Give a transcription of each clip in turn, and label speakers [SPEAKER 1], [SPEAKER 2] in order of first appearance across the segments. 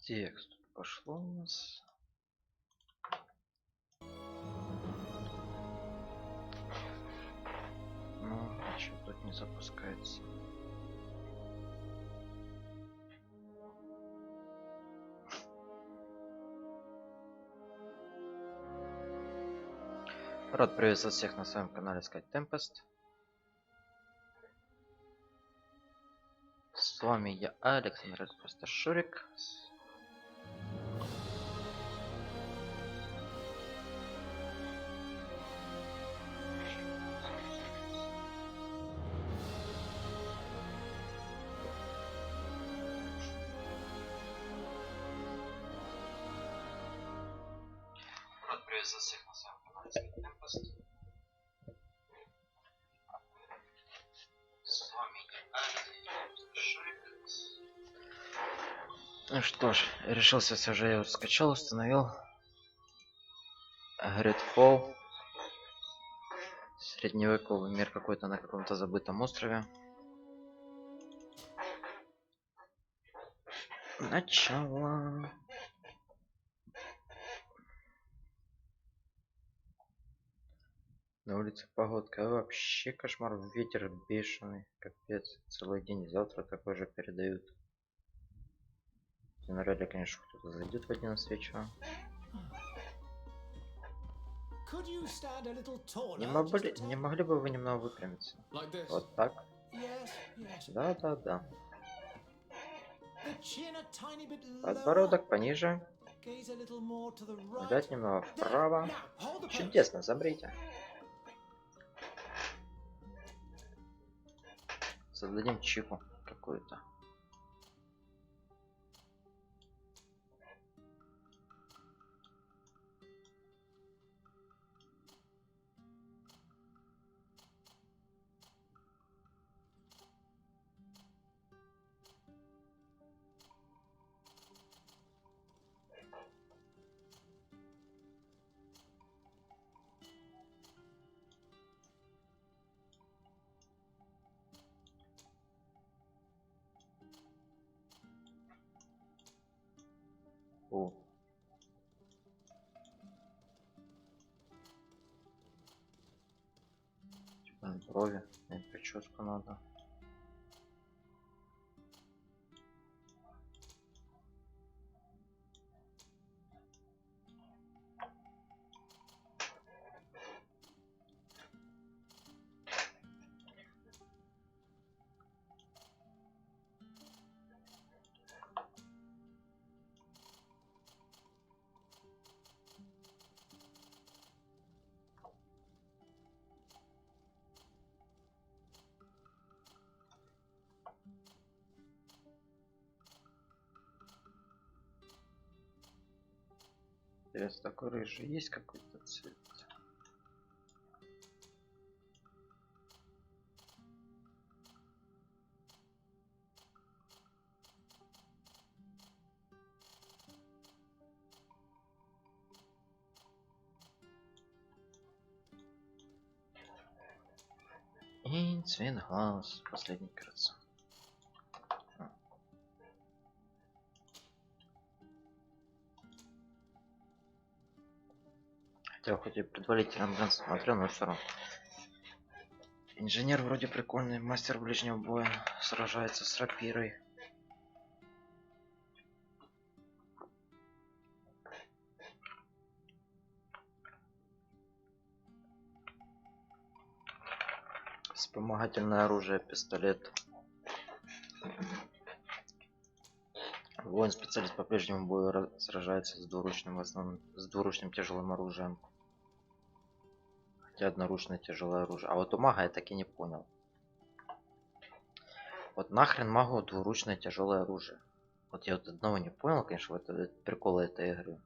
[SPEAKER 1] Текст тут пошло у нас. Ну, ничего тут не запускается. Рад приветствовать всех на своем канале Стать Tempest. С вами я, Александр, это просто Шурик. Рад приветствовать всех на своем канале Стать Tempest. С вами я, Александр, Шурик. Ну что ж, решился все же, я вот скачал, установил GreedFall. Средневековый мир какой-то на каком-то забытом острове. Начало. На улице погодка вообще кошмар, ветер бешеный, капец, целый день. Завтра такой же передают. Навряд ли, конечно, кто-то зайдет в 11 вечера. Не могли бы вы немного выпрямиться? Вот так? Да. Подбородок пониже. Взять немного вправо. Чудесно, замрите. Создадим чипу какую-то. О. Типа брови, прическу надо. Интересно, такой рыжий есть какой-то цвет? И цвет глаз последний, кажется. Хотя хоть и предварительно блин смотрел, но все равно. Инженер вроде прикольный, мастер ближнего боя, сражается с рапирой. Вспомогательное оружие, пистолет. Воин-специалист по ближнему бою сражается с двуручным, в основном, с двуручным тяжелым оружием. Хотя одноручное тяжелое оружие. А вот у мага я так и не понял. Вот нахрен магу двуручное тяжелое оружие? Вот я вот одного не понял, конечно, это прикол этой игры.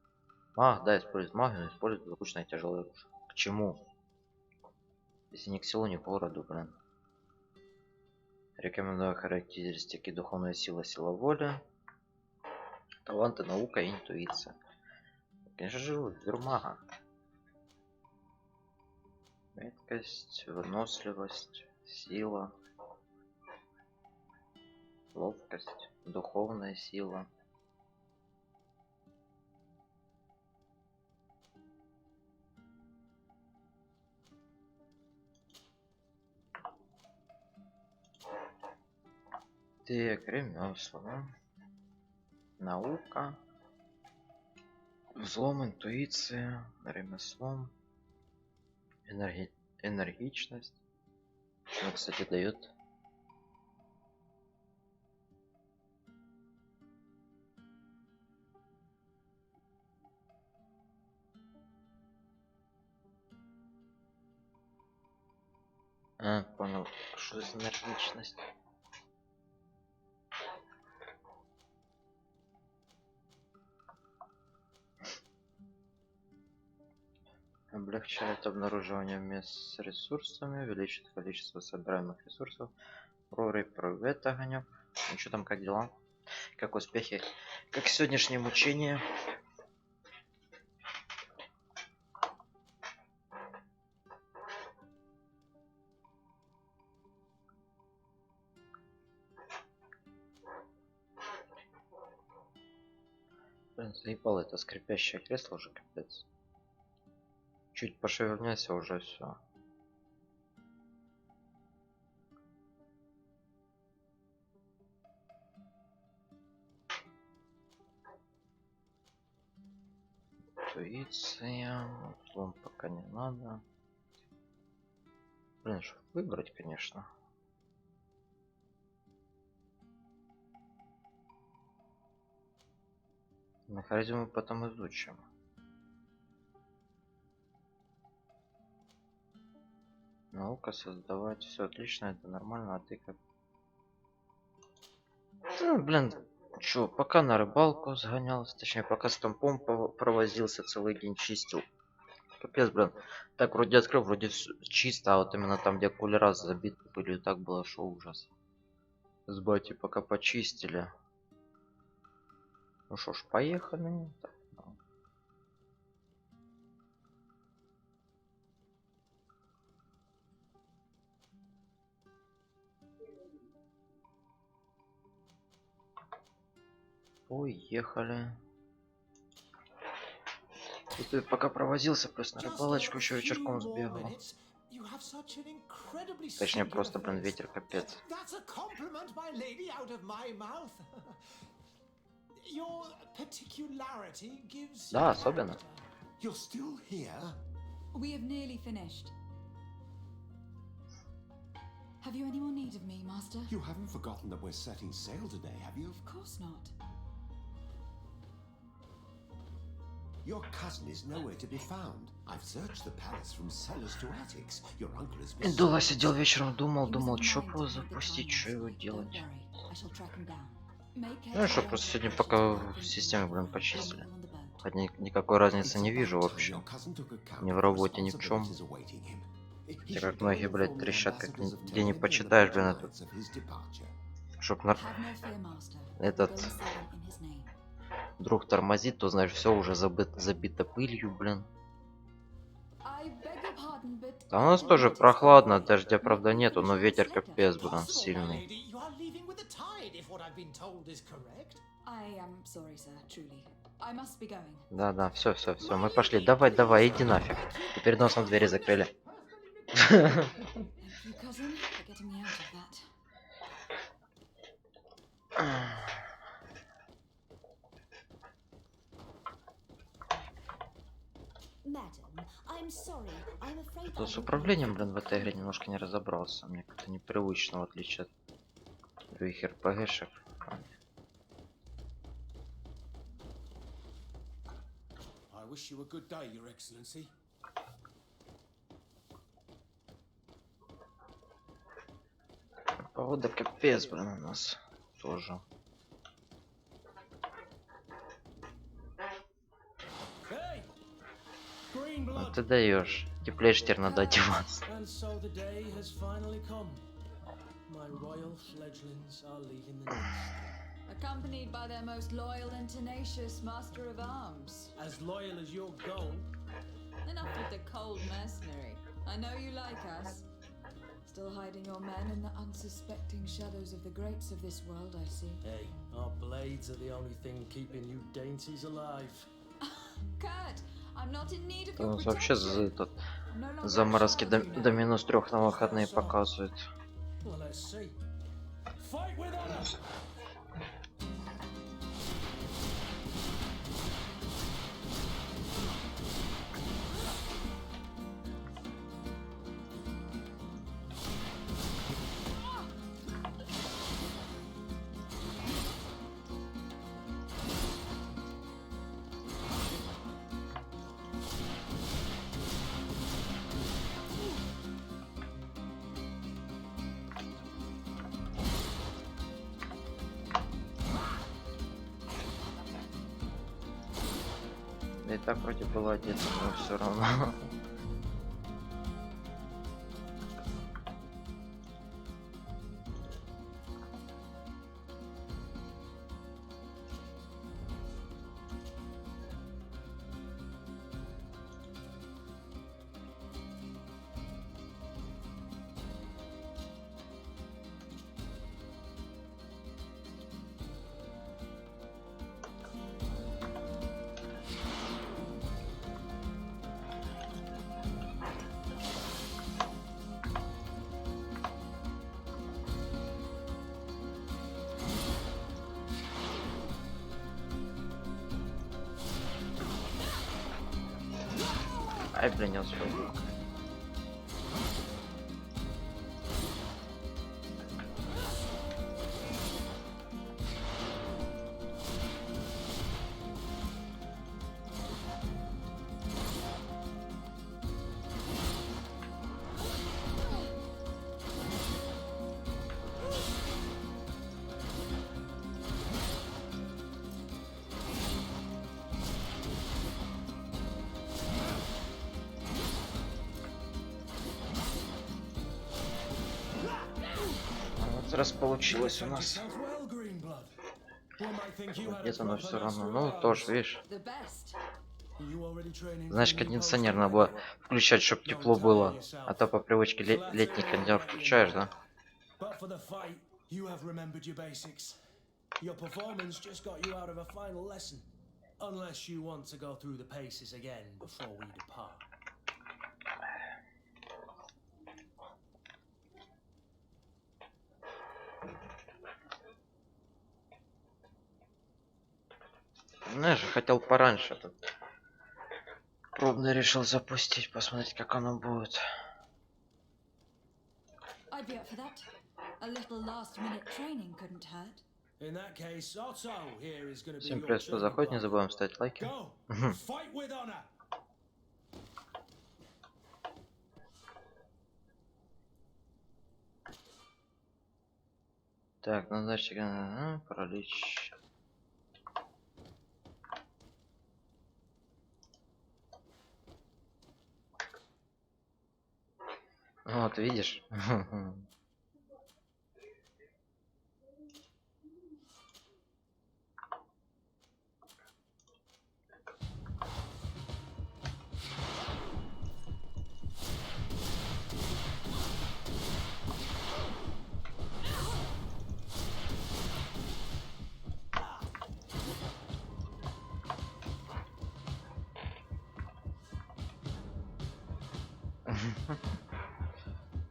[SPEAKER 1] Маг, да, использует магию, но использует двуручное тяжелое оружие. К чему? Если ни к селу, ни к городу, блин. Рекомендую характеристики: духовная сила, сила воли, таланты, наука и интуиция. Конечно же, вермага. Меткость, выносливость, сила, ловкость, духовная сила. Так, ремесла. Наука. Взлом, интуиция. Ремеслом. Энергичность. Что, кстати, дает. Понял. Что за энергичность? Облегчает обнаруживание мест с ресурсами, увеличит количество собираемых ресурсов. Привет, огонек. Ну что там, как дела? Как успехи? Как сегодняшнее мучение? Блин, заебало это скрипящее кресло уже, капец. Чуть пошевельняйся, уже все. Интуиция. Взлом пока не надо. Блин, что выбрать, конечно. На харизму потом изучим. Наука создавать. Все отлично, это нормально, а ты как? Ну, блин, чё, пока на рыбалку сгонялся, точнее, пока с компом провозился, целый день чистил. Капец, блин. Так вроде открыл, вроде всё чисто, а вот именно там, где кулера забит пылью, так было, что ужас. С батей пока почистили. Ну что ж, поехали. Так, ну. Поехали. Тут я пока провозился, просто на рыбалочку еще вечерком сбегал. Точнее, просто, блин, ветер капец. Да, особенно.
[SPEAKER 2] Have you any more need of me, Master? You haven't forgotten that we're setting sail today, have you? Of course not. Your cousin is nowhere to be found. I've searched the palace from cellars to attics. Your uncle has been...
[SPEAKER 1] Дома сидел вечером, думал, что его запустить, что его делать. Ну что, просто сегодня пока в системе, блин, почистили. Хотя никакой разницы не вижу вообще. Ни в работе, ни в чем. Те как многие, блядь, трещат, как где не почитаешь, блин, этот. Чтоб этот друг тормозит, то знаешь, все уже забито пылью, блин. А у нас тоже прохладно, дождя правда нету, но ветер капец, блин, сильный. Да, все, мы пошли. Давай, иди нафиг. И перед носом двери закрыли. Тут с управлением, блин, в этой игре немножко не разобрался. Мне как-то непривычно, в отличие от других РПГшек. Погода капец, блин, у нас тоже. Ну ты даешь. Теплее теперь надо одеваться.
[SPEAKER 2] Accompanied by their most loyal and tenacious master of arms.
[SPEAKER 3] As loyal as your gold.
[SPEAKER 2] Enough with the cold mercenary. I know you like us. Still hiding your men in the unsuspecting shadows of the greats of this world, I see.
[SPEAKER 3] Hey, our blades are the only thing keeping you dainties alive.
[SPEAKER 2] Kurt, I'm not in need of
[SPEAKER 1] У
[SPEAKER 2] your
[SPEAKER 1] нас вообще
[SPEAKER 2] protection.
[SPEAKER 1] заморозки до -3 на выходные показывают.
[SPEAKER 3] Well, let's see. Fight with honor.
[SPEAKER 1] Да и так вроде было одето, но все равно. Ай, блин, не успел. Раз получилось у нас. Где-то, но все равно. Ну, тоже, видишь. Значит, кондиционер надо было включать, чтобы тепло было. А то по привычке летний кондиционер включаешь, да? Знаешь, хотел пораньше тут. Пробно решил запустить, посмотреть, как оно будет. Всем привет, кто заходит, не забываем ставить лайки. Так, назначить паралич. Вот, видишь?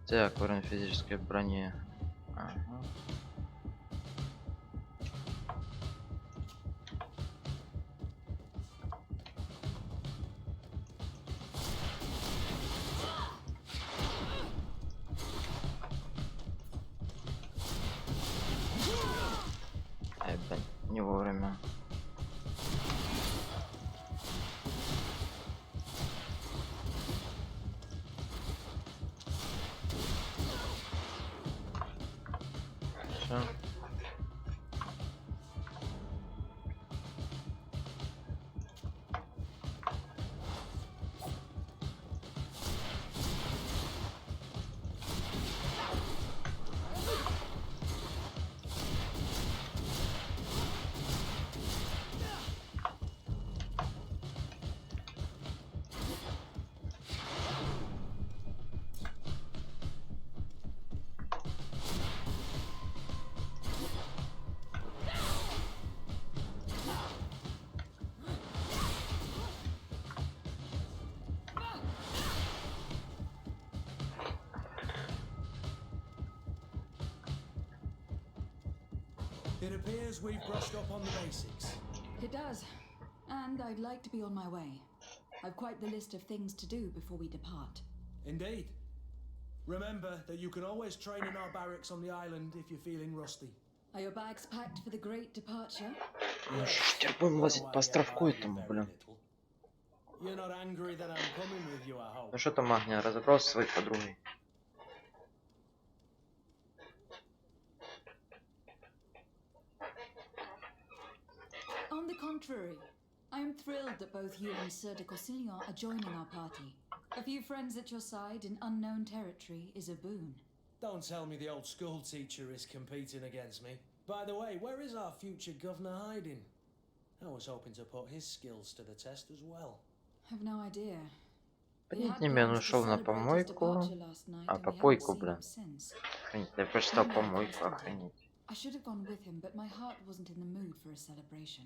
[SPEAKER 1] Так, уровень физической брони. Ага. Ай, блин, не вовремя. Все.
[SPEAKER 3] It appears we've brushed up on the basics.
[SPEAKER 2] It does. And I'd like to be on my way. I've quite the list of things to do before we depart.
[SPEAKER 3] Indeed. Remember that you can always train in our barracks on the island if you're feeling rusty.
[SPEAKER 2] Are your bags packed for the great departure?
[SPEAKER 1] Терпим лазить по островку этому, блин.
[SPEAKER 3] You're not angry that I'm coming with you, I hope.
[SPEAKER 1] Ну что там, Магния, разобрался со своей подругой?
[SPEAKER 2] On the contrary, I am thrilled that both you and Sir de Corsillon are joining our party. A few friends at your side in unknown territory is a boon.
[SPEAKER 3] Don't tell me the old school teacher is competing against me. By the way, where is our future governor hiding? I was hoping to put his skills to the test as well.
[SPEAKER 2] Have no idea.
[SPEAKER 1] Понятиями он ушел на помойку, а попойку, блин. Охренеть, я прочитал помойку, охренеть.
[SPEAKER 2] I should have gone with him, but my heart wasn't in the mood for a celebration.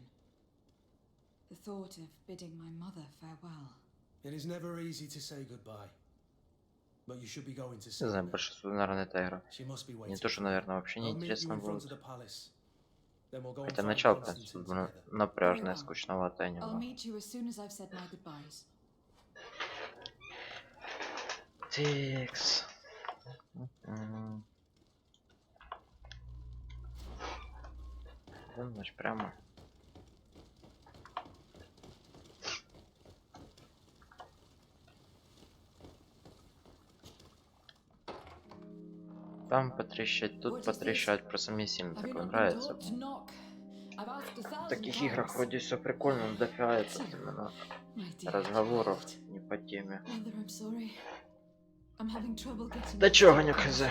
[SPEAKER 2] The thought of bidding my mother farewell.
[SPEAKER 3] It is never easy to say goodbye. But you should be going to
[SPEAKER 1] Не
[SPEAKER 3] see
[SPEAKER 1] знаю,
[SPEAKER 3] her.
[SPEAKER 1] большинству, наверное, эта игра.
[SPEAKER 3] She must be
[SPEAKER 1] Не
[SPEAKER 3] waiting.
[SPEAKER 1] то, что, наверное, вообще не
[SPEAKER 3] I'll meet you
[SPEAKER 1] интересно
[SPEAKER 3] in front
[SPEAKER 1] будет.
[SPEAKER 3] of the palace. Then we'll go and
[SPEAKER 1] Хотя
[SPEAKER 3] find
[SPEAKER 1] начало, в
[SPEAKER 3] Constantine
[SPEAKER 1] принципе,
[SPEAKER 3] together.
[SPEAKER 1] напряжное, скучноватое
[SPEAKER 2] I'll
[SPEAKER 1] немного.
[SPEAKER 2] meet you as soon as I've said my goodbyes.
[SPEAKER 1] Текс. Значит, прямо. Там потрещать, тут потрещать, просто мне сильно такое нравится. В таких играх вроде все прикольно, но дофига это именно разговоров не по теме. Да чё, Ганюк, хз.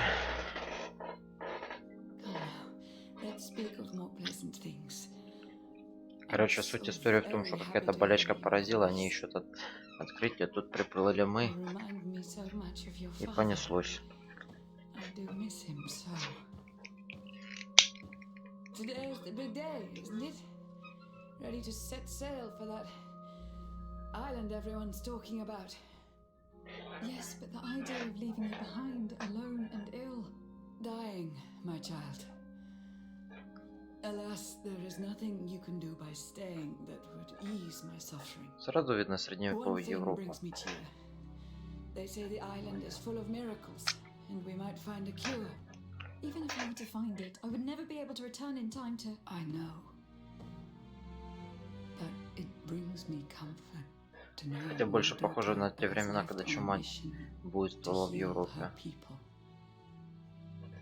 [SPEAKER 1] Короче, суть истории в том, что какая-то болячка поразила, они ищут открытие, тут приплыли мы, и понеслось.
[SPEAKER 2] Today is the big day, isn't it? Ready to set sail for that island everyone's talking about. Yes, but the idea of leaving you behind, alone and ill, dying, my child. Alas, there is nothing you can do by staying that would ease my suffering.
[SPEAKER 1] Сразу видно средневековую Европу.
[SPEAKER 2] Brings me cheer. They say the island is full of miracles, and we might find a cure. Even if I were to find it, I would never be able to return in time to... I know. But it brings me comfort to know...
[SPEAKER 1] Это больше похоже на те времена, когда чума буйствовала в Европе.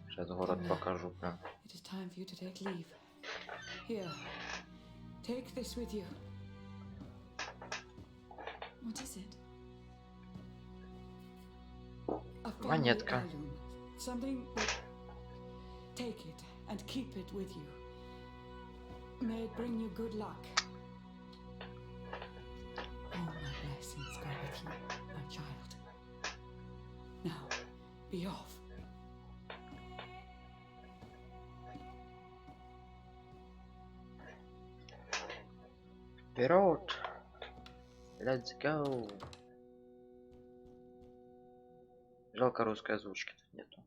[SPEAKER 1] Сейчас город покажу прям.
[SPEAKER 2] It is time for you to take leave. Here, take this with you. What is it? A family
[SPEAKER 1] Монетка.
[SPEAKER 2] heirloom. Something that... Take it and keep it with you. May it bring you good luck. All my blessings go with you, my child. Now, be off.
[SPEAKER 1] Вперед! Let's go! Жалко, русской озвучки тут нету.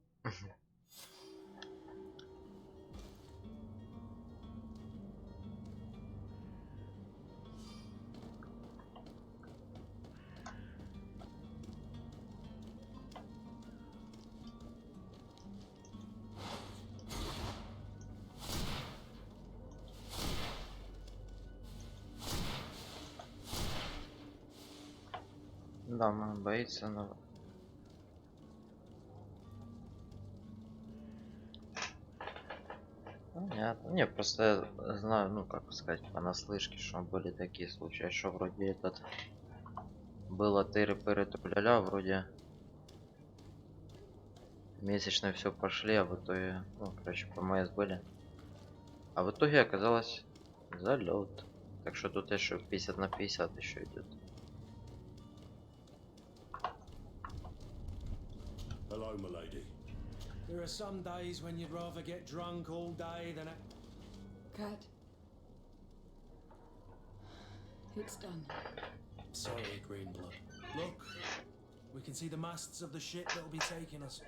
[SPEAKER 1] Да, он боится, но... Понятно. Не, просто я знаю, ну, как сказать, понаслышке, что были такие случаи, что вроде этот... Было тыры-пыры туля-ля, вроде... Месячные все пошли, а в итоге... Ну, короче, ПМС были. А в итоге оказалось залет. Так что тут еще 50 на 50 еще идет.
[SPEAKER 3] Hello, my lady. There are some days when you'd rather get drunk all day than...
[SPEAKER 2] Cut. It's done.
[SPEAKER 3] Sorry, Greenblood. Look, we can see the masts of the ship that'll be taking us.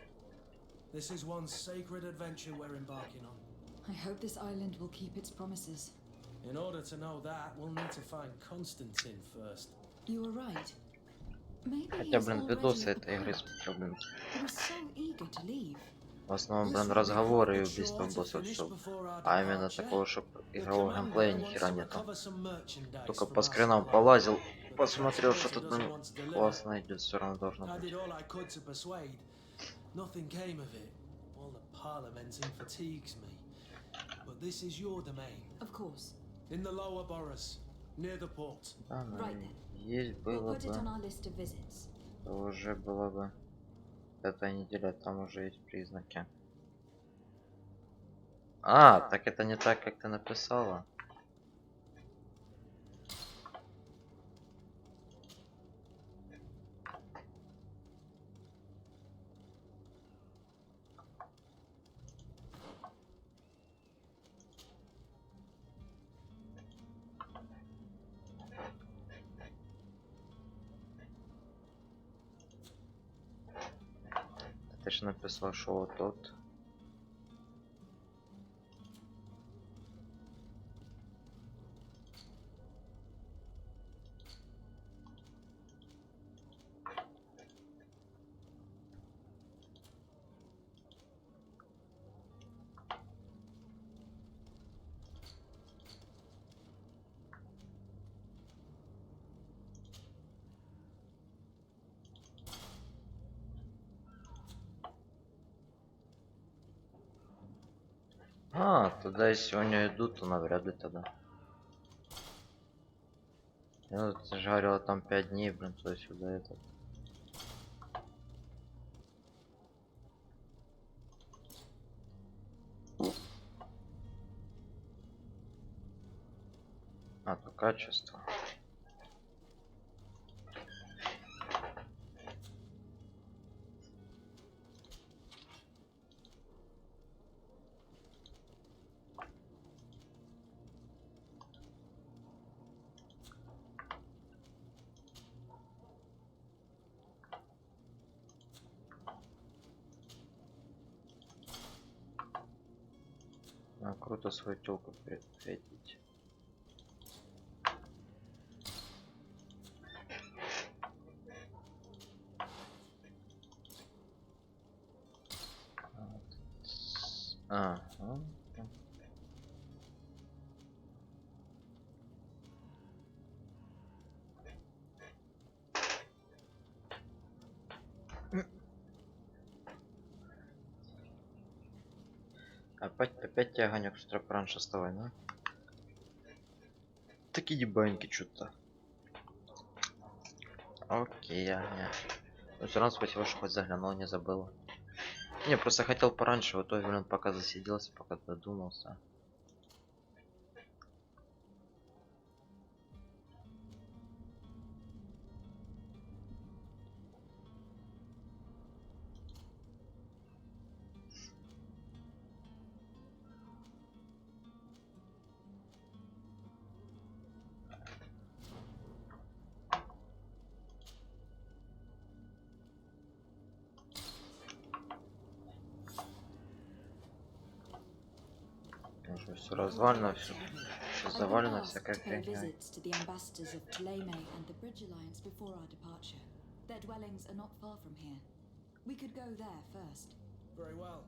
[SPEAKER 3] This is one sacred adventure we're embarking on.
[SPEAKER 2] I hope this island will keep its promises.
[SPEAKER 3] In order to know that, we'll need to find Constantine first.
[SPEAKER 2] You were right. Maybe
[SPEAKER 1] Хотя,
[SPEAKER 2] he's
[SPEAKER 1] блин,
[SPEAKER 2] already
[SPEAKER 1] видосы
[SPEAKER 2] at the
[SPEAKER 1] этой игры
[SPEAKER 2] port.
[SPEAKER 1] смотрю, блин.
[SPEAKER 2] He was so eager to leave.
[SPEAKER 1] В основном,
[SPEAKER 3] This
[SPEAKER 1] блин,
[SPEAKER 3] will be
[SPEAKER 1] разговоры и
[SPEAKER 3] quite
[SPEAKER 1] убийства
[SPEAKER 3] sure to
[SPEAKER 1] боссов,
[SPEAKER 3] finish
[SPEAKER 1] все.
[SPEAKER 3] before our
[SPEAKER 1] А именно
[SPEAKER 3] departure.
[SPEAKER 1] такого, чтобы
[SPEAKER 3] The
[SPEAKER 1] игрового геймплея
[SPEAKER 3] commander
[SPEAKER 1] ни
[SPEAKER 3] wants
[SPEAKER 1] хера
[SPEAKER 3] to
[SPEAKER 1] нету.
[SPEAKER 3] recover some merchandise
[SPEAKER 1] Только
[SPEAKER 3] from
[SPEAKER 1] по
[SPEAKER 3] our
[SPEAKER 1] скринам
[SPEAKER 3] supply,
[SPEAKER 1] полазил,
[SPEAKER 3] but the
[SPEAKER 1] посмотрел, что
[SPEAKER 3] transporter
[SPEAKER 1] тут
[SPEAKER 3] doesn't want to deliver.
[SPEAKER 1] классно идет, все равно должно
[SPEAKER 3] I
[SPEAKER 1] быть.
[SPEAKER 3] did all I could to persuade. Nothing came of it. All the parliamenting fatigues me. But this is your domain.
[SPEAKER 2] Of course.
[SPEAKER 3] In the lower boroughs, near the port.
[SPEAKER 1] Да, ну,
[SPEAKER 2] Right then.
[SPEAKER 1] есть
[SPEAKER 2] We'll
[SPEAKER 1] было
[SPEAKER 2] put it on
[SPEAKER 1] бы,
[SPEAKER 2] our list of visits.
[SPEAKER 1] то уже было бы. Эта неделя, там уже есть признаки. А, так это не так, как ты написала. Ты же написал, что вот тут. А, туда и сегодня идут, то навряд ли тогда. Я тут же говорила, там 5 дней, блин, туда-сюда это. А, то качество. А, круто свою телку встретить. Ага. Опять тебя огонек, что так раньше вставай, да? Такие дебаньки что-то. Окей, Аня. Ну все равно спасибо, что хоть заглянул, не забыл. Не, просто хотел пораньше, в итоге, блин, пока засиделся, пока додумался. Уже все развалено, все завалено всякой фигней.
[SPEAKER 2] Visits to the ambassadors of Ptolemy and the Bridge Alliance before our departure. Their dwellings are not far from here. We could go there first.
[SPEAKER 3] Very well.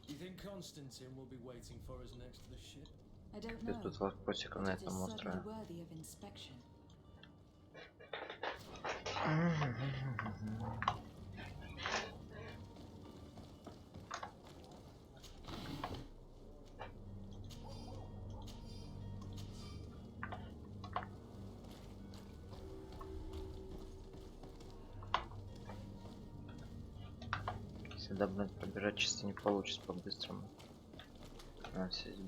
[SPEAKER 3] You think Constantine will be waiting for us next to the ship?
[SPEAKER 2] I don't
[SPEAKER 1] Здесь
[SPEAKER 2] know,
[SPEAKER 1] тут вопросиков на
[SPEAKER 2] but it is
[SPEAKER 1] этом
[SPEAKER 2] certainly
[SPEAKER 1] острове.
[SPEAKER 2] worthy of inspection.
[SPEAKER 1] Сюда, блин, пробежать чисто не получится по-быстрому.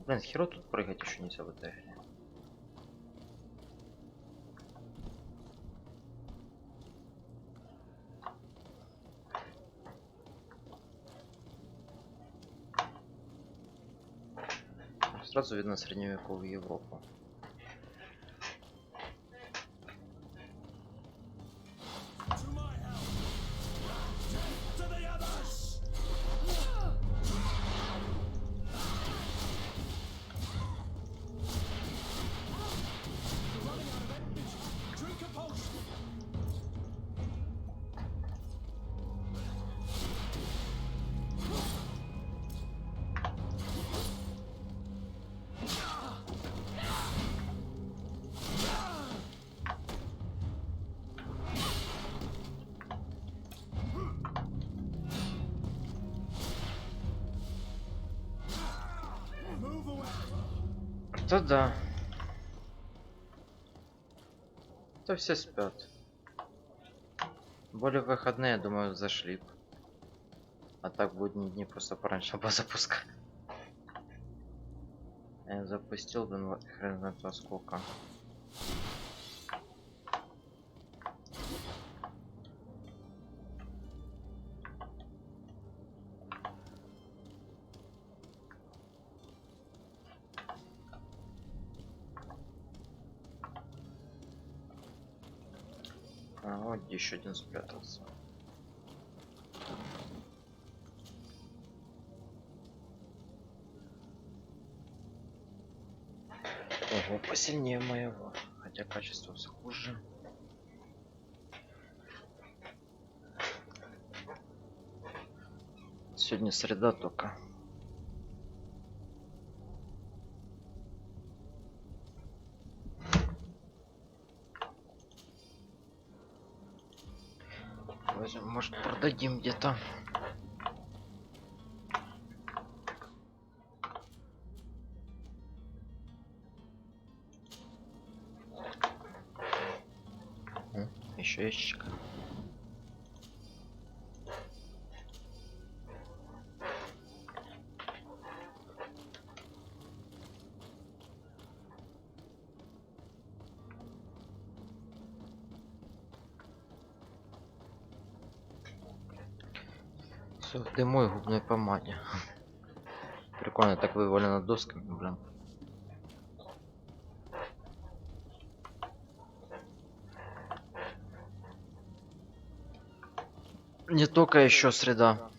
[SPEAKER 1] Блин, херо тут прыгать еще нельзя в этой игре. Сразу видно средневековую Европу. То да. То все спят. Более выходные, я думаю, зашли. А так будние дни просто пораньше запускать. Я запустил, блин, хрен знает во сколько. А вот еще один спрятался. Ого, посильнее моего, хотя качество все хуже. Сегодня среда только. Возьмем, может, продадим где-то. Еще ящик. Все в дыму и губной помаде. Прикольно так вывалено досками, блин. Не только еще среда.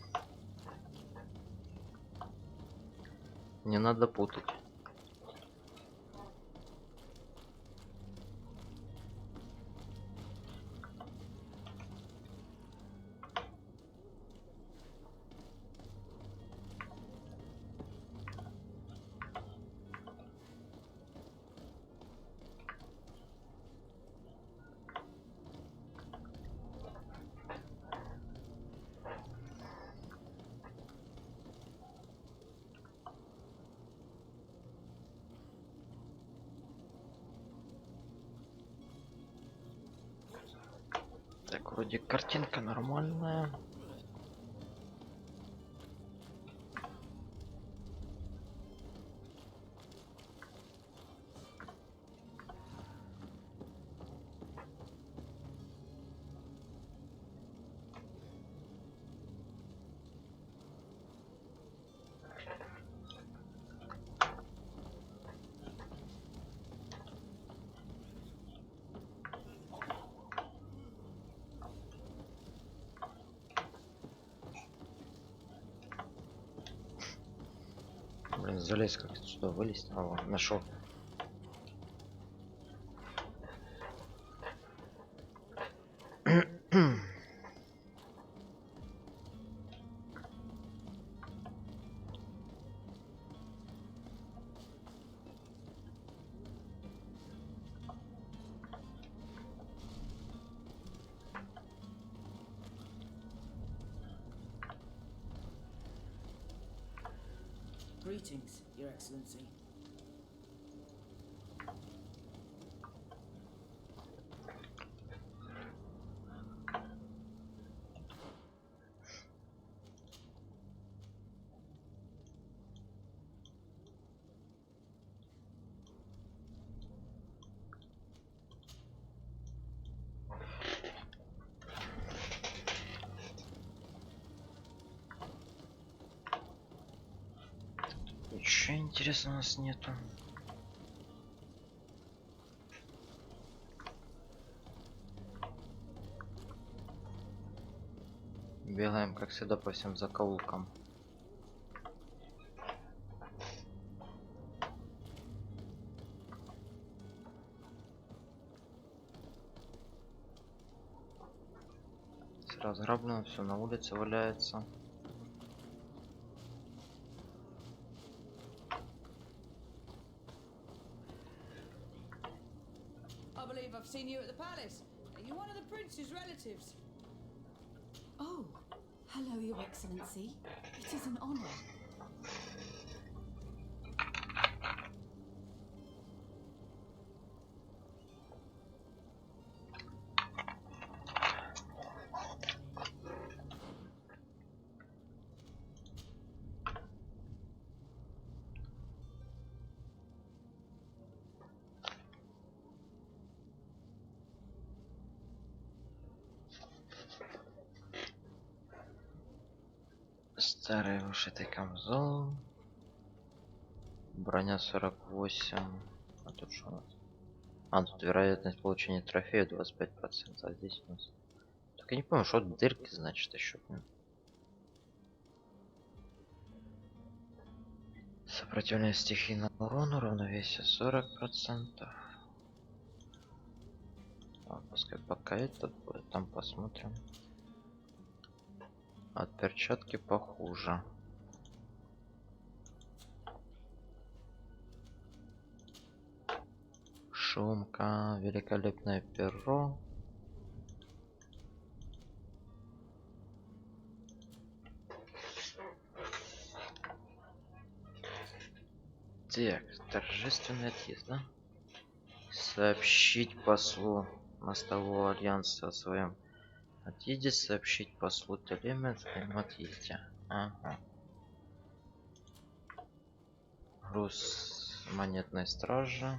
[SPEAKER 1] Не надо путать. Так, вроде картинка нормальная. Блин, залез как сюда вылезть. О, нашел.
[SPEAKER 4] Greetings, Your Excellency.
[SPEAKER 1] Ничего интересного у нас нету. Бегаем, как всегда, по всем закоулкам. С разграблено, все на улице валяется.
[SPEAKER 2] I believe I've seen you at the palace. Are you one of the prince's relatives?
[SPEAKER 4] Oh, hello, Your Excellency. It is an honor.
[SPEAKER 1] Старый вышитый камзол. Броня 48. А тут что у нас? А, тут вероятность получения трофея 25%. А здесь у нас... Так я не помню, что дырки значит еще. Сопротивление стихийному урону, равновесие 40%. А, пускай пока этот будет, там посмотрим. От перчатки похуже. Шумка, великолепное перо. Так, торжественный отъезд, да? Сообщить послу мостового альянса о своем отъезде, сообщить послу Телеме о своем отъезде. Ага. Груз монетной стражи.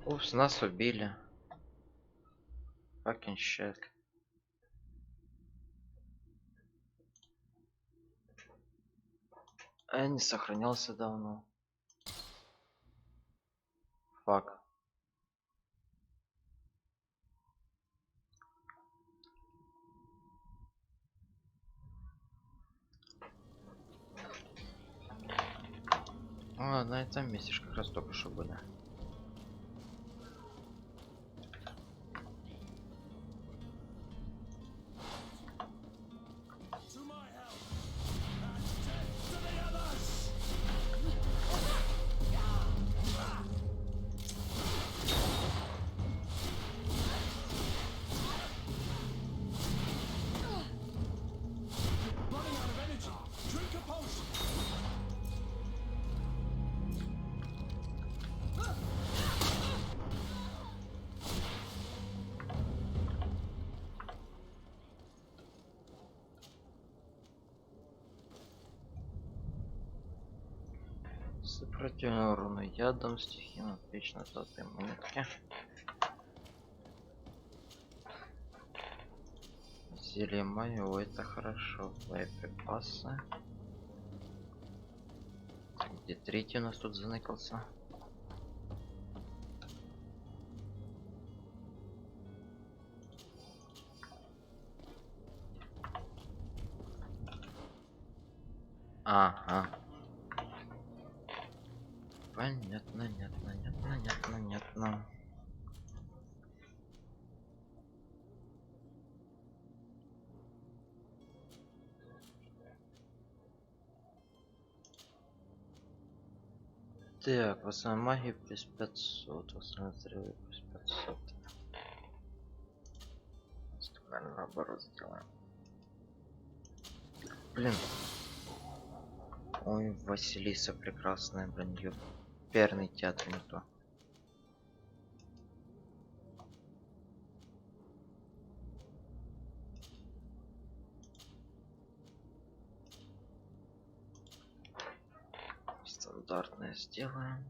[SPEAKER 1] Упс, нас убили. Fucking shit. А я не сохранялся давно. Фак. А, на этом месте ж как раз только что были. Сопротивление урону ядом, стихийно, отлично, золотые монетки. Зелье магии, о, это хорошо. Боеприпасы. Где третий у нас тут заныкался? Ага. Понятно, понятно. Так, в основном магии плюс 500, в основном здоровье плюс 500. Наверное, наоборот сделаем. Блин. Ой, Василиса прекрасная, блин, ее перный театр не то. Стандартное сделаем.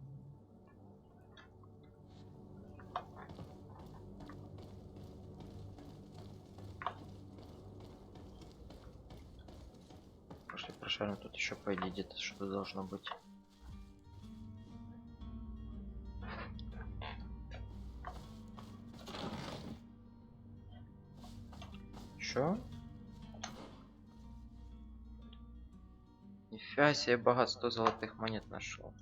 [SPEAKER 1] Пошли прошарим, тут еще по идее где-то что-то должно быть. Чё? Нифига себе, богатство золотых монет нашел.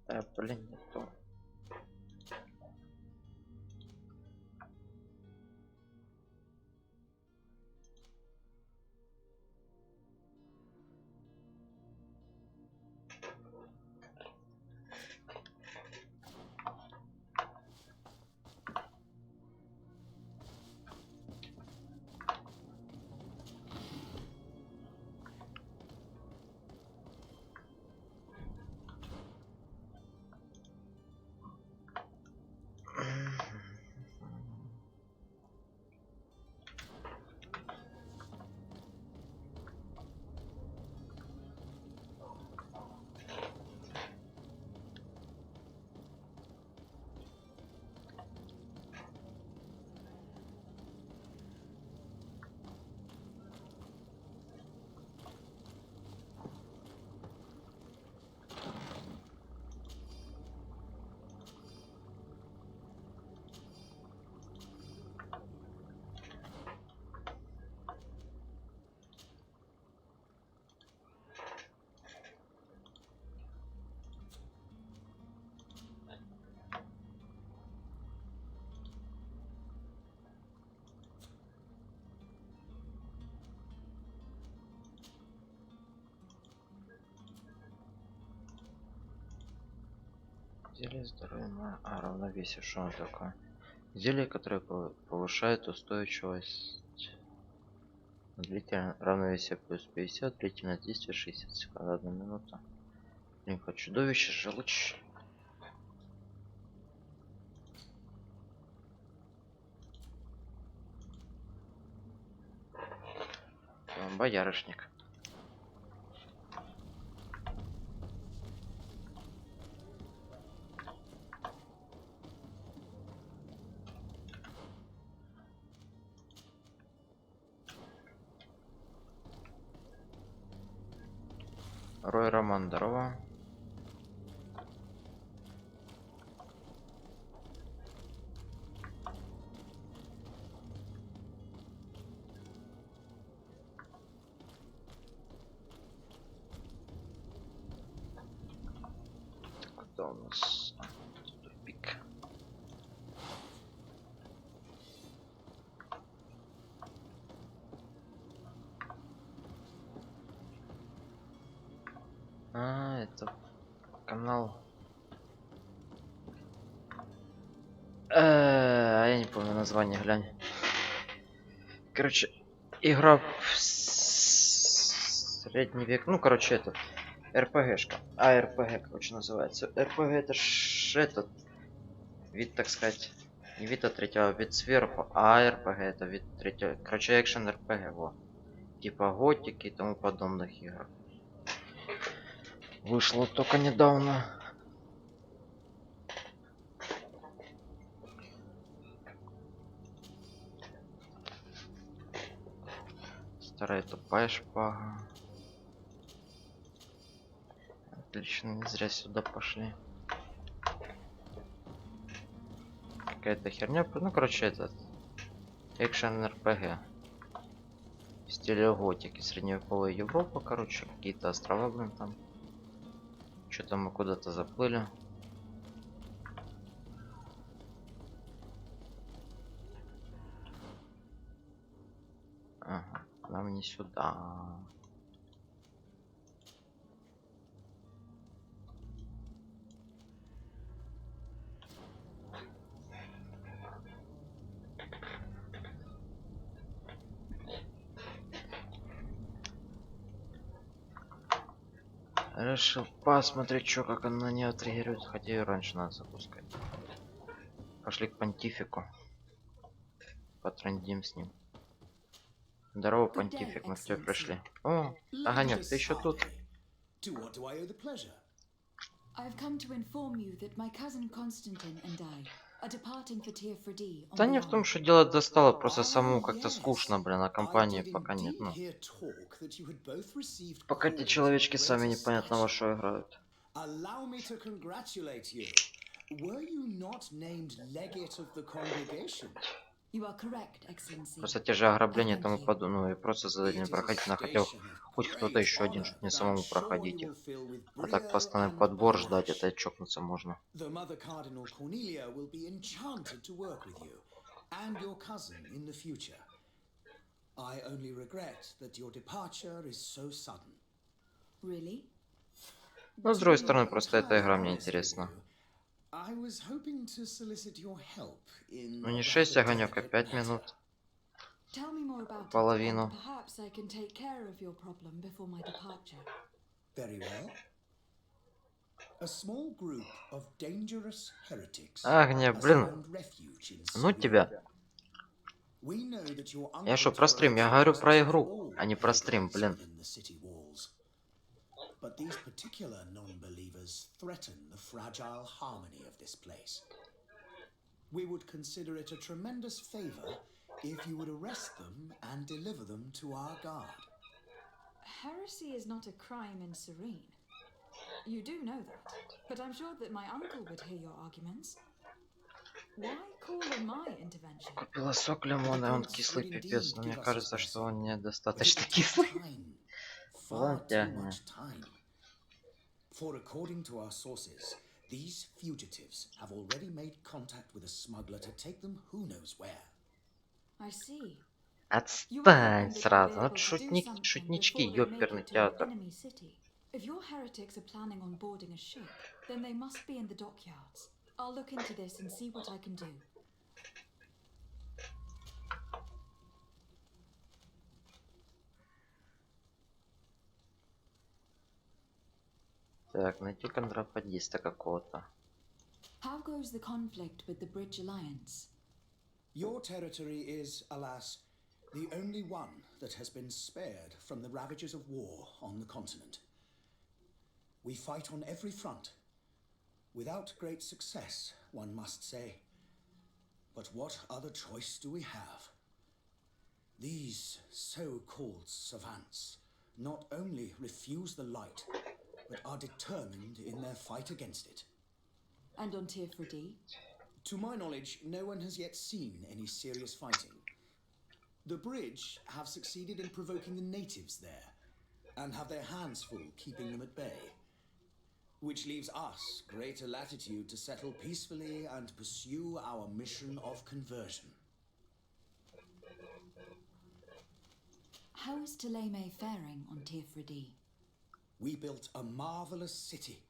[SPEAKER 1] Блин, не то. Зелье здоровья, равновесие, что оно такое? Зелье, которое повышает устойчивость, длительное равновесие плюс 50, длительное действие 60 секунд, 1 минута. Лимфа чудовище, желчь. Боярышник. Рой Роман, здорово. Кто у нас? Тупик. Это канал. Я не помню название, глянь. Короче, игра в средневек. Ну, короче, это РПГшка. РПГ, короче, называется. РПГ это ж этот вид, так сказать, не вид от третьего, вид сверху, а РПГ это вид третьего. Короче, экшен РПГ, во. Типа готики и тому подобных игр. Вышло только недавно. Старая тупая шпага. Отлично, не зря сюда пошли. Какая-то херня. Ну, короче, этот экшен РПГ в стиле готики, средневековая Европа, короче, какие-то острова, блин, там. Что-то мы куда-то заплыли. Ага, нам не сюда. Решил посмотреть, что как она на нее отреагирует, хотя и раньше надо запускать. Пошли к понтифику. Потрандим с ним. Здорово, понтифик, мы к тебе пришли. О, ага, нет, ты еще тут. Да не в том, что дело достало, просто самому как-то скучно, блин, а компании пока нет, ну. Пока эти человечки сами непонятно во что играют.
[SPEAKER 4] You are correct, Excellency.
[SPEAKER 1] Просто те же ограбления
[SPEAKER 4] Thank
[SPEAKER 1] тому
[SPEAKER 4] you.
[SPEAKER 1] подобное. Ну и просто задание
[SPEAKER 3] It is a
[SPEAKER 1] проходить, но хотел
[SPEAKER 3] station of
[SPEAKER 1] хоть кто-то
[SPEAKER 3] great
[SPEAKER 1] еще один, чтобы
[SPEAKER 3] honor
[SPEAKER 1] не
[SPEAKER 3] that I'm
[SPEAKER 1] самому
[SPEAKER 3] sure
[SPEAKER 1] проходить
[SPEAKER 3] you
[SPEAKER 1] их.
[SPEAKER 3] will fill with
[SPEAKER 1] А так
[SPEAKER 3] brio
[SPEAKER 1] постоянно
[SPEAKER 3] and
[SPEAKER 1] подбор ждать,
[SPEAKER 3] panache.
[SPEAKER 1] это чокнуться можно.
[SPEAKER 3] The Mother Cardinal Cornelia will be enchanted to work with you and your cousin in the future. I only regret that your departure is so sudden.
[SPEAKER 4] Really?
[SPEAKER 1] Но с
[SPEAKER 3] To
[SPEAKER 1] другой
[SPEAKER 3] be
[SPEAKER 1] стороны, просто эта
[SPEAKER 3] entirely
[SPEAKER 1] игра мне
[SPEAKER 3] honest with
[SPEAKER 1] интересна.
[SPEAKER 3] you, I was hoping to solicit your help in
[SPEAKER 1] Ну
[SPEAKER 3] a
[SPEAKER 1] не
[SPEAKER 3] rather
[SPEAKER 1] 6 огонек, а
[SPEAKER 3] delicate
[SPEAKER 1] 5
[SPEAKER 3] matter.
[SPEAKER 1] минут.
[SPEAKER 4] Tell me more about it,
[SPEAKER 1] Половину.
[SPEAKER 4] and perhaps I can take care of your problem before my departure.
[SPEAKER 3] Very well. A small group of dangerous heretics
[SPEAKER 1] Агния,
[SPEAKER 3] has
[SPEAKER 1] блин.
[SPEAKER 3] found refuge in
[SPEAKER 1] Ну
[SPEAKER 3] Siberia.
[SPEAKER 1] тебя.
[SPEAKER 3] We know that your
[SPEAKER 1] Я
[SPEAKER 3] uncle
[SPEAKER 1] что, про стрим? Я
[SPEAKER 3] tolerates
[SPEAKER 1] говорю
[SPEAKER 3] the
[SPEAKER 1] про
[SPEAKER 3] presence of
[SPEAKER 1] игру,
[SPEAKER 3] all
[SPEAKER 1] а не про стрим,
[SPEAKER 3] pagans
[SPEAKER 1] блин.
[SPEAKER 3] within the city walls. But these particular non-believers threaten the fragile harmony of this place. We would consider it a tremendous favor if you would arrest them and deliver them to our guard.
[SPEAKER 2] Heresy is not a crime in Serene. You do know that, but I'm sure that my uncle would hear your arguments. Why call on my intervention?
[SPEAKER 1] Купила сок лимона, и он кислый пипец, но мне кажется, что он
[SPEAKER 3] But it
[SPEAKER 1] недостаточно
[SPEAKER 3] will take
[SPEAKER 1] кислый.
[SPEAKER 3] time, far
[SPEAKER 1] Ладно,
[SPEAKER 3] too
[SPEAKER 1] тягни.
[SPEAKER 3] much time. For according to our sources, these fugitives have already made contact with a smuggler to take them who knows where.
[SPEAKER 2] I see.
[SPEAKER 1] Отстань сразу. Вот шутнички, ёперный театр.
[SPEAKER 2] If your heretics are planning on boarding a ship, then they must be in the dockyards. I'll look into this and see what I can do.
[SPEAKER 1] Так, найти контрабандиста какого-то.
[SPEAKER 2] How goes the conflict with the Bridge Alliance?
[SPEAKER 3] Your territory is, alas, the only one that has been spared from the ravages of war on the continent. We fight on every front, without great success, one must say. But what other choice do we have? These so-called savants not only refuse the light, but are determined in their fight against it.
[SPEAKER 2] And on Tier 4D?
[SPEAKER 3] To my knowledge, no one has yet seen any serious fighting. The bridge have succeeded in provoking the natives there, and have their hands full keeping them at bay. Which leaves us greater latitude to settle peacefully and pursue our mission of conversion.
[SPEAKER 2] How is Ptolemy faring on Tier 4D?
[SPEAKER 3] We built a marvelous city,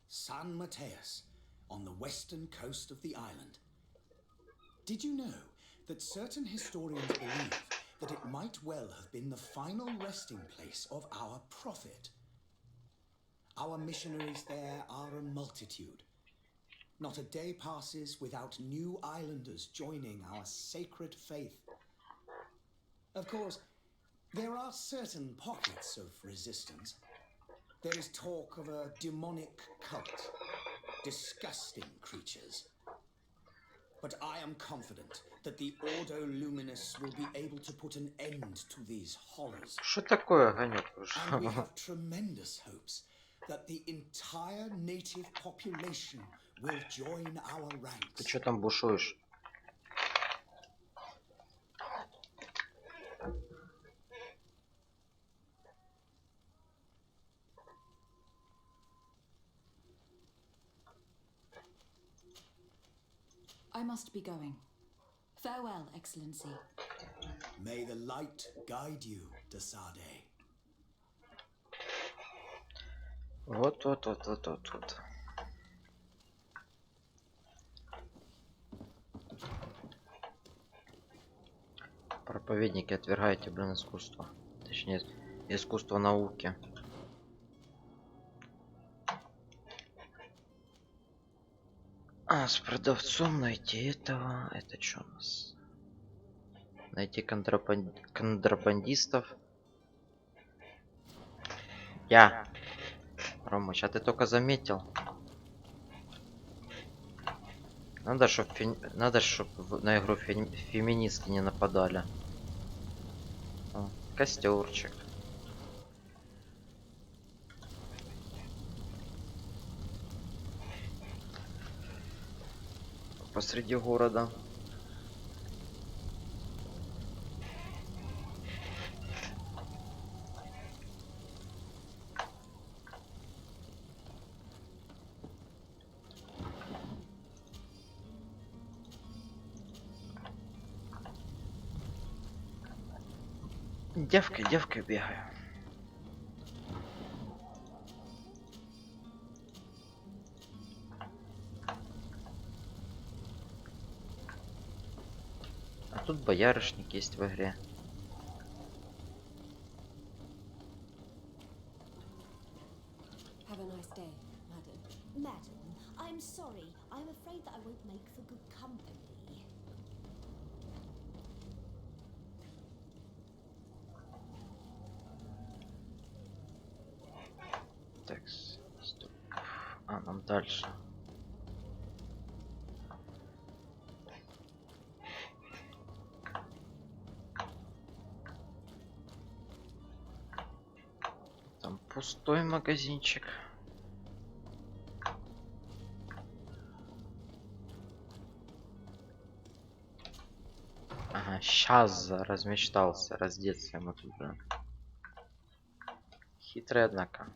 [SPEAKER 3] San Mateus, on the western coast of the island. Did you know that certain historians believe that it might well have been the final resting place of our prophet? Our missionaries there are a multitude. Not a day passes without new islanders joining our sacred faith. Of course, there are certain pockets of resistance. There is talk of a demonic cult. Disgusting creatures. But I am confident that the Ordo Luminous will be able to put an end to these horrors.
[SPEAKER 1] Что такое огонек?
[SPEAKER 3] And we have tremendous hopes that the entire native population will join our ranks.
[SPEAKER 1] Ты что там бушуешь?
[SPEAKER 2] I must be going. Farewell, Excellency.
[SPEAKER 3] May the light guide you, Dasade.
[SPEAKER 1] Вот. Проповедники, отвергайте, блин, искусство. Точнее, искусство науки. А, с продавцом найти этого. Это что у нас? Найти контрабандистов. Я. Ромыч, а ты только заметил? Надо, чтоб на игру феминистки не нападали. О, костерчик. Посреди города. Девкой бегаю. А тут боярышник есть в игре.
[SPEAKER 4] Have a nice day, madam. Madam, I'm sorry. I'm afraid that I won't make for good company.
[SPEAKER 1] Так, стоп. А, нам дальше. Там пустой магазинчик. Ага, сейчас размечтался раздеться ему тут, блин. Хитрый, однако.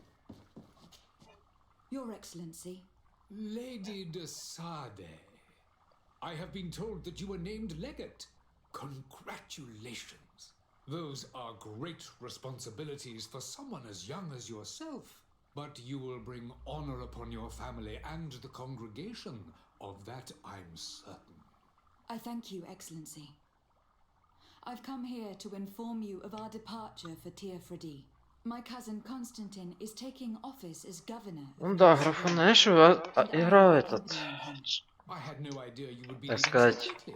[SPEAKER 2] Your Excellency.
[SPEAKER 5] Lady de Sade, I have been told that you were named legate. Congratulations. Those are great responsibilities for someone as young as yourself. But you will bring honor upon your family and the congregation. Of that I'm certain.
[SPEAKER 2] I thank you, Excellency. I've come here to inform you of our departure for Teofredi. My cousin Constantine is taking office as governor.
[SPEAKER 1] Ну да, графа, знаешь, игра этот,
[SPEAKER 5] I had no idea you would be
[SPEAKER 1] так
[SPEAKER 5] leaving so
[SPEAKER 1] сказать,
[SPEAKER 5] quickly.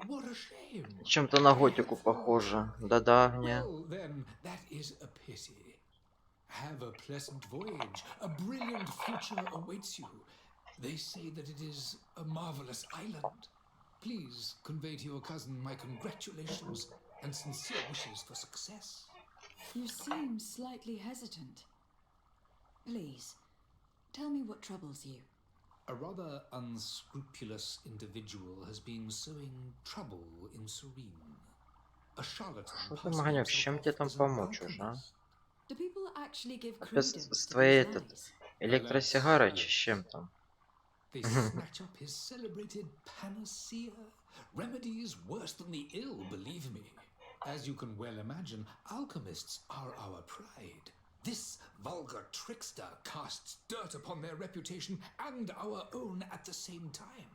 [SPEAKER 5] What a shame.
[SPEAKER 1] чем-то на готику похоже. Да-да, мне.
[SPEAKER 5] Well, then, that is a pity. Have a pleasant voyage. A brilliant future awaits you. They say that it is a marvelous island. Please convey to your cousin my congratulations and sincere wishes for success.
[SPEAKER 2] You seem slightly hesitant. Please, tell me what troubles you.
[SPEAKER 5] A rather unscrupulous individual has been sowing trouble in Serene. A charlatan.
[SPEAKER 1] Что ты, Маганёк, с чем тебе там помочь уже, а?
[SPEAKER 2] Do people actually give
[SPEAKER 1] Опять
[SPEAKER 2] credence
[SPEAKER 1] с
[SPEAKER 2] to
[SPEAKER 1] твоей
[SPEAKER 2] these lies?
[SPEAKER 1] электросигарой, с чем там?
[SPEAKER 5] They snatch up his celebrated panacea. Remedies worse than the ill, believe me. As you can well imagine, alchemists are our pride. This vulgar trickster casts dirt upon their reputation and our own at the same time.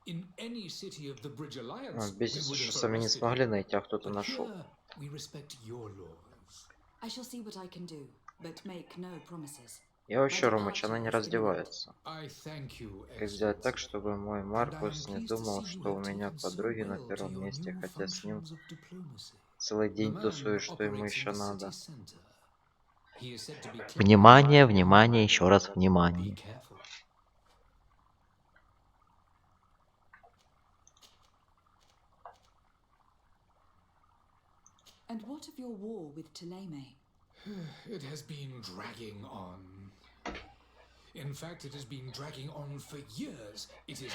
[SPEAKER 5] In any city of the Bridge Alliance, we
[SPEAKER 1] Бесится,
[SPEAKER 5] would
[SPEAKER 1] что
[SPEAKER 5] have
[SPEAKER 1] сами не
[SPEAKER 5] arrested
[SPEAKER 1] смогли
[SPEAKER 5] him.
[SPEAKER 1] найти, а кто-то
[SPEAKER 5] But
[SPEAKER 1] нашел.
[SPEAKER 5] here, we respect your laws.
[SPEAKER 2] I shall see what I can do, but make no promises.
[SPEAKER 1] Я вообще, Ромыч, она не раздевается.
[SPEAKER 5] I thank you,
[SPEAKER 1] Как сделать так,
[SPEAKER 5] Excellency.
[SPEAKER 1] чтобы мой
[SPEAKER 5] And I am
[SPEAKER 1] Маркус не
[SPEAKER 5] pleased to
[SPEAKER 1] думал,
[SPEAKER 5] see you
[SPEAKER 1] что у
[SPEAKER 5] have
[SPEAKER 1] меня
[SPEAKER 5] taken so
[SPEAKER 1] подруги на
[SPEAKER 5] well to
[SPEAKER 1] первом
[SPEAKER 5] your
[SPEAKER 1] месте,
[SPEAKER 5] new
[SPEAKER 1] хотя с ним
[SPEAKER 5] functions of diplomacy.
[SPEAKER 1] целый
[SPEAKER 5] The
[SPEAKER 1] день
[SPEAKER 5] man
[SPEAKER 1] тусуешь, что ему
[SPEAKER 5] operates in
[SPEAKER 1] еще
[SPEAKER 5] the
[SPEAKER 1] надо.
[SPEAKER 5] city center. He is said to be
[SPEAKER 1] Внимание,
[SPEAKER 5] clever.
[SPEAKER 1] внимание, еще раз
[SPEAKER 5] Be
[SPEAKER 1] внимание.
[SPEAKER 5] careful.
[SPEAKER 2] And what of your war with Ptolemy?
[SPEAKER 5] It has been dragging on. In fact, it has been dragging on for years. It is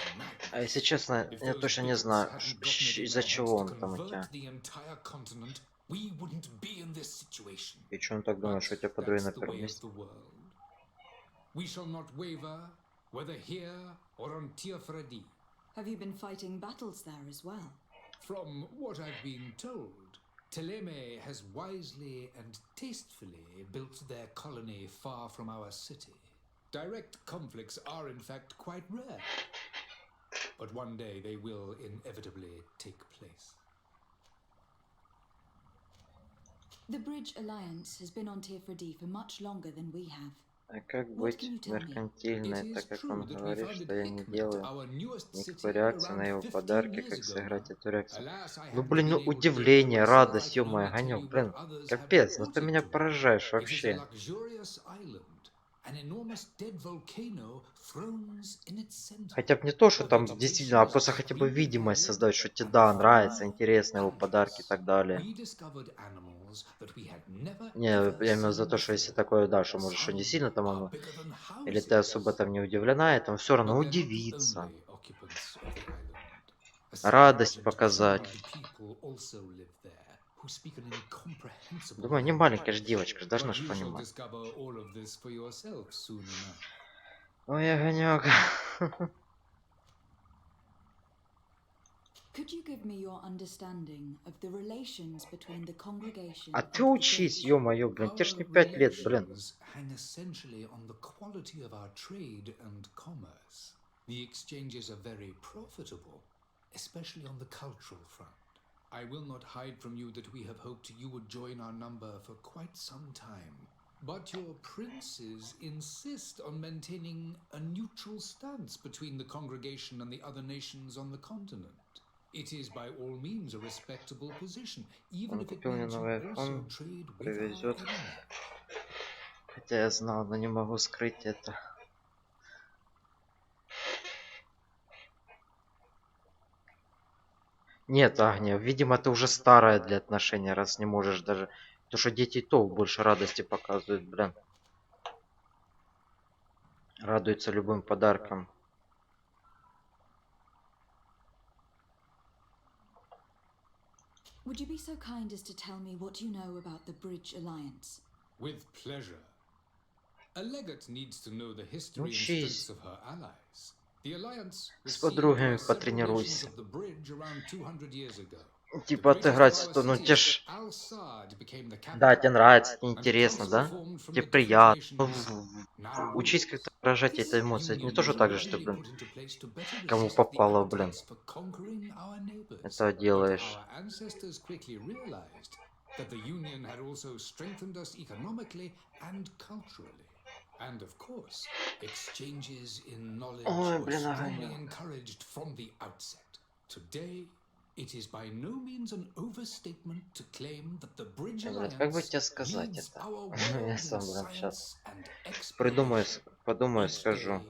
[SPEAKER 1] А
[SPEAKER 5] madness.
[SPEAKER 1] если честно,
[SPEAKER 5] If
[SPEAKER 1] я
[SPEAKER 5] those
[SPEAKER 1] точно не
[SPEAKER 5] bigots
[SPEAKER 1] знаю,
[SPEAKER 5] hadn't gotten it in
[SPEAKER 1] из-за
[SPEAKER 5] their heads
[SPEAKER 1] чего
[SPEAKER 5] to
[SPEAKER 1] он там у
[SPEAKER 5] convert
[SPEAKER 1] тебя.
[SPEAKER 5] the entire continent, we wouldn't be in this situation.
[SPEAKER 1] И что он так думает,
[SPEAKER 5] But
[SPEAKER 1] что у тебя подруги
[SPEAKER 5] that's
[SPEAKER 1] на
[SPEAKER 5] the
[SPEAKER 1] первом
[SPEAKER 5] way of
[SPEAKER 1] месте?
[SPEAKER 5] the world. We shall not waver, whether here or on Teofredi.
[SPEAKER 2] Have you been fighting battles there as well?
[SPEAKER 5] From what I've been told, Ptolemy has wisely and tastefully built their colony far from our city. Direct conflicts are in fact quite rare. But one day they will inevitably take place.
[SPEAKER 2] The Bridge Alliance has been on Teofredi for much longer than we have.
[SPEAKER 1] А как
[SPEAKER 2] What
[SPEAKER 1] быть
[SPEAKER 2] can you tell me?
[SPEAKER 1] меркантильной,
[SPEAKER 5] It is
[SPEAKER 1] так как
[SPEAKER 5] true
[SPEAKER 1] он
[SPEAKER 5] that we
[SPEAKER 1] говорит,
[SPEAKER 5] founded
[SPEAKER 1] что я не
[SPEAKER 5] Hickman,
[SPEAKER 1] делаю
[SPEAKER 5] our newest
[SPEAKER 1] никакой
[SPEAKER 5] city,
[SPEAKER 1] реакции на
[SPEAKER 5] around
[SPEAKER 1] его
[SPEAKER 5] 15
[SPEAKER 1] подарки,
[SPEAKER 5] years
[SPEAKER 1] как
[SPEAKER 5] ago
[SPEAKER 1] сыграть
[SPEAKER 5] now.
[SPEAKER 1] эту реакцию.
[SPEAKER 5] Alas, I
[SPEAKER 1] Ну
[SPEAKER 5] haven't
[SPEAKER 1] блин,
[SPEAKER 5] been
[SPEAKER 1] ну
[SPEAKER 5] able to do it for
[SPEAKER 1] удивление,
[SPEAKER 5] myself.
[SPEAKER 1] радость,
[SPEAKER 5] I can
[SPEAKER 1] ё-моё,
[SPEAKER 5] only tell
[SPEAKER 1] Огонёк,
[SPEAKER 5] you what
[SPEAKER 1] блин,
[SPEAKER 5] others have
[SPEAKER 1] капец, ну ты
[SPEAKER 5] reported
[SPEAKER 1] меня
[SPEAKER 5] to me.
[SPEAKER 1] поражаешь
[SPEAKER 5] It is a
[SPEAKER 1] вообще.
[SPEAKER 5] luxurious island, an enormous dead volcano thrones in its center.
[SPEAKER 1] Хотя бы не то, что
[SPEAKER 5] A
[SPEAKER 1] там действительно, а
[SPEAKER 5] vegetation is
[SPEAKER 1] просто хотя бы
[SPEAKER 5] extremely
[SPEAKER 1] видимость
[SPEAKER 5] varied,
[SPEAKER 1] создать, что тебе
[SPEAKER 5] and
[SPEAKER 1] да,
[SPEAKER 5] the
[SPEAKER 1] нравится,
[SPEAKER 5] fauna
[SPEAKER 1] интересно его подарки и
[SPEAKER 5] boundless.
[SPEAKER 1] так далее.
[SPEAKER 5] We discovered animals that we had never
[SPEAKER 1] Не,
[SPEAKER 5] ever
[SPEAKER 1] я именно за
[SPEAKER 5] seen
[SPEAKER 1] то, что если
[SPEAKER 5] before.
[SPEAKER 1] такое, да, что может, что
[SPEAKER 5] Some
[SPEAKER 1] действительно там
[SPEAKER 5] are
[SPEAKER 1] оно,
[SPEAKER 5] bigger than
[SPEAKER 1] или ты особо
[SPEAKER 5] houses.
[SPEAKER 1] там не удивлена, и там все равно
[SPEAKER 5] But they're not the
[SPEAKER 1] удивиться,
[SPEAKER 5] only occupants of the island. A
[SPEAKER 1] радость
[SPEAKER 5] self-regent
[SPEAKER 1] показать.
[SPEAKER 5] community people also live there, who speak an incomprehensible
[SPEAKER 1] Думаю, не маленькая же
[SPEAKER 5] language.
[SPEAKER 1] девочка, же должна
[SPEAKER 5] But
[SPEAKER 1] же
[SPEAKER 5] you shall
[SPEAKER 1] понимать.
[SPEAKER 5] discover all of this for yourself soon enough.
[SPEAKER 1] Ой, Огонёк.
[SPEAKER 2] Could you give me your understanding of the relations between the congregation
[SPEAKER 1] А
[SPEAKER 2] and
[SPEAKER 1] ты
[SPEAKER 2] the
[SPEAKER 1] учись,
[SPEAKER 2] bridge?
[SPEAKER 1] ё-моё, блин, тебе ж не
[SPEAKER 5] Our
[SPEAKER 1] 5 лет, блин.
[SPEAKER 5] relations hang essentially on the quality of our trade and commerce. The exchanges are very profitable, especially on the cultural front. I will not hide from you that we have hoped you would join our number for quite some time. But your princes insist on maintaining a neutral stance between the congregation and the other nations on the continent. It is by all means a respectable position, even
[SPEAKER 1] Он
[SPEAKER 5] if it
[SPEAKER 1] купил мне
[SPEAKER 5] means you
[SPEAKER 1] новый
[SPEAKER 5] also
[SPEAKER 1] iPhone,
[SPEAKER 5] trade with our
[SPEAKER 1] привезет.
[SPEAKER 5] enemy.
[SPEAKER 1] Хотя я знал, но не могу скрыть это. Нет, Агния, видимо, ты уже старая для отношений, раз не можешь даже... Потому что дети и то больше радости показывают, блин. Радуются любым подаркам.
[SPEAKER 2] Would you be so kind as to tell me what you know about the Bridge Alliance?
[SPEAKER 5] With pleasure. A legate needs to know the history and
[SPEAKER 1] Учись.
[SPEAKER 5] strengths of her allies. The alliance
[SPEAKER 1] С
[SPEAKER 5] was
[SPEAKER 1] подругами
[SPEAKER 5] sealed by several
[SPEAKER 1] потренируйся.
[SPEAKER 5] nations of the bridge around 200 years ago.
[SPEAKER 1] Типа отыграть, что ну тебе ж... Да, тебе нравится, тебе интересно, да? Тебе приятно. Ну, учись как-то выражать эти эмоции. Это не то, что так же, что, блин, кому попало, блин. Это делаешь.
[SPEAKER 5] That the union had also strengthened us economically and culturally. And of course, exchanges in knowledge were strongly encouraged from the outset. Today, it is by no means an overstatement to claim that the Bridge
[SPEAKER 1] Блин, как бы тебе
[SPEAKER 5] Alliance
[SPEAKER 1] сказать
[SPEAKER 5] leads
[SPEAKER 1] это?
[SPEAKER 5] our
[SPEAKER 1] Я
[SPEAKER 5] world in
[SPEAKER 1] сам, блин, сейчас
[SPEAKER 5] science and
[SPEAKER 1] придумаю,
[SPEAKER 5] exploration.
[SPEAKER 1] подумаю,
[SPEAKER 5] Each
[SPEAKER 1] скажу.
[SPEAKER 5] day,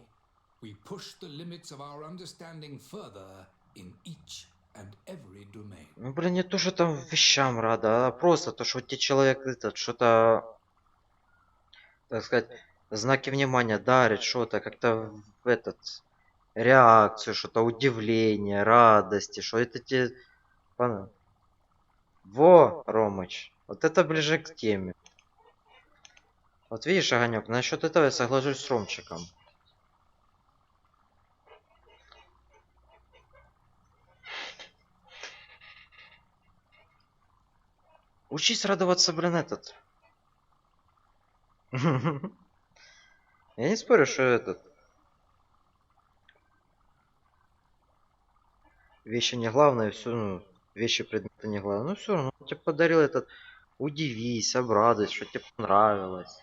[SPEAKER 5] we push the limits of our understanding further in each and every domain.
[SPEAKER 1] Ну, блин, не то, что там вещам рада, а просто то, что тебе человек этот что-то, так сказать, знаки внимания дарит, что-то как-то в этот реакцию, что-то удивление, радости, что это тебе... Во, Ромыч, вот это ближе к теме. Вот видишь, Огонек, насчет этого я соглашусь с Ромчиком. Учись радоваться, блин, этот. Я не спорю, что этот. Вещи не главное, все, ну, вещи предметы не главное. Ну все равно, он тебе подарил этот. Удивись, обрадуйся, что тебе понравилось.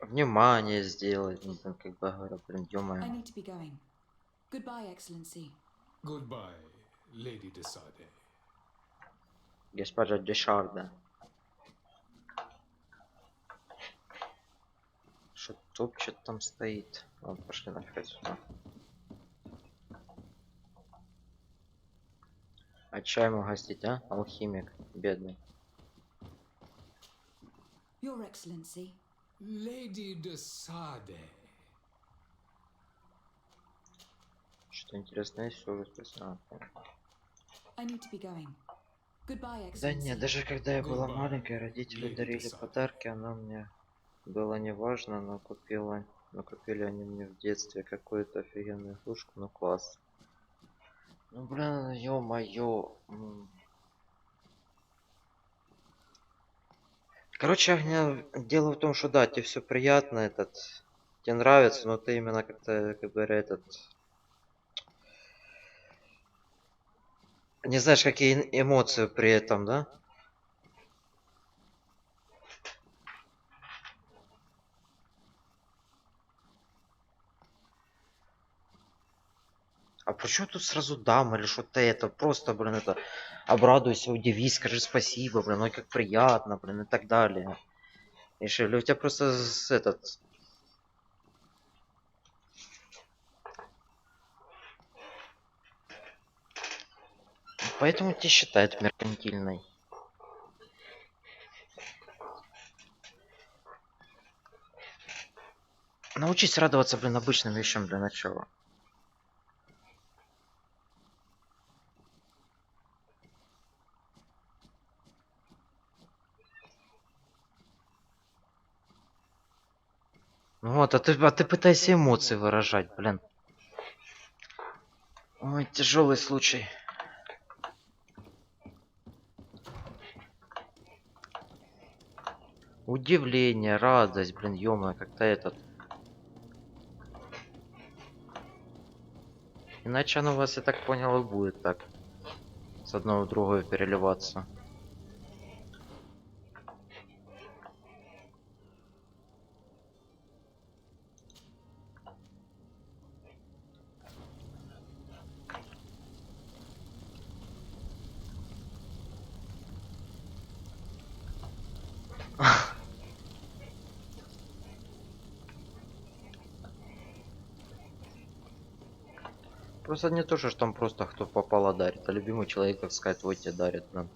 [SPEAKER 1] Внимание сделать, ну, там, как бы говорят, блин,
[SPEAKER 2] I
[SPEAKER 1] ё-моё.
[SPEAKER 2] need to be going. Goodbye, Excellency.
[SPEAKER 5] Goodbye, Lady de Sade.
[SPEAKER 1] Госпожа Дешарда. Что топчет там стоит? Вот, пошли нафиг сюда. А чай ему гостить, а? Алхимик, бедный.
[SPEAKER 2] Your Excellency.
[SPEAKER 5] Lady de Sade.
[SPEAKER 1] Что интересное, все уже спросил.
[SPEAKER 2] I need to be going. Goodbye,
[SPEAKER 1] Да
[SPEAKER 2] Excellency.
[SPEAKER 1] нет, даже когда я была
[SPEAKER 5] Goodbye,
[SPEAKER 1] маленькой, родители
[SPEAKER 5] Lady
[SPEAKER 1] дарили
[SPEAKER 5] Desire.
[SPEAKER 1] подарки, она мне было не важно, но купили они мне в детстве какую-то офигенную игрушку, ну класс. Ну блин, ё-моё. Короче, Агня, дело в том, что да, тебе все приятно, этот, тебе нравится, но ты именно как-то, как говорят, этот, не знаешь, какие эмоции при этом, да? А почему тут сразу дам или что-то это? Просто, блин, это, обрадуйся, удивись, скажи спасибо, блин, ой, как приятно, блин, и так далее. Решили, у тебя просто этот... Поэтому тебя считают меркантильной. Научись радоваться, блин, обычным вещам для начала. Ну вот, а ты пытайся эмоции выражать, блин. Ой, тяжелый случай. Удивление, радость, блин, ё-моё, как-то этот. Иначе оно у вас, я так понял, и будет так. С одного в другое переливаться. Просто не то, что там просто кто попало дарит, а любимый человек, так сказать, вот тебе дарит, блин.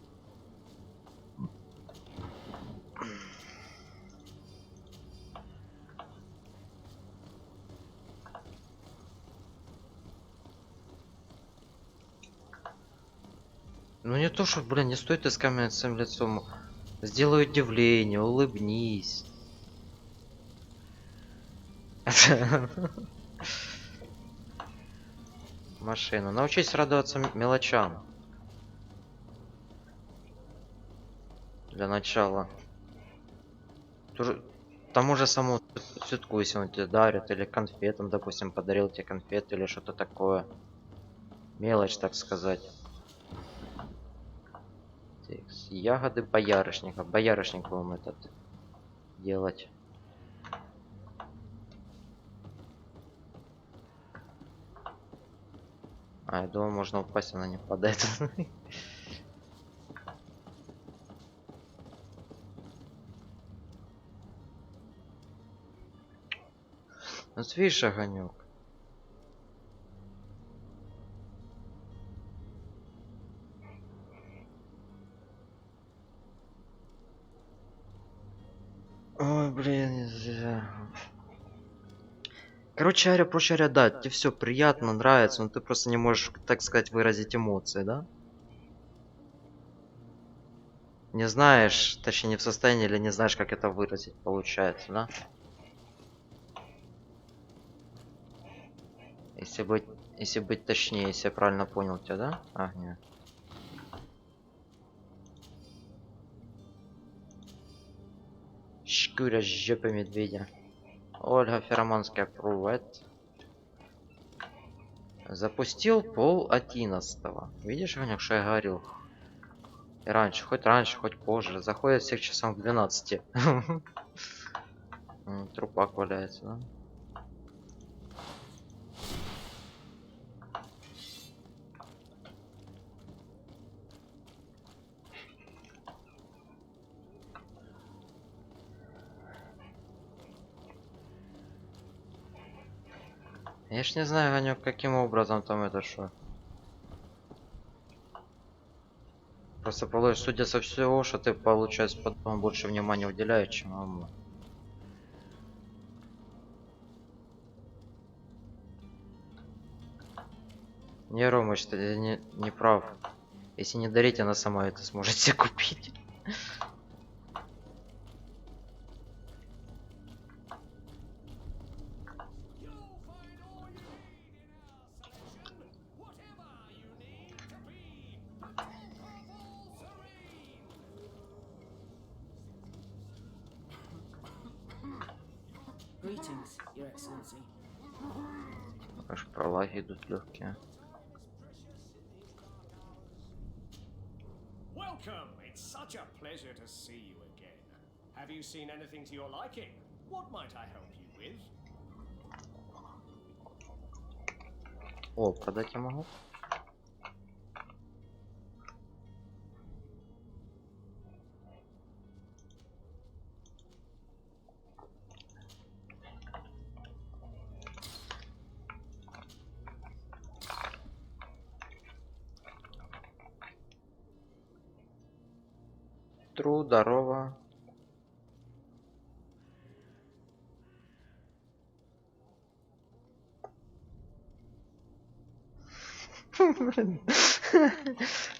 [SPEAKER 1] Ну не то, что, блин, не стоит искать меня своим лицом. Сделай удивление, улыбнись. Машина. Научись радоваться мелочам. Для начала. Тому же самому цветку, если он тебе дарит, или конфетам, допустим, подарил тебе конфеты или что-то такое. Мелочь, так сказать. Текс. Ягоды боярышника. Боярышник будем этот делать. А, я думаю, можно упасть, она не падает. Вот видишь, огонек. Ой, блин, нельзя. Короче говоря, проще говоря, да, тебе все приятно, нравится, но ты просто не можешь, так сказать, выразить эмоции, да? Не знаешь, точнее не в состоянии или не знаешь, как это выразить, получается, да? Если быть точнее, если я правильно понял тебя, да? А, нет. Шкура жопы медведя. Ольга Фероманская, привет. Запустил 10:30. Видишь, Ганяк, что я говорил? И раньше, хоть позже. Заходит всех часам в 12. Трупак валяется, да? Я ж не знаю, Ганек, каким образом там это что. Просто получишь, судя со всего, что ты, получается, потом больше внимания уделяешь, чем ему. Не, Ромыч, ты не прав. Если не дарить, она сама это сможет себе купить.
[SPEAKER 6] Greetings, Your Excellency.
[SPEAKER 1] Аж пролаги идут легкие.
[SPEAKER 7] Welcome! It's such a pleasure to see you again. Have you seen anything to your liking? What might I help you with?
[SPEAKER 1] О, продать я могу? Здорово.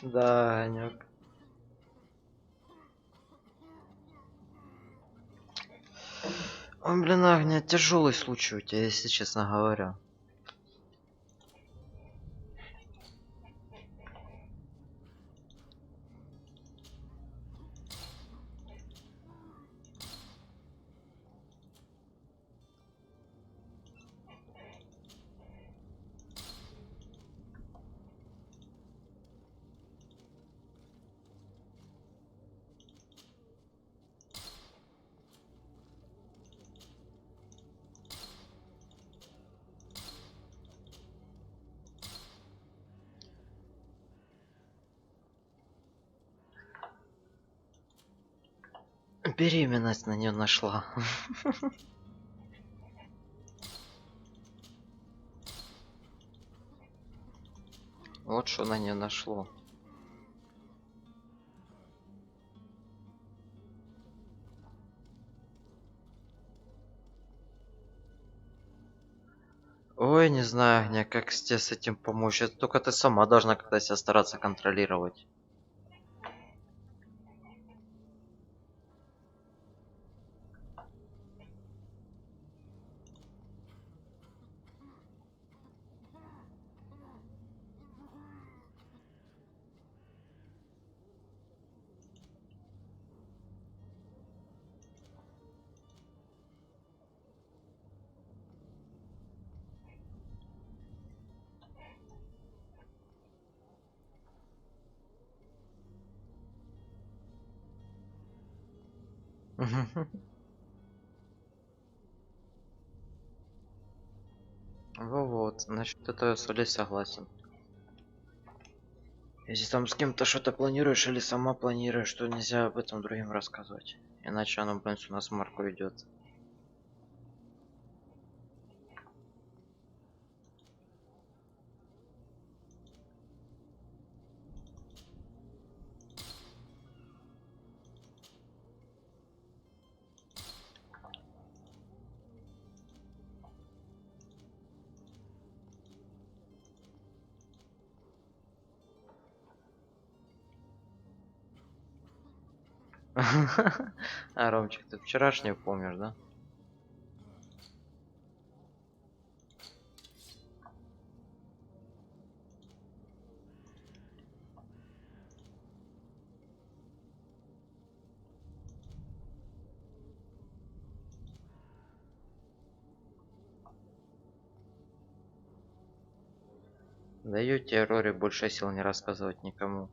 [SPEAKER 1] Да, Анёк. Ой, блин, Агния, тяжелый случай у тебя, если честно говоря. Беременность на нее нашла. Вот что на нее нашло. Ой, не знаю, мне как тебе с этим помочь. Это только ты сама должна как-то себя стараться контролировать. Вот, насчет этого я с Олей согласен. Если там с кем-то что-то планируешь или сама планируешь, то нельзя об этом другим рассказывать. Иначе оно, блин, у нас марку идет. А, Ромчик, ты вчерашнюю помнишь, да? Даю тебе, Рори, больше сил не рассказывать никому.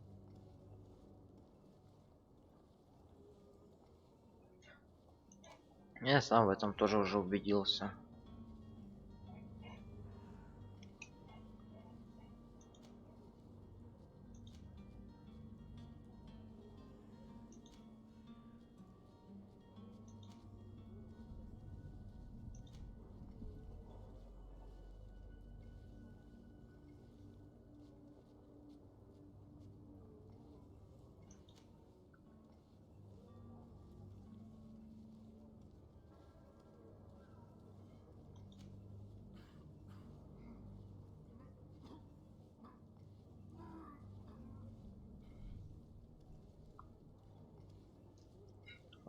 [SPEAKER 1] Я сам в этом тоже уже убедился.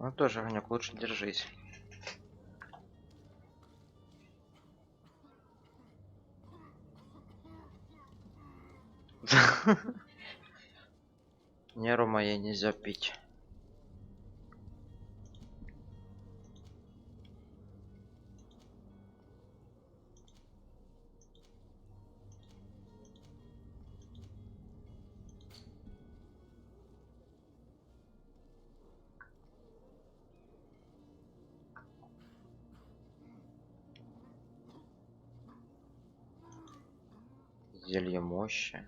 [SPEAKER 1] Ну тоже, Ванек, лучше держись. Не, Рома, ей нельзя пить. Зелье мощи.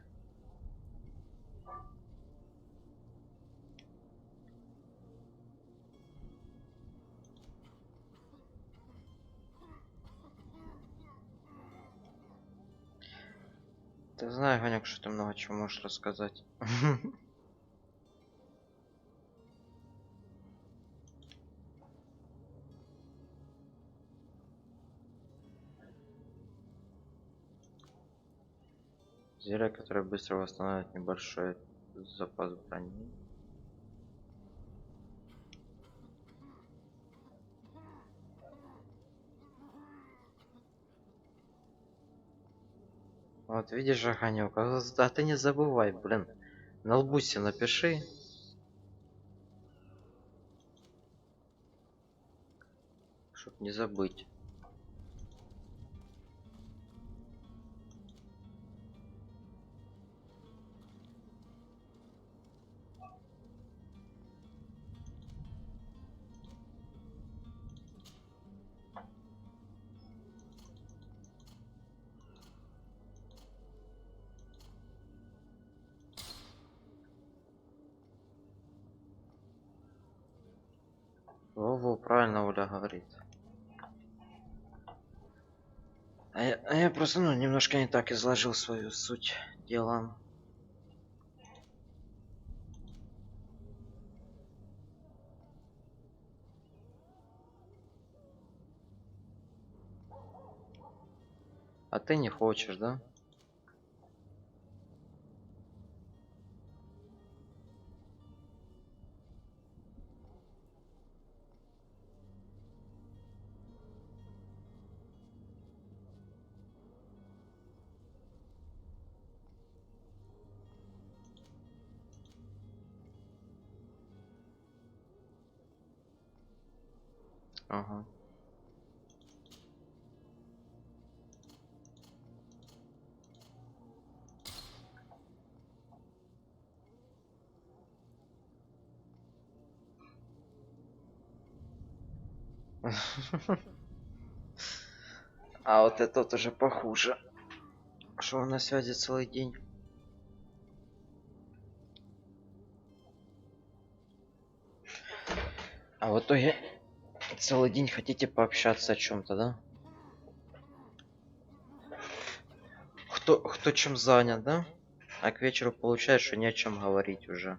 [SPEAKER 1] Ты знаешь, Ванек, что ты много чего можешь рассказать. Зелье, которое быстро восстанавливает небольшой запас брони. Вот видишь, Огонек, а ты не забывай, блин. На лбу себе напиши. Чтоб не забыть. Во, правильно Оля говорит. А я просто, ну, немножко не так изложил свою суть дела. А ты не хочешь, да? Ага. А вот этот уже похуже. Что он на связи целый день. А в итоге целый день хотите пообщаться о чем-то, да? Кто чем занят, да? А к вечеру получается, что не о чем говорить уже.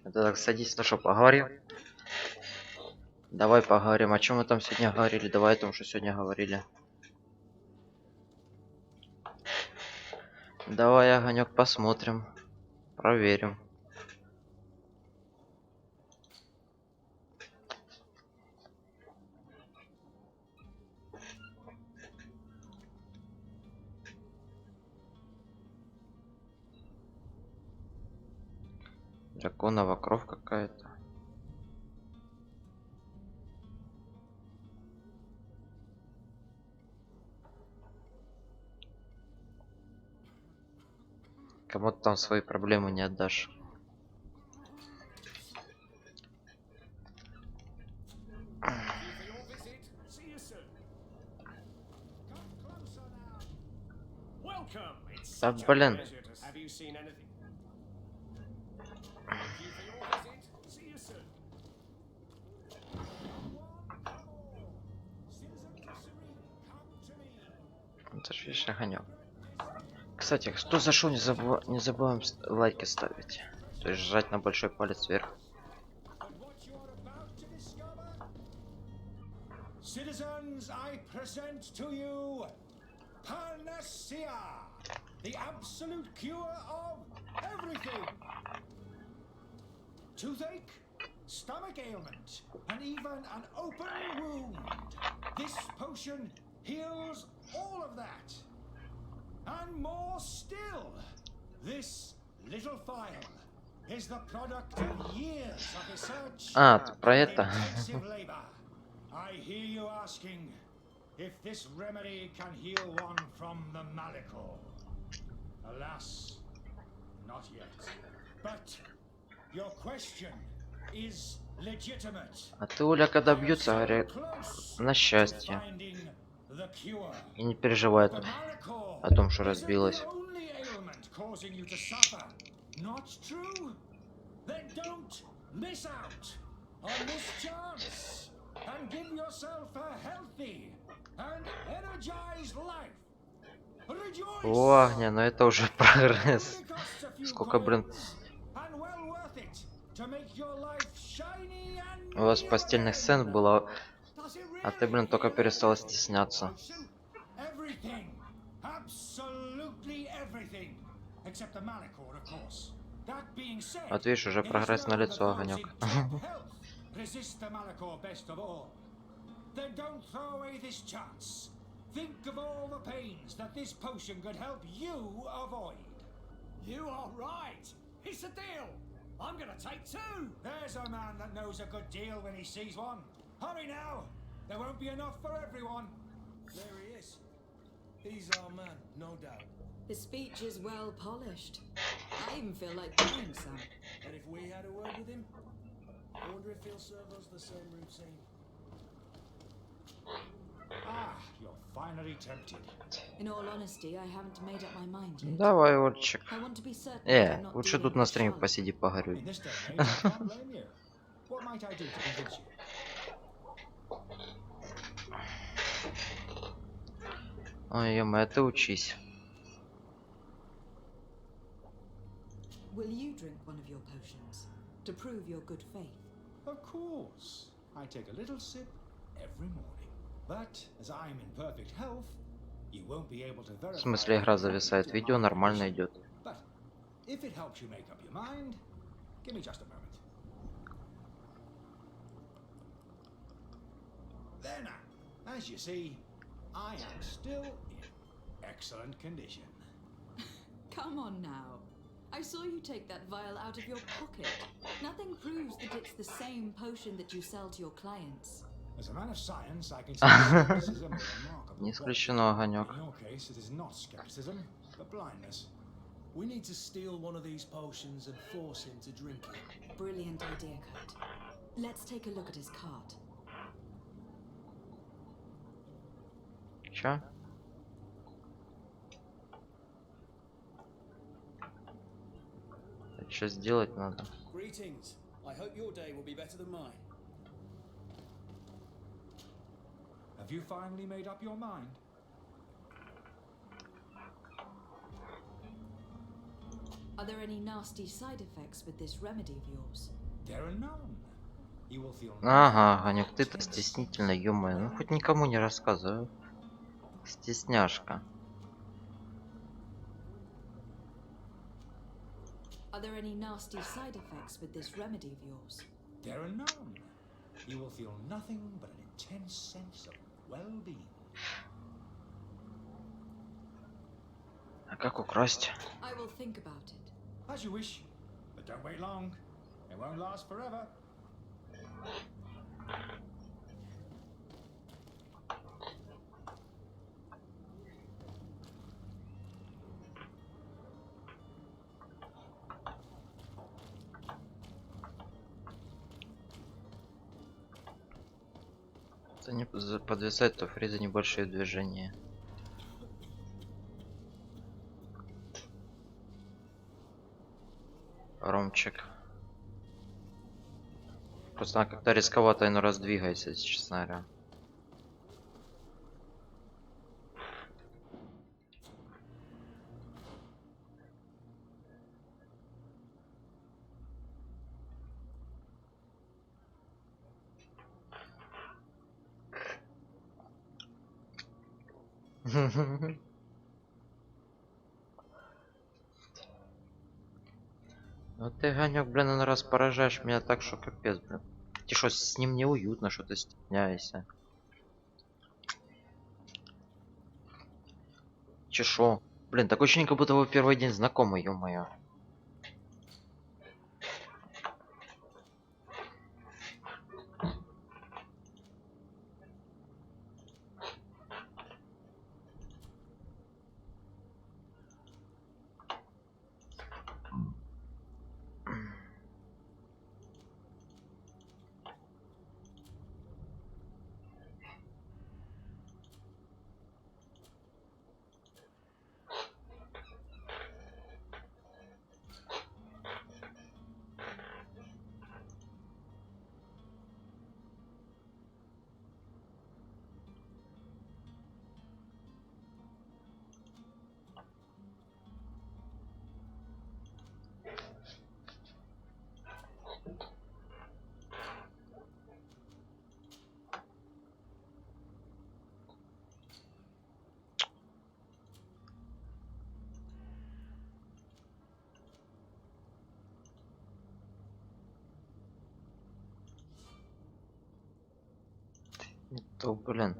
[SPEAKER 1] Это так, садись, ну что, поговорим? Давай поговорим. О чем мы там сегодня говорили? Давай о том, что сегодня говорили. Давай, огонек, посмотрим. Проверим. Драконова кровь какая-то. Кому-то там свои проблемы не отдашь. Да блин. Это ж вещь огонек. Кстати, кто зашел, не забываем лайки ставить. То есть жать на большой палец вверх.
[SPEAKER 3] Citizens, I present to you Panacea, the absolute cure of everything. Toothache, stomach ailment, and even an open wound. This potion heals all of that. And more still, this little vial is the product of years of research
[SPEAKER 1] Про
[SPEAKER 3] and
[SPEAKER 1] это.
[SPEAKER 3] intensive labor. I hear you asking if this remedy can heal one from the malical. Alas, not yet. But your question is legitimate.
[SPEAKER 1] А ты, Оля, когда бьются, говорят, на счастье. И не переживай о том, что разбилась. О, огня, но это уже прогресс. Сколько, блин. У вас постельных сцен было, а ты, блин, только перестала стесняться. Вот видишь, уже прогресс на лицо, огонек.
[SPEAKER 3] Think of all the pains that this potion could help you avoid. You are right. It's a deal. I'm gonna take two. There's a man that knows a good deal when he sees one. Hurry now. There won't be enough for everyone.
[SPEAKER 6] There he is. He's our man, no doubt.
[SPEAKER 2] His speech is well polished. I even feel like buying some.
[SPEAKER 6] And if we had a word with him, I wonder if he'll serve us the same routine.
[SPEAKER 3] Ah, you're finally tempted.
[SPEAKER 2] In all honesty, I haven't made up my mind yet.
[SPEAKER 1] Давай, Ольчик.
[SPEAKER 2] I want to be certain that I'm not
[SPEAKER 1] Лучше
[SPEAKER 2] dealing
[SPEAKER 1] тут
[SPEAKER 2] with
[SPEAKER 1] на
[SPEAKER 2] a
[SPEAKER 1] стриме
[SPEAKER 2] charlatan.
[SPEAKER 1] посиди, погорюй.
[SPEAKER 3] In this day and age, I can't blame you. What might I do to convince you?
[SPEAKER 1] Ой, ё-моё, ты учись.
[SPEAKER 2] Will you drink one of your potions to prove your good faith?
[SPEAKER 3] Of course. I take a little sip every morning. But as I'm in perfect health, you won't be able to verify.
[SPEAKER 1] В смысле, игра зависает, видео нормально идет.
[SPEAKER 3] But if it helps you make up your mind, give me just a moment. There now. As you see, I am still in excellent condition.
[SPEAKER 2] Come on now. I saw you take that vial out of your pocket. Nothing proves that it's the same potion that you sell to your clients.
[SPEAKER 3] As a man of science, I consider skepticism a remarkable
[SPEAKER 1] Не
[SPEAKER 3] quality.
[SPEAKER 1] исключено, Огонек.
[SPEAKER 3] In your case, it is not skepticism, but blindness.
[SPEAKER 6] We need to steal one of these potions and force him to drink it.
[SPEAKER 2] Brilliant idea, Kurt. Let's take a look at his card.
[SPEAKER 1] Чё? Что сделать надо?
[SPEAKER 6] Greetings. I hope your day will be better than mine.
[SPEAKER 3] Have you finally made up your mind?
[SPEAKER 2] Are there any nasty side effects with this remedy of yours?
[SPEAKER 3] There are none. You will feel
[SPEAKER 1] Ага, Огонек, ты-то стеснительно, ё-моё. Ну хоть никому не рассказывай. Стесняшка.
[SPEAKER 2] Are there any nasty side effects with this remedy of yours?
[SPEAKER 3] There are none. You will feel nothing but an intense sense of well-being.
[SPEAKER 1] А как украсть?
[SPEAKER 2] I will think about it.
[SPEAKER 3] As you wish, but don't wait long. It won't last forever.
[SPEAKER 1] Это не подвисает, то фриза небольшие движения. Ромчик. Просто она как-то рисковато иной раз двигается, если честно говоря. Ну ты, Ганек, блин, иной раз поражаешь меня так, что капец, блин. Ты что, с ним неуютно, что ты стесняешься? Чешо. Блин, такое ощущение, как будто вы первый день знакомы, ё-моё. То, блин.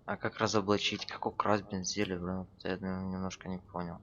[SPEAKER 1] А как разоблачить, как украсть бензель, блин, вот я немножко не понял.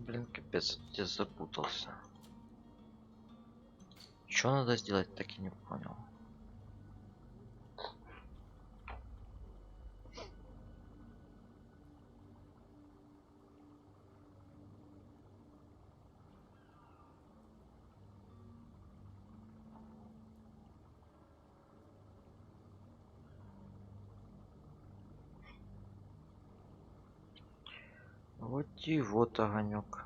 [SPEAKER 1] Блин, капец, я запутался. Что надо сделать, так и не понял. Вот и вот огонек.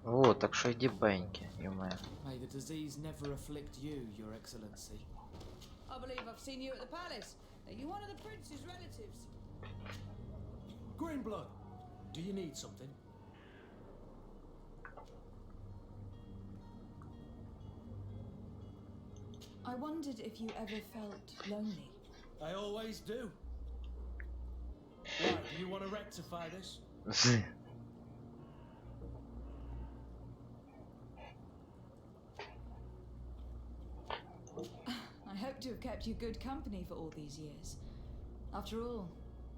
[SPEAKER 1] Вот, так что иди баньки, ё-моё.
[SPEAKER 6] May the disease never afflict you, Your Excellency.
[SPEAKER 2] I believe I've seen you at the palace. Are you one of the prince's relatives?
[SPEAKER 6] Greenblood, do you need something?
[SPEAKER 2] I wondered if you ever felt lonely.
[SPEAKER 6] I always do. Why, do you want to rectify this?
[SPEAKER 2] I hope to have kept you good company for all these years. After all,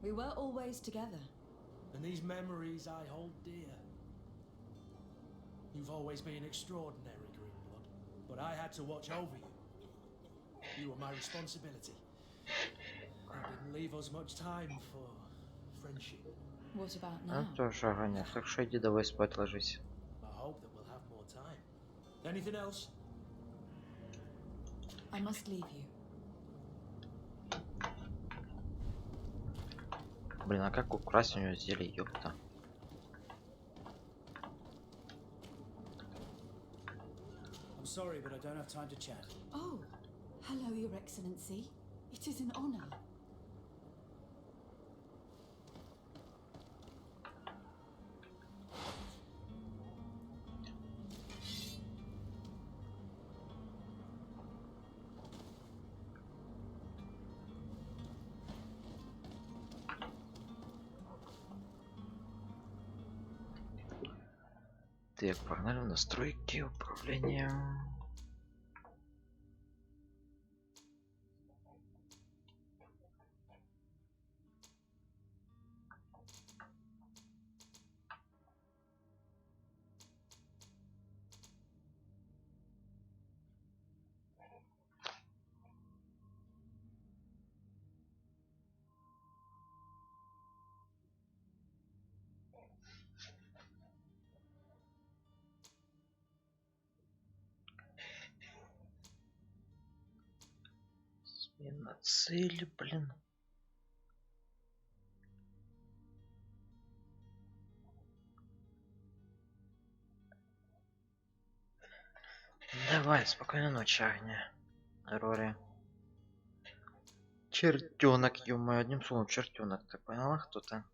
[SPEAKER 2] we were always together.
[SPEAKER 6] And these memories I hold dear. You've always been extraordinary, Greenblood, but I had to watch over you. You were my responsibility. That didn't leave us much time for friendship.
[SPEAKER 2] What about
[SPEAKER 1] А
[SPEAKER 2] now?
[SPEAKER 1] тоже огонек, так что иди давай спать ложись.
[SPEAKER 6] I hope that we'll have more time. Anything else?
[SPEAKER 2] I must leave you.
[SPEAKER 1] Блин, а как украсть у него зелье, ёпта?
[SPEAKER 3] I'm sorry, but I don't have time to chat.
[SPEAKER 4] Oh, hello, Your Excellency. It is an honor.
[SPEAKER 1] Так, погнали в настройки управления. Смена цели, блин. Давай, спокойной ночи, Агния. Рори. Чертенок, ё-моё, одним словом, чертенок. Ты поняла, кто то?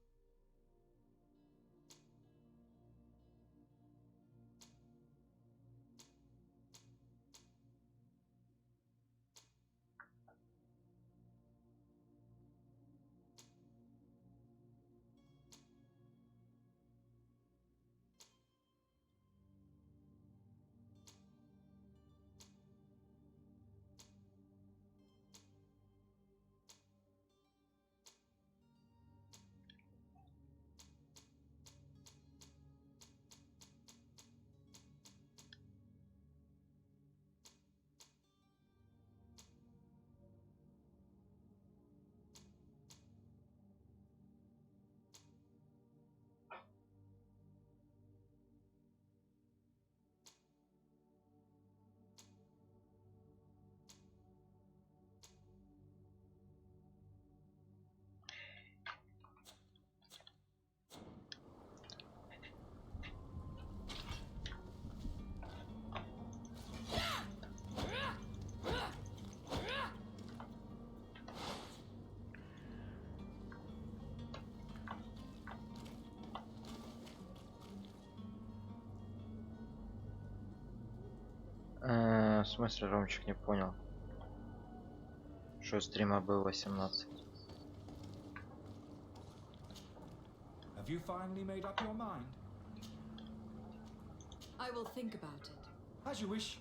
[SPEAKER 1] В смысле, Ромчик не понял. Что стрима был 18.
[SPEAKER 8] Have you finally made up your mind?
[SPEAKER 2] I will think about it.
[SPEAKER 8] As you wish.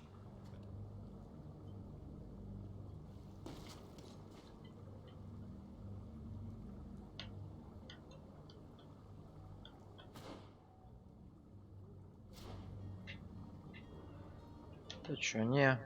[SPEAKER 1] Ты чё, не?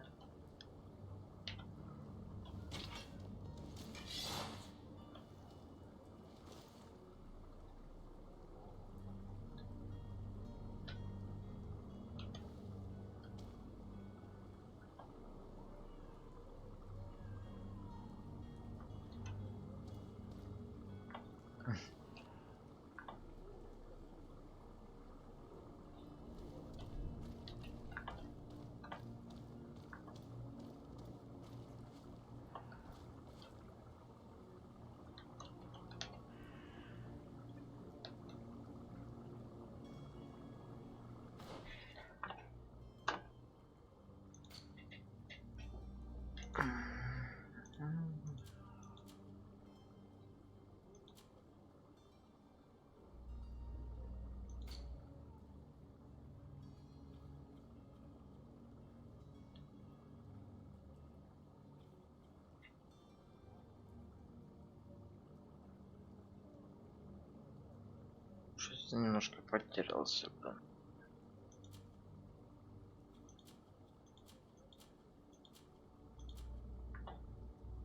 [SPEAKER 1] Что-то немножко потерялся, да.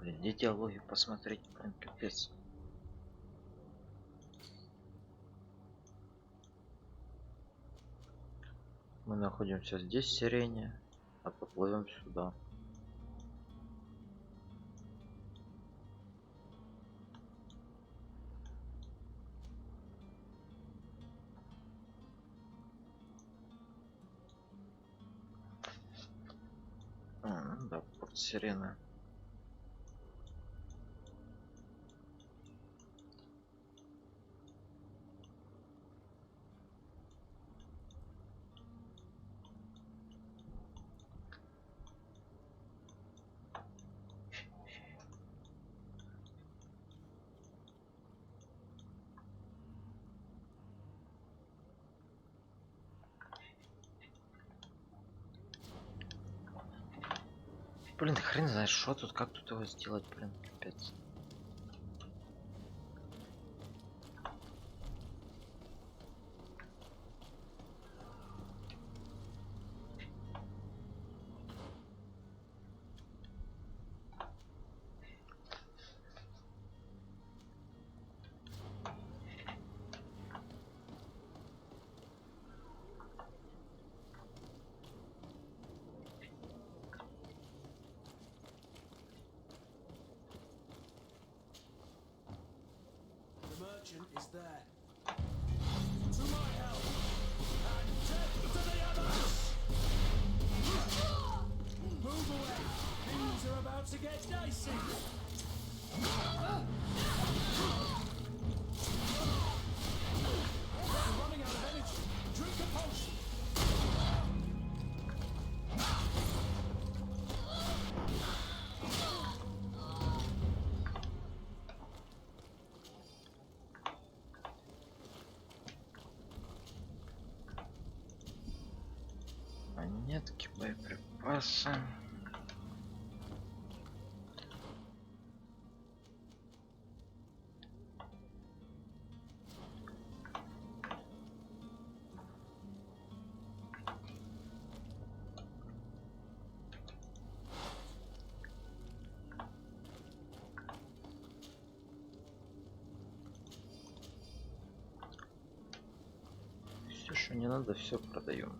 [SPEAKER 1] Блин, где диалоги посмотреть, блин, капец. Мы находимся здесь, в Сирене, а поплывем сюда. Ну да, порт Сирена. Блин, хрен знает, что тут, как тут его сделать, блин, капец.
[SPEAKER 6] The merchant is there. To my help, and death to the others! Move away! Things are about to get dicey! I'm running out of energy. Drink a potion!
[SPEAKER 1] Монетки, боеприпасы. Все, что не надо, все продаем.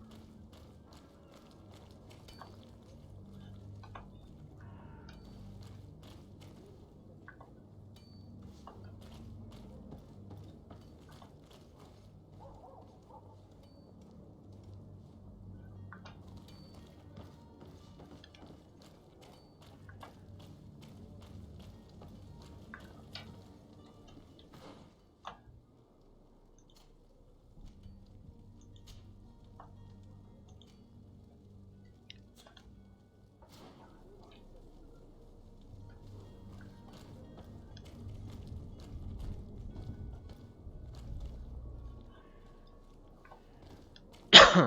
[SPEAKER 1] С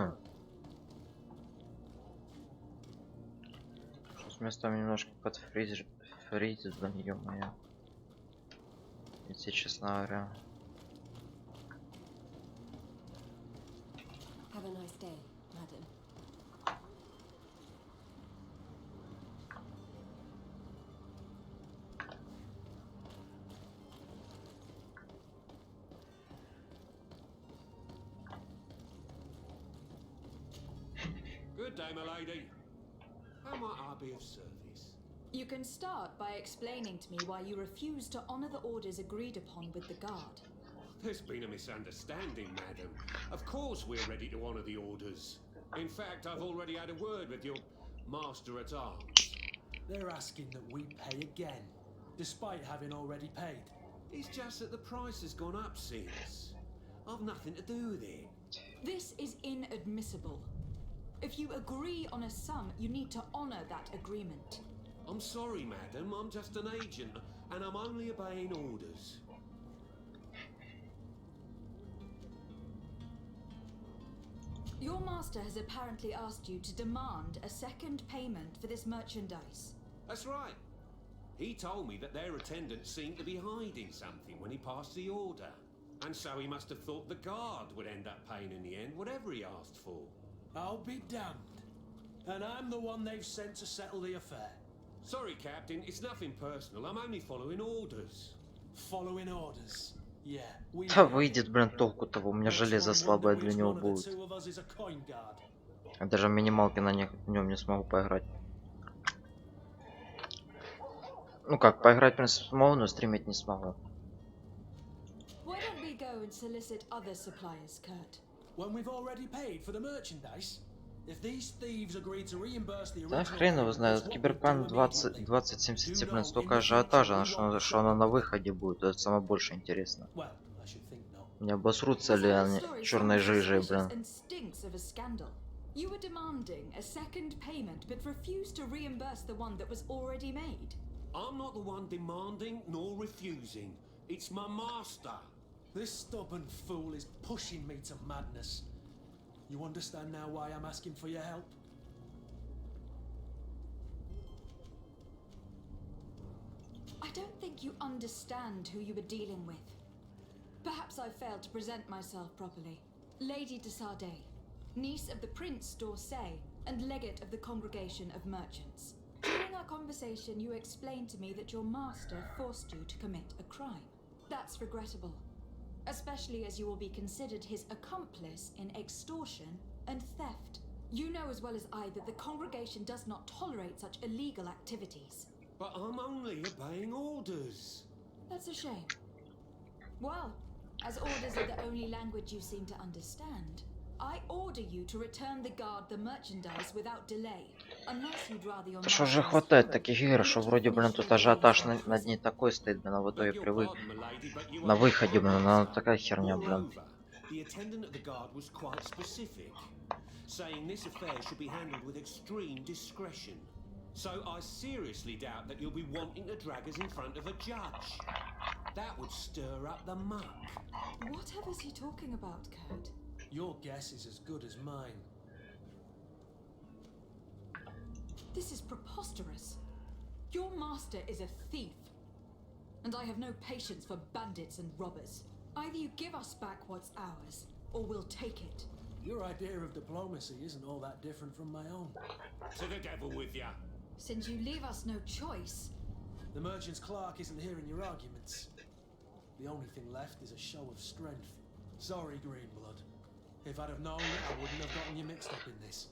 [SPEAKER 1] местами немножко подфризит, блин, ё-моё. Если честно говоря.
[SPEAKER 4] Have a nice day, madam.
[SPEAKER 9] Good day, my lady. How might I be of service?
[SPEAKER 2] You can start by explaining to me why you refuse to honor the orders agreed upon with the guard.
[SPEAKER 9] There's been a misunderstanding, madam. Of course we're ready to honor the orders. In fact, I've already had a word with your master-at-arms.
[SPEAKER 6] They're asking that we pay again, despite having already paid.
[SPEAKER 9] It's just that the price has gone up since. I've nothing to do with it.
[SPEAKER 2] This is inadmissible. If you agree on a sum, you need to honor that agreement.
[SPEAKER 9] I'm sorry, madam. I'm just an agent, and I'm only obeying orders.
[SPEAKER 2] Your master has apparently asked you to demand a second payment for this merchandise.
[SPEAKER 9] That's right. He told me that their attendants seemed to be hiding something when he passed the order. And so he must have thought the guard would end up paying in the end, whatever he asked for.
[SPEAKER 6] I'll be damned. And I'm the one they've sent to settle the affair.
[SPEAKER 9] Sorry, Captain, it's nothing personal. I'm only following orders.
[SPEAKER 6] Following orders. Yeah, we...
[SPEAKER 1] Да выйдет, блин, толку того. У меня железо слабое для него будет. Я даже минималки на нем не смогу поиграть. Ну как, поиграть в принципе смогу, но стримить не смогу.
[SPEAKER 2] Why don't we go and solicit other suppliers, Kurt?
[SPEAKER 6] When we've already paid for the merchandise? If these thieves agree to reimburse the
[SPEAKER 1] Да хрен его знает. Киберпанк 2077, блин, столько ажиотажа, что она на выходе будет. Это самое больше интересно. Не обосрутся ли они черной жижей, блин.
[SPEAKER 2] You were demanding a second payment, but refused to reimburse the one that was already made.
[SPEAKER 9] I'm not the one demanding nor refusing. It's my master.
[SPEAKER 6] This stubborn fool is pushing me to madness. You understand now why I'm asking for your help?
[SPEAKER 2] I don't think you understand who you were dealing with. Perhaps I failed to present myself properly. Lady de Sardet, niece of the Prince d'Orsay and legate of the Congregation of Merchants. During our conversation, you explained to me that your master forced you to commit a crime. That's regrettable, especially as you will be considered his accomplice in extortion and theft. You know as well as I that the congregation does not tolerate such illegal activities.
[SPEAKER 9] But I'm only obeying orders.
[SPEAKER 2] That's a shame. Well, as orders are the only language you seem to understand, I order you to return the guard the merchandise without delay, unless you'd rather your...
[SPEAKER 1] Что же хватает таких игр, что вроде, блин, тут ажиотаж над ней такой стоит, блин, а в итоге привык. На выходе, блин, она такая херня, блин.
[SPEAKER 9] The attendant of the guard was quite specific, saying this affair should be handled with extreme discretion. So I seriously doubt that you'll be wanting to drag us in front of a judge. That would stir up the muck.
[SPEAKER 2] Whatever is he talking about, Kurt?
[SPEAKER 6] Your guess is as good as mine.
[SPEAKER 2] This is preposterous. Your master is a thief. And I have no patience for bandits and robbers. Either you give us back what's ours, or we'll take it.
[SPEAKER 6] Your idea of diplomacy isn't all that different from my own.
[SPEAKER 9] To the devil with ya.
[SPEAKER 2] Since you leave us no choice.
[SPEAKER 6] The merchant's clerk isn't hearing your arguments. The only thing left is a show of strength. Sorry, Greenblood. If I'd have known it, I wouldn't have gotten you mixed up in this.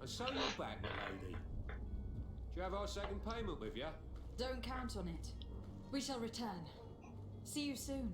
[SPEAKER 9] And so you're back, my lady. Do you have our second payment with you?
[SPEAKER 2] Don't count on it. We shall return. See you soon.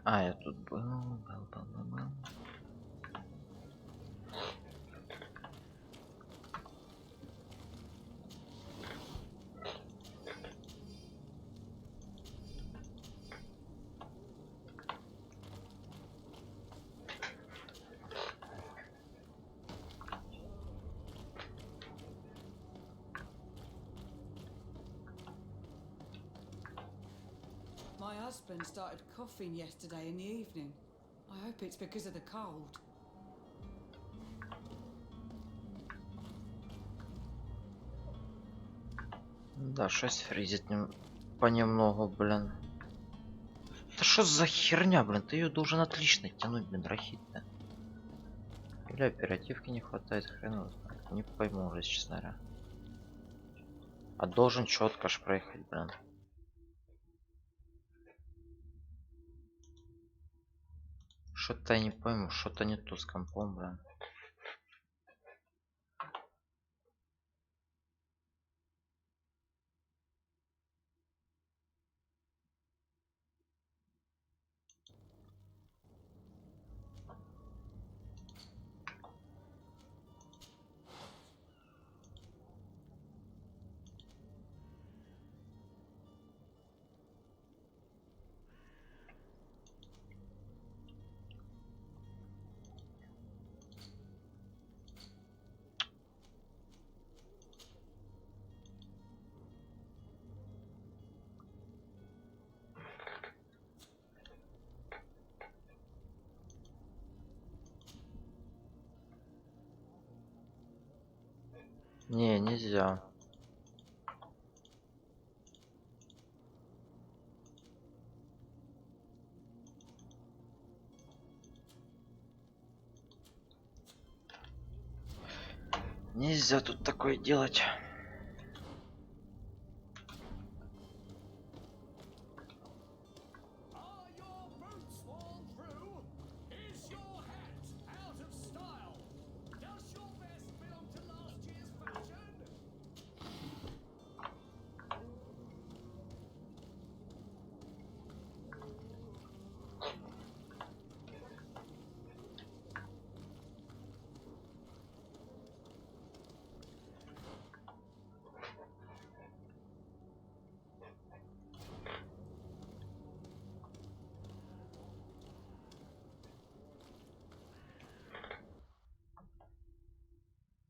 [SPEAKER 1] А, я тут был.
[SPEAKER 2] My husband started coughing yesterday in the evening. I hope it's because of the cold.
[SPEAKER 1] Да, 6 фризит понемногу, блин. Да что за херня, блин? Ты ее должен отлично тянуть, блин, рахит-то. Или оперативки не хватает, хрен его знает. Не пойму уже, честно говоря. А должен четко ж проехать, блин. Что-то я не пойму, что-то не то с компом, блин. Не, нельзя. Нельзя тут такое делать.
[SPEAKER 7] Are your boots worn through? Is your hat out of style? Does your vest belong to last year's fashion?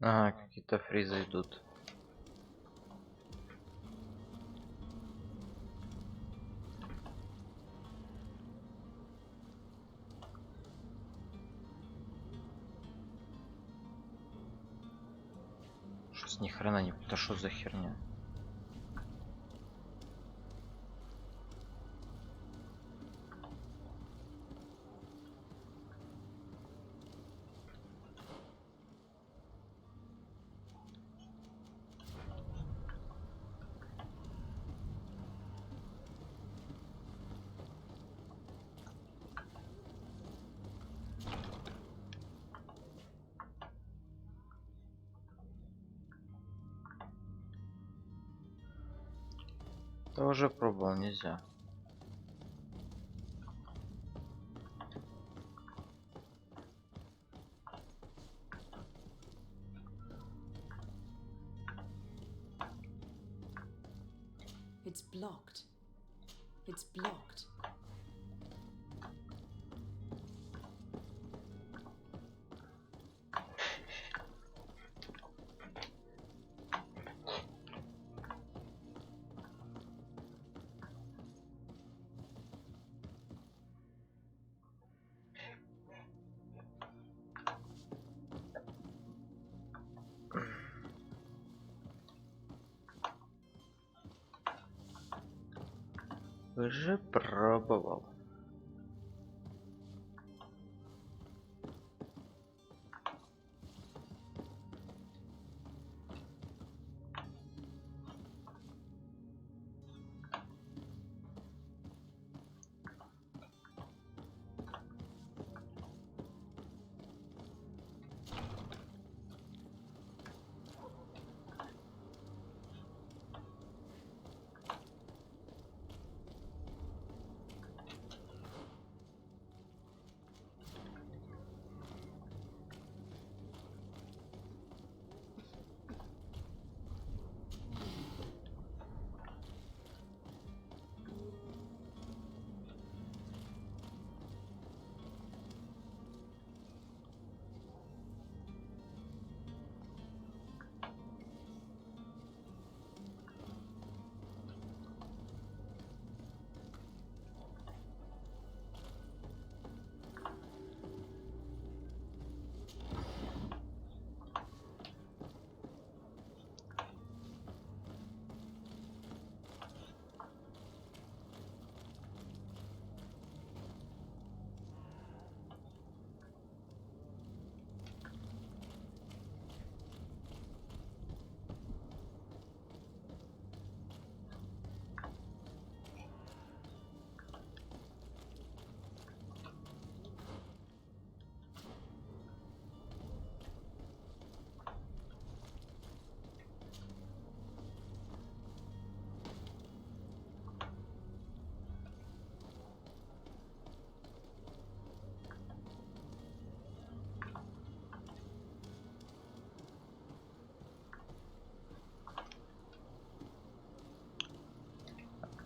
[SPEAKER 1] Ага, какие-то фризы идут. Что с ни хрена не... Да что за херня? Тоже пробовал, нельзя.
[SPEAKER 2] It's blocked. It's blocked.
[SPEAKER 1] Уже пробовал.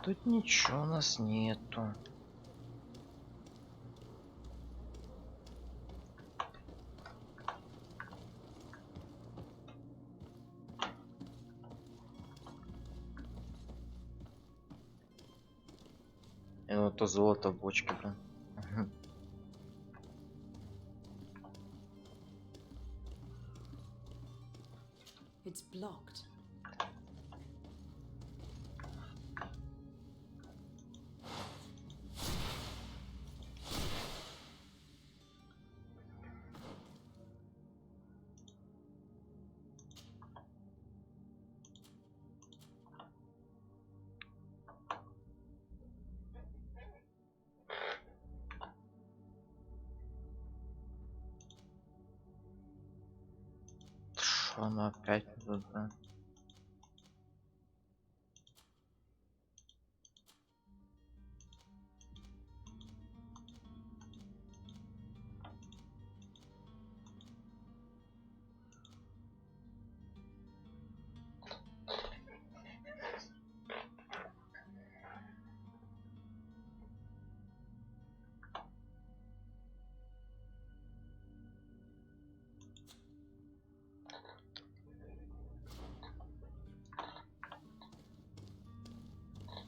[SPEAKER 1] Тут ничего у нас нету. И вот то золото в бочке, блин.
[SPEAKER 2] It's blocked.
[SPEAKER 1] Что оно опять тут, да?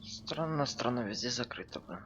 [SPEAKER 1] Странно, странно, везде закрыто, блин.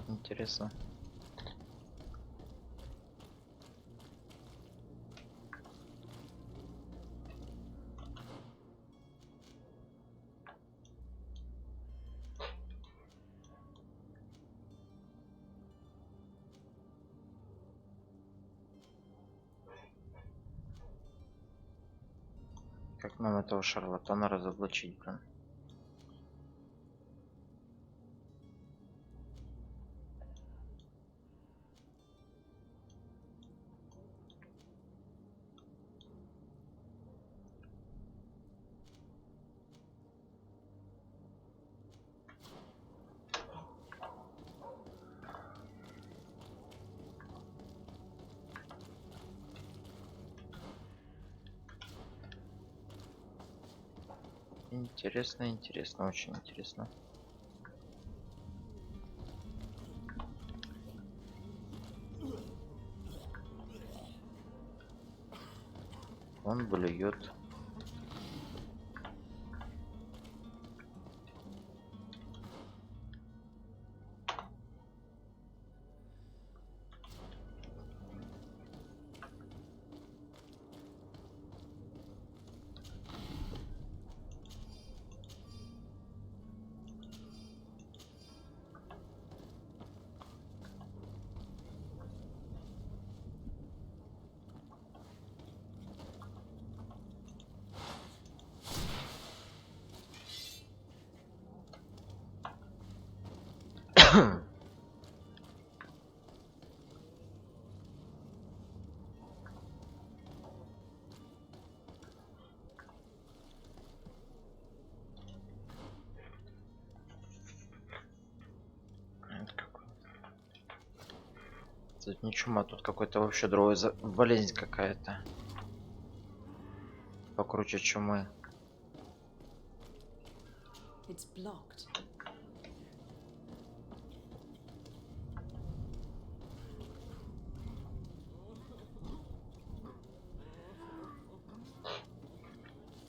[SPEAKER 1] Интересно. Как нам этого шарлатана разоблачить, блин? Интересно, интересно, очень интересно. Он блюет. Тут ничего, а тут какой-то вообще другой болезнь какая-то. Покруче чумы.
[SPEAKER 2] It's blocked.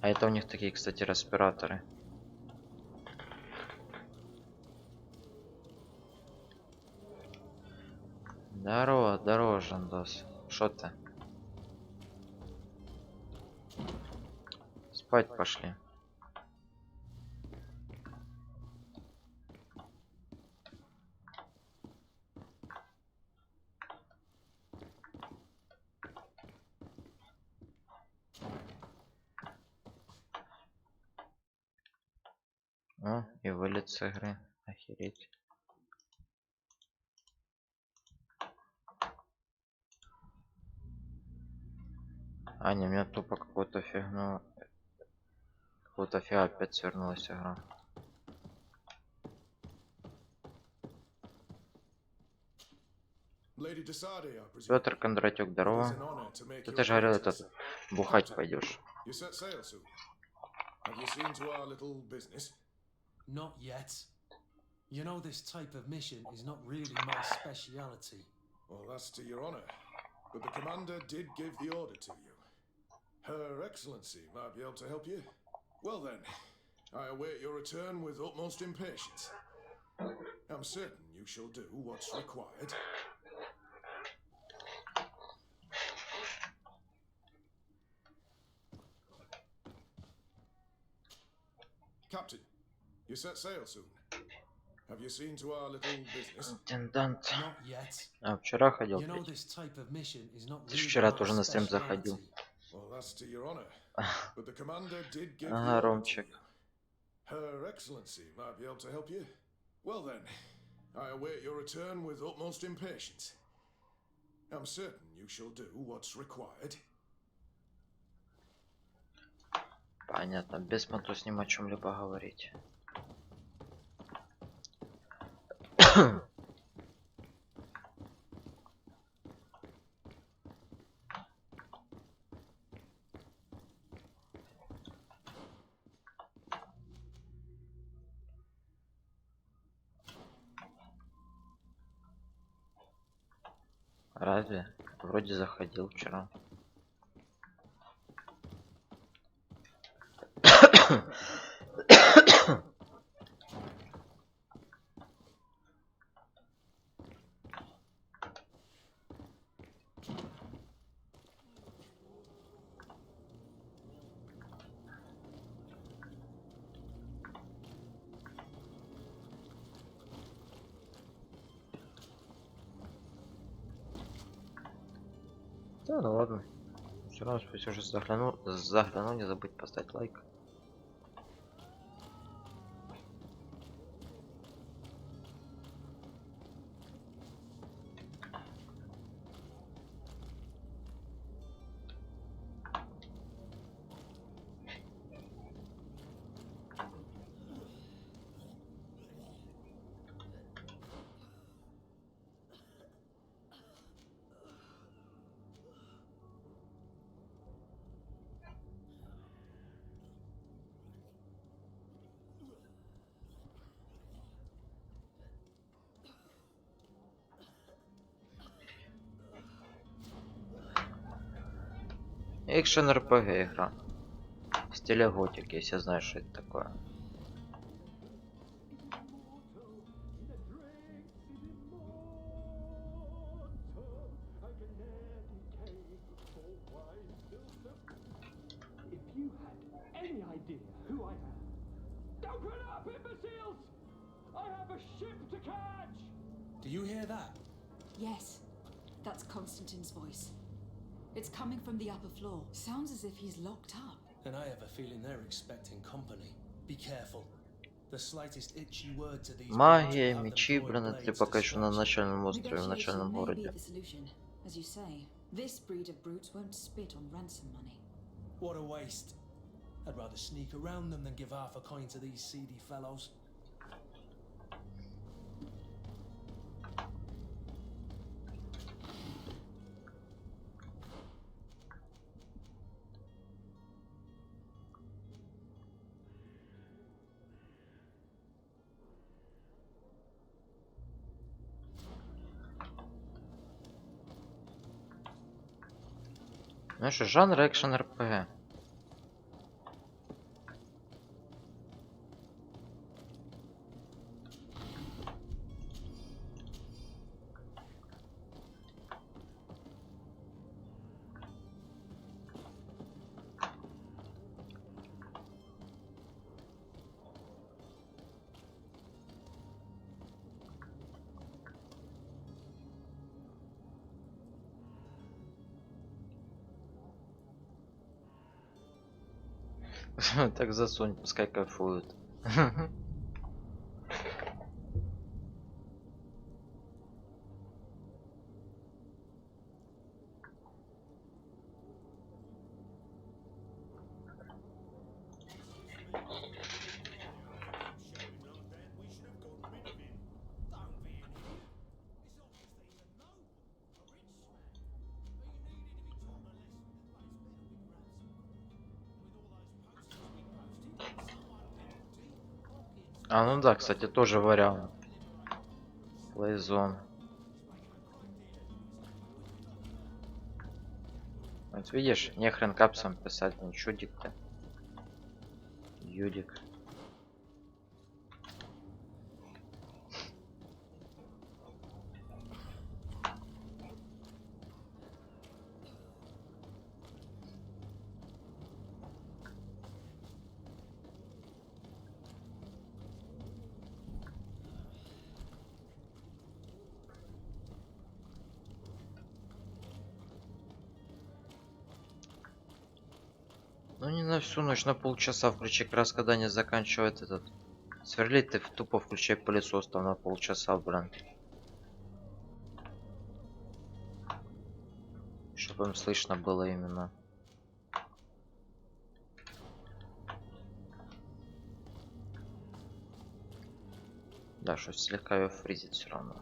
[SPEAKER 1] А это у них такие, кстати, респираторы. Здорово, здорово, Жандос. Шо ты? Спать пошли. Ага, и вылет с игры. Охереть. А, не, у меня тупо какую-то фигню. Какую-то фига опять свернулась игра. Петр Кондратюк, здорово. Ты же говорил, этот бухать пойдешь.
[SPEAKER 6] Not yet. You know, this type of mission is not really my speciality.
[SPEAKER 7] Well, that's to your honor. But the commander did give the order to you. Her Excellency might be able to help you. Well then, I await your return with utmost impatience. I'm certain you shall do what's required. Captain, you set sail soon. Have you seen to our little business?
[SPEAKER 1] Интендант.
[SPEAKER 6] Not yet.
[SPEAKER 1] А, вчера ходил.
[SPEAKER 6] You know, this type of mission is not
[SPEAKER 1] Ты ж
[SPEAKER 6] really
[SPEAKER 1] вчера
[SPEAKER 6] my
[SPEAKER 1] тоже на стрим заходил.
[SPEAKER 6] speciality.
[SPEAKER 7] Well, that's to your honor. But the commander did give
[SPEAKER 1] Ага,
[SPEAKER 7] the order to
[SPEAKER 1] Ромчик.
[SPEAKER 7] you. Her Excellency might be able to help you. Well then, I await your return with utmost impatience. I'm certain you shall do what's required.
[SPEAKER 1] Понятно, без понту с ним о чем-либо говорить. Разве? Вроде заходил вчера. Да, ну ладно. Все равно, пусть уже заглянул, не забудь поставить лайк. Экшен РПГ игра. В стиле готики, если знаешь, что это такое.
[SPEAKER 6] Do you hear that?
[SPEAKER 2] Yes, that's Constantine's voice. It's coming from the upper floor. Sounds as if he's locked up.
[SPEAKER 6] And I have a feeling they're expecting company. Be careful. The slightest itchy word to these
[SPEAKER 1] Магия, мечи, бронеты пока еще на начальном острове, в начальном
[SPEAKER 2] Negotiation may be
[SPEAKER 1] городе.
[SPEAKER 2] the solution. As you say, this breed of brutes won't spit on ransom money.
[SPEAKER 6] What a waste. I'd rather sneak around them than give half a coin to these seedy fellows.
[SPEAKER 1] Ну что, жанр экшен РПГ. Так засунь, пускай кайфуют. А, ну да, кстати, тоже вариант. Плейзон. Вот видишь, не хрен капсом писать, ну чудик-то. Юдик. Ну не на всю ночь, на полчаса включи, как раз когда не заканчивает этот. Сверлить ты тупо включай пылесос там на полчаса, блин. Чтобы им слышно было именно. Да, что слегка ее фризит все равно.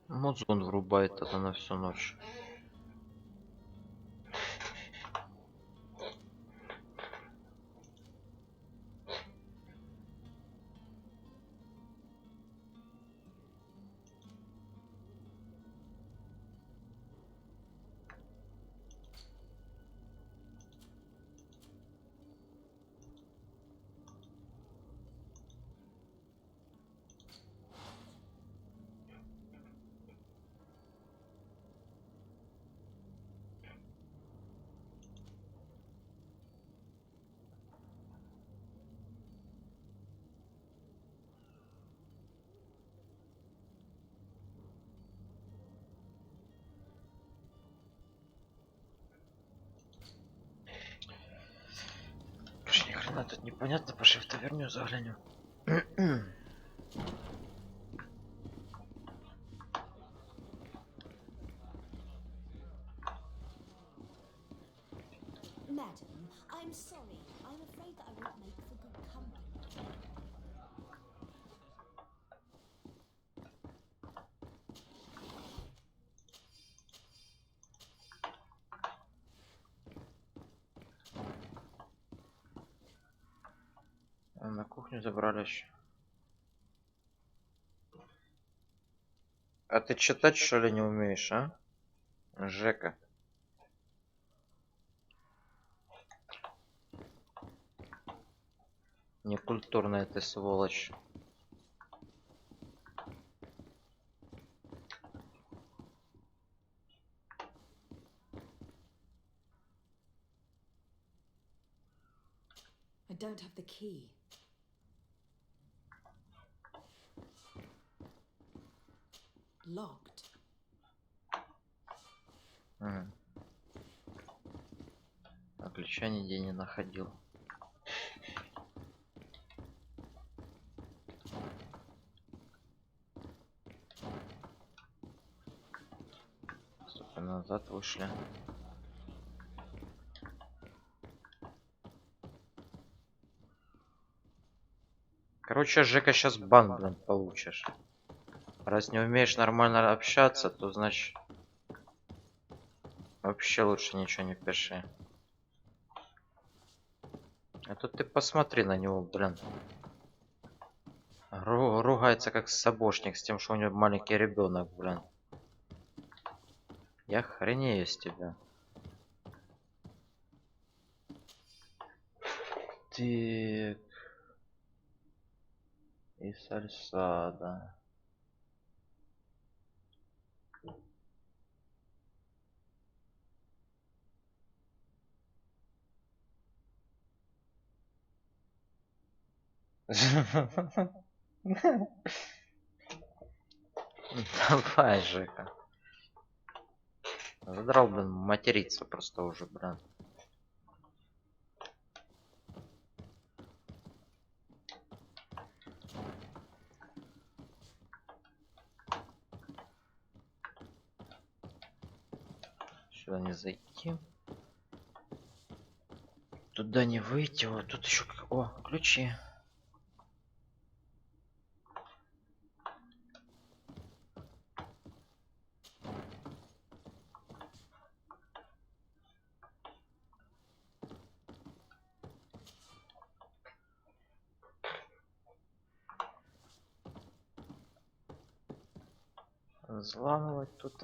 [SPEAKER 1] Мозгун врубает это на всю ночь. Ни хрена тут непонятно, пошли в таверню заглянем.
[SPEAKER 4] Madam, I'm sorry. I'm afraid that I won't make for good company.
[SPEAKER 1] А на кухню забрали еще. А ты читать что ли не умеешь, а? Жека. Некультурная ты сволочь.
[SPEAKER 2] I don't have the key. Locked.
[SPEAKER 1] А ключа нигде не находил. Столько назад вышли. Короче, Жека сейчас бан, блин, получишь. Раз не умеешь нормально общаться, то значит Вообще лучше ничего не пиши. А тут ты посмотри на него, блин. Ругается как собошник с тем, что у него маленький ребенок, блин. Я хренею с тебя. Так. И сальсада. Давай, Жека. Задрал, блин, материться просто уже, блин. Сюда не зайти. Туда не выйти. Вот тут еще... О, ключи. Взламывать тут.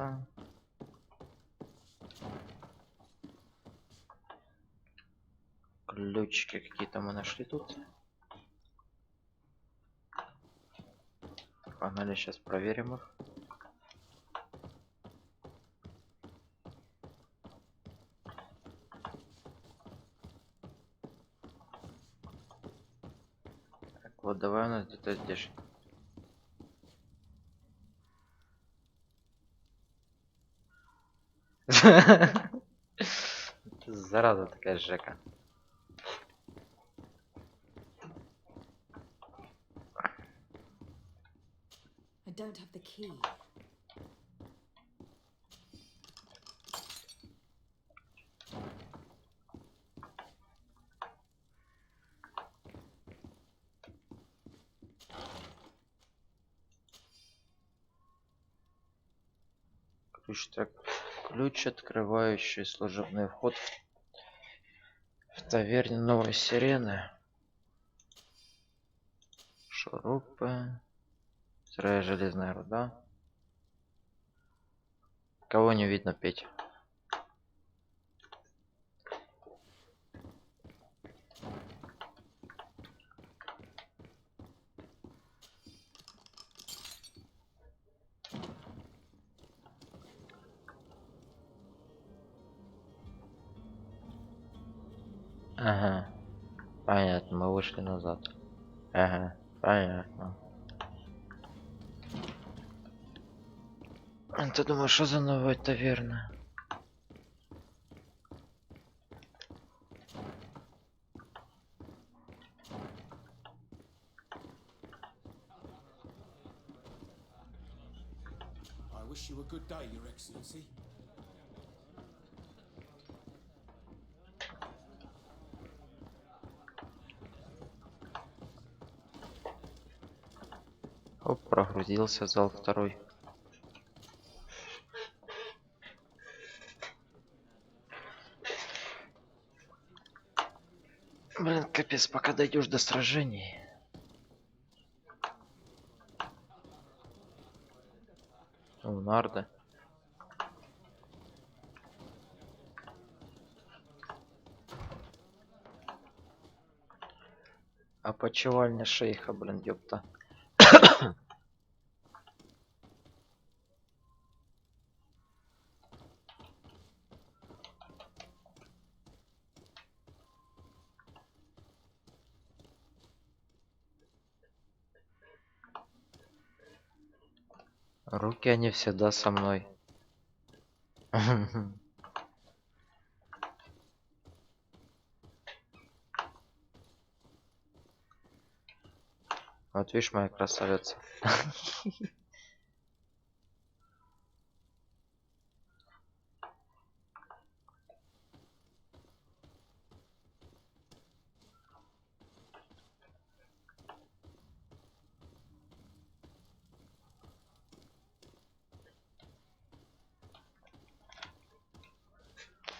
[SPEAKER 1] Ключики какие-то мы нашли тут. Погнали, сейчас проверим их. Так, вот давай у нас где-то здесь. Зараза такая, Жека.
[SPEAKER 4] I don't have the key.
[SPEAKER 1] Ключ, так, ключ, открывающий служебный вход в таверне Новой Сирены. Шурупы. Сырая железная руда. Кого не видно петь? Ага. Понятно, мы вышли назад. Ага, понятно. Ты думаешь, что за новая таверна?
[SPEAKER 3] I wish you a good day, Your Excellency.
[SPEAKER 1] Оп, прогрузился зал второй. Блин, капец, пока дойдешь до сражений. Нарды. Опочивальня шейха, блин, ёпта. Руки, они всегда со мной. Вот видишь, моя красавица.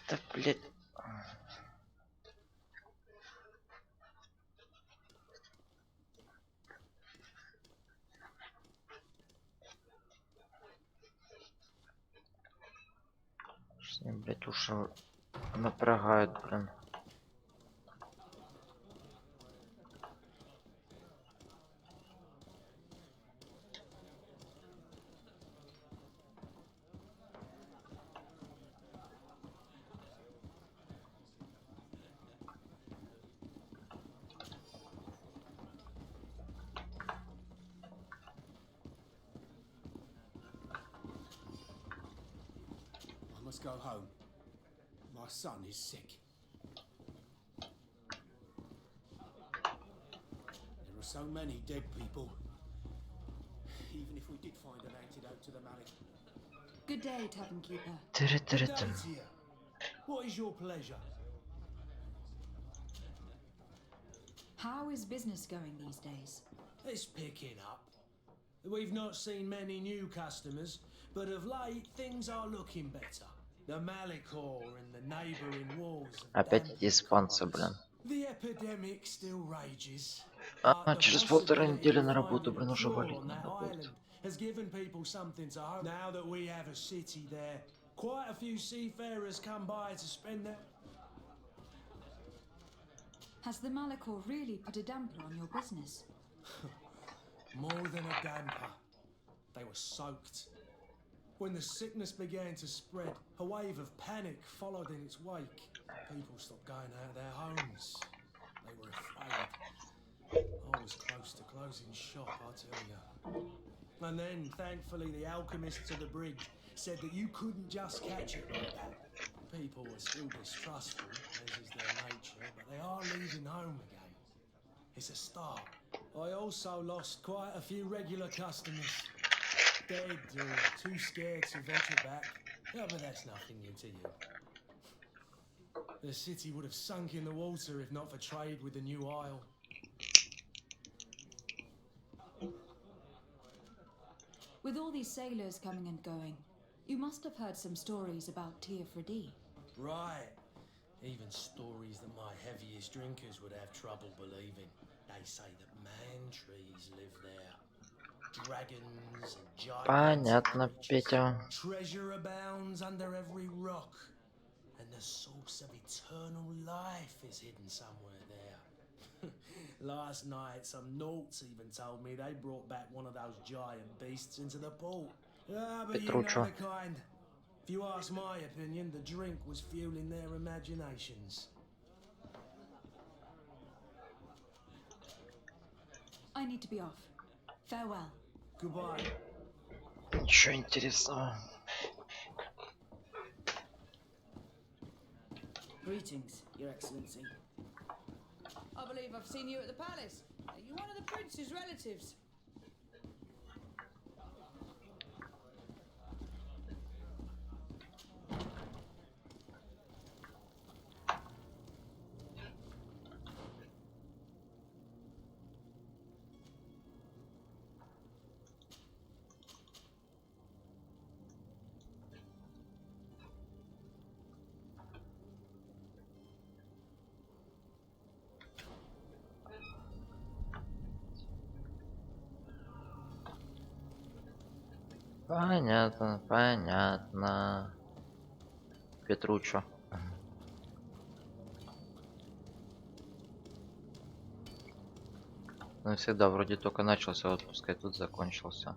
[SPEAKER 1] Да, блядь. С ним, блядь, уши напрягают, блин.
[SPEAKER 3] I must go home. My son is sick. There are so many dead people. Even if we did find an antidote to the malady.
[SPEAKER 2] Good day, tavern keeper.
[SPEAKER 1] Тыры-тыры-тым.
[SPEAKER 6] Here. What is your pleasure?
[SPEAKER 2] How is business going these days?
[SPEAKER 6] It's picking up. We've not seen many new customers, but of late things are looking better. The Malicor and the neighbouring walls.
[SPEAKER 1] Опять эти испанцы, блин.
[SPEAKER 6] The epidemic still rages.
[SPEAKER 1] А, через полтора недели на работу, блин, уже валить надо будет.
[SPEAKER 6] Has given people something to hope. Now that we have a city there, quite a few seafarers come by to spend their...
[SPEAKER 2] Has the Malicor really put a damper on your business?
[SPEAKER 6] More than a damper. They were soaked. When the sickness began to spread, a wave of panic followed in its wake. People stopped going out of their homes. They were afraid. I was close to closing shop, I tell you. And then, thankfully, the alchemists of the bridge said that you couldn't just catch it like that. People were still distrustful, as is their nature, but they are leaving home again. It's a start. I also lost quite a few regular customers. Dead or too scared to venture back. Yeah, but that's nothing new to you. The city would have sunk in the water if not for trade with the new isle.
[SPEAKER 2] With all these sailors coming and going, you must have heard some stories about Teofredi.
[SPEAKER 6] Right. Even stories that my heaviest drinkers would have trouble believing. They say that man trees live there. Dragons and giants.
[SPEAKER 1] Понятно, Петя.
[SPEAKER 6] Treasure abounds under every rock. And the source of eternal life is hidden somewhere there. Last night, some naughts even told me they brought back one of those giant beasts into the port. Ah, but you know the kind. If you ask my opinion, the drink was fueling their imaginations.
[SPEAKER 2] I need to be off. Farewell.
[SPEAKER 6] Goodbye.
[SPEAKER 1] Ничего интересного.
[SPEAKER 10] Greetings, Your Excellency.
[SPEAKER 11] I believe I've seen you at the palace. Are you one of the prince's relatives?
[SPEAKER 1] Понятно, понятно. Петручо. Ну всегда вроде только начался отпуск, и тут закончился.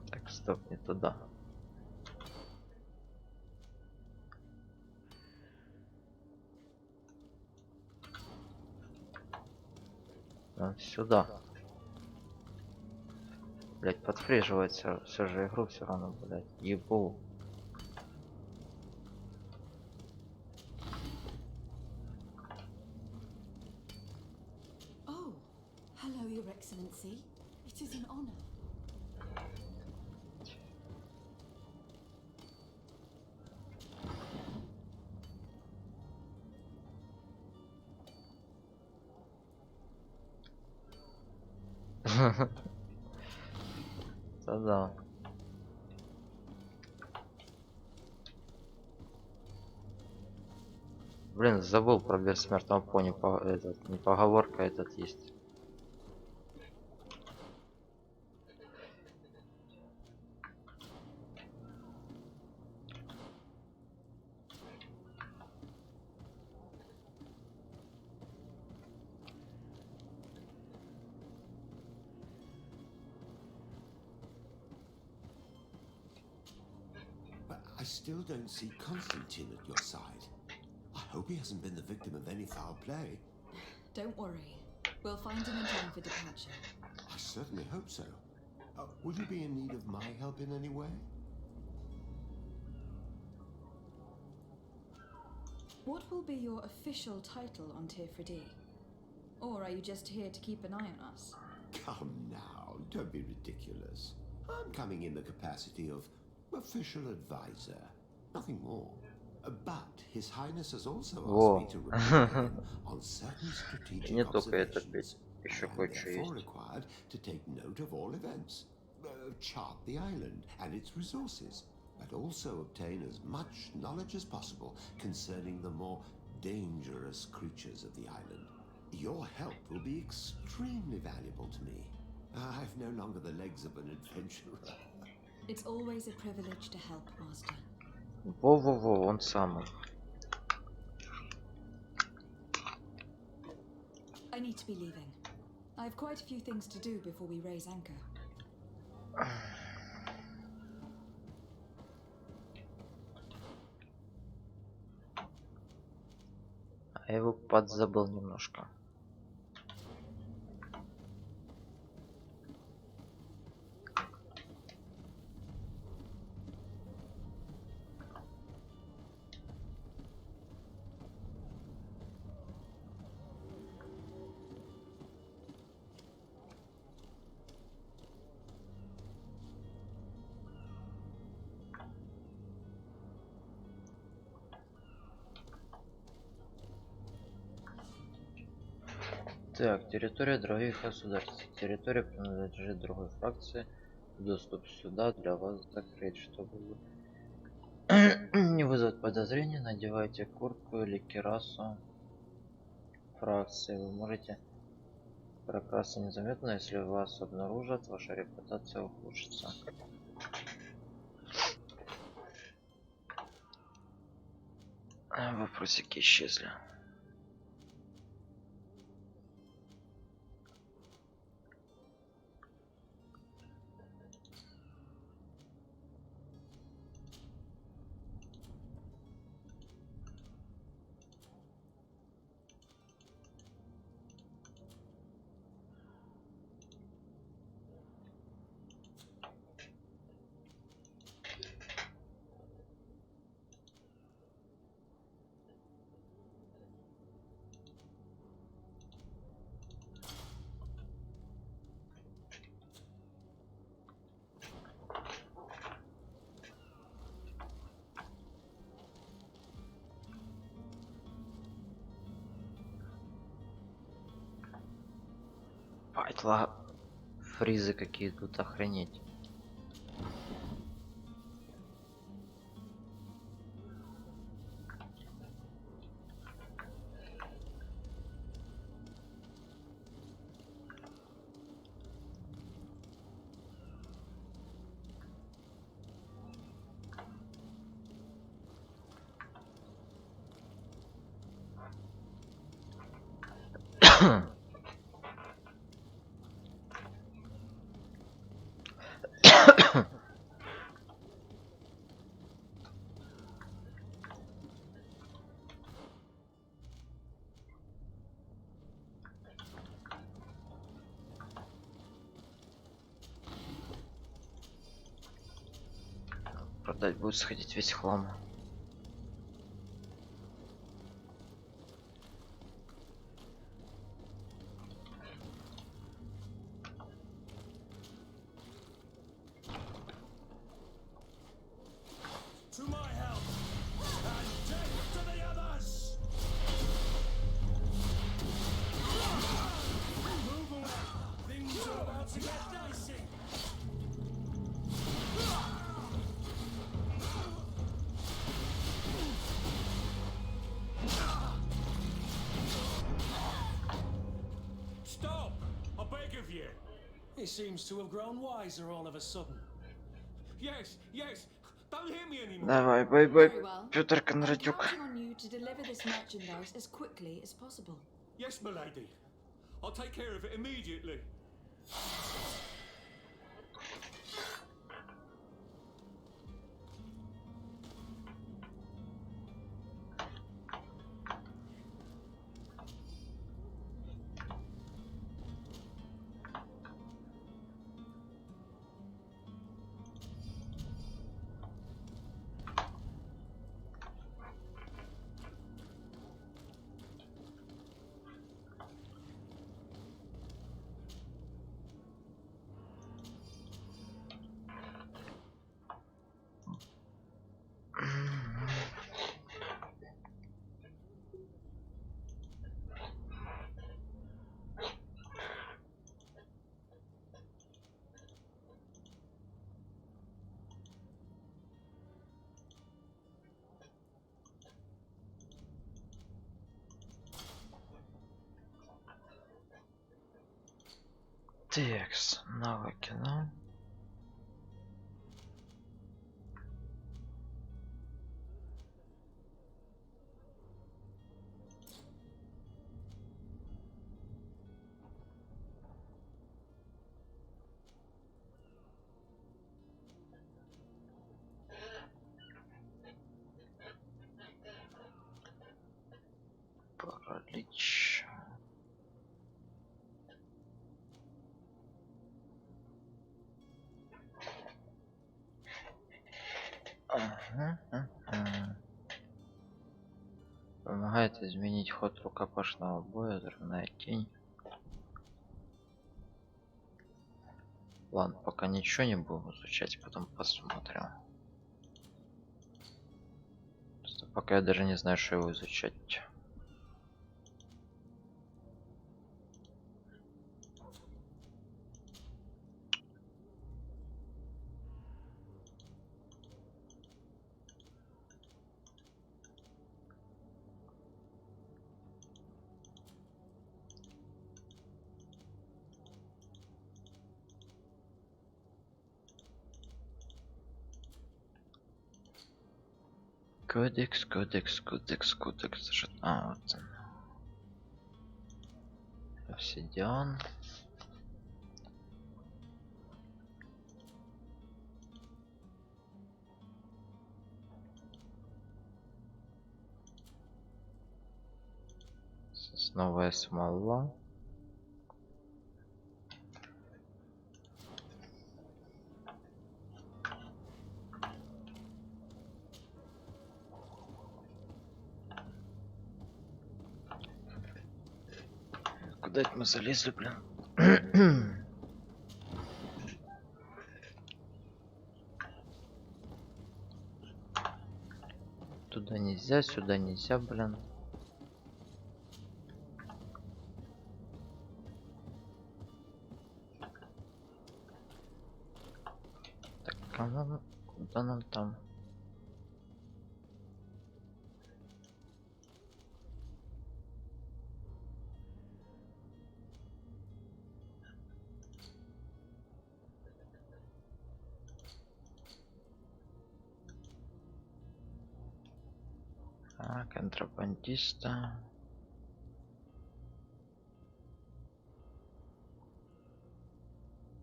[SPEAKER 1] Так, стоп, не туда. А, сюда. Блять, подфреживается все же игру все равно, блять. Ебу.
[SPEAKER 4] Hello, Your Excellency. It is an honor.
[SPEAKER 1] Да. Блин, забыл про бессмертного пони. Этот, не поговорка, этот есть.
[SPEAKER 9] I still don't see Constantine at your side. I hope he hasn't been the victim of any foul play.
[SPEAKER 2] Don't worry. We'll find him in time for departure.
[SPEAKER 9] I certainly hope so. Would you be in need of my help in any way?
[SPEAKER 2] What will be your official title on Tifredi? Or are you just here to keep an eye on us?
[SPEAKER 9] Come now, don't be ridiculous. I'm coming in the capacity of official advisor, nothing more. But His Highness has also asked me to report him on certain strategic observations, and therefore required to take note of all events, chart the island and its resources, but also obtain as much knowledge as possible concerning the more dangerous creatures of the island. Your help will be extremely valuable to me. I've no longer the legs of an adventurer.
[SPEAKER 2] It's always a privilege to help, Master.
[SPEAKER 1] Во-во-во, он самый.
[SPEAKER 2] I need to be leaving. I have quite a few things to do before we raise anchor.
[SPEAKER 1] Я его подзабыл немножко. Так, территория других государств. Территория принадлежит другой фракции. Доступ сюда для вас закрыт. Чтобы не вызвать подозрения, надевайте куртку или кирасу фракции. Вы можете прокрасться незаметно, если вас обнаружат, ваша репутация ухудшится. Вопросики исчезли. Пайтла, фризы какие тут, охренеть. Продать будет сходить весь хлам.
[SPEAKER 6] to get dicey.
[SPEAKER 9] Stop! I beg of you.
[SPEAKER 6] He seems to have grown wiser all of a sudden.
[SPEAKER 9] Yes, yes. Don't hit me anymore.
[SPEAKER 1] Давай, бой-бой,
[SPEAKER 2] Very well.
[SPEAKER 1] Петр
[SPEAKER 2] I'm
[SPEAKER 1] Кондратюк.
[SPEAKER 2] counting on you to deliver this merchandise as quickly as possible.
[SPEAKER 9] Yes, milady. I'll take care of it immediately.
[SPEAKER 1] Текст, новое кино. Паралич. Помогает изменить ход рукопашного боя, взрывная тень. Ладно, пока ничего не будем изучать, потом посмотрим. Просто пока я даже не знаю, что его изучать. Кодекс. А, вот он. Обсидиан. Сосновая смола. Куда это мы залезли, блин? Туда нельзя, сюда нельзя, блин. Так, кому? Куда нам там? А, контрабандиста.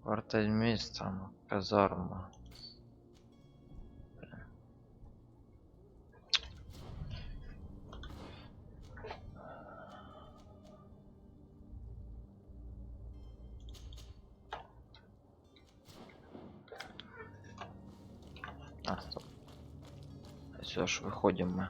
[SPEAKER 1] Квартальмейстер, казарма. А, стоп. Все ж выходим мы.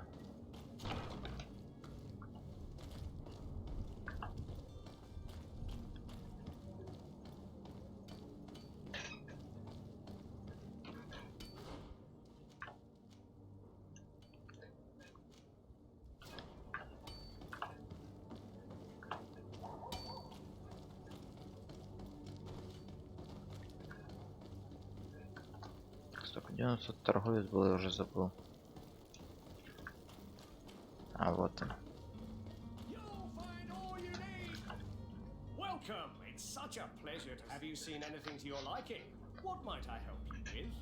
[SPEAKER 1] Так, где у нас тут торговец был, я уже забыл. А вот он.
[SPEAKER 12] Welcome. It's such a pleasure to have you seen anything to your liking. What might I help you with?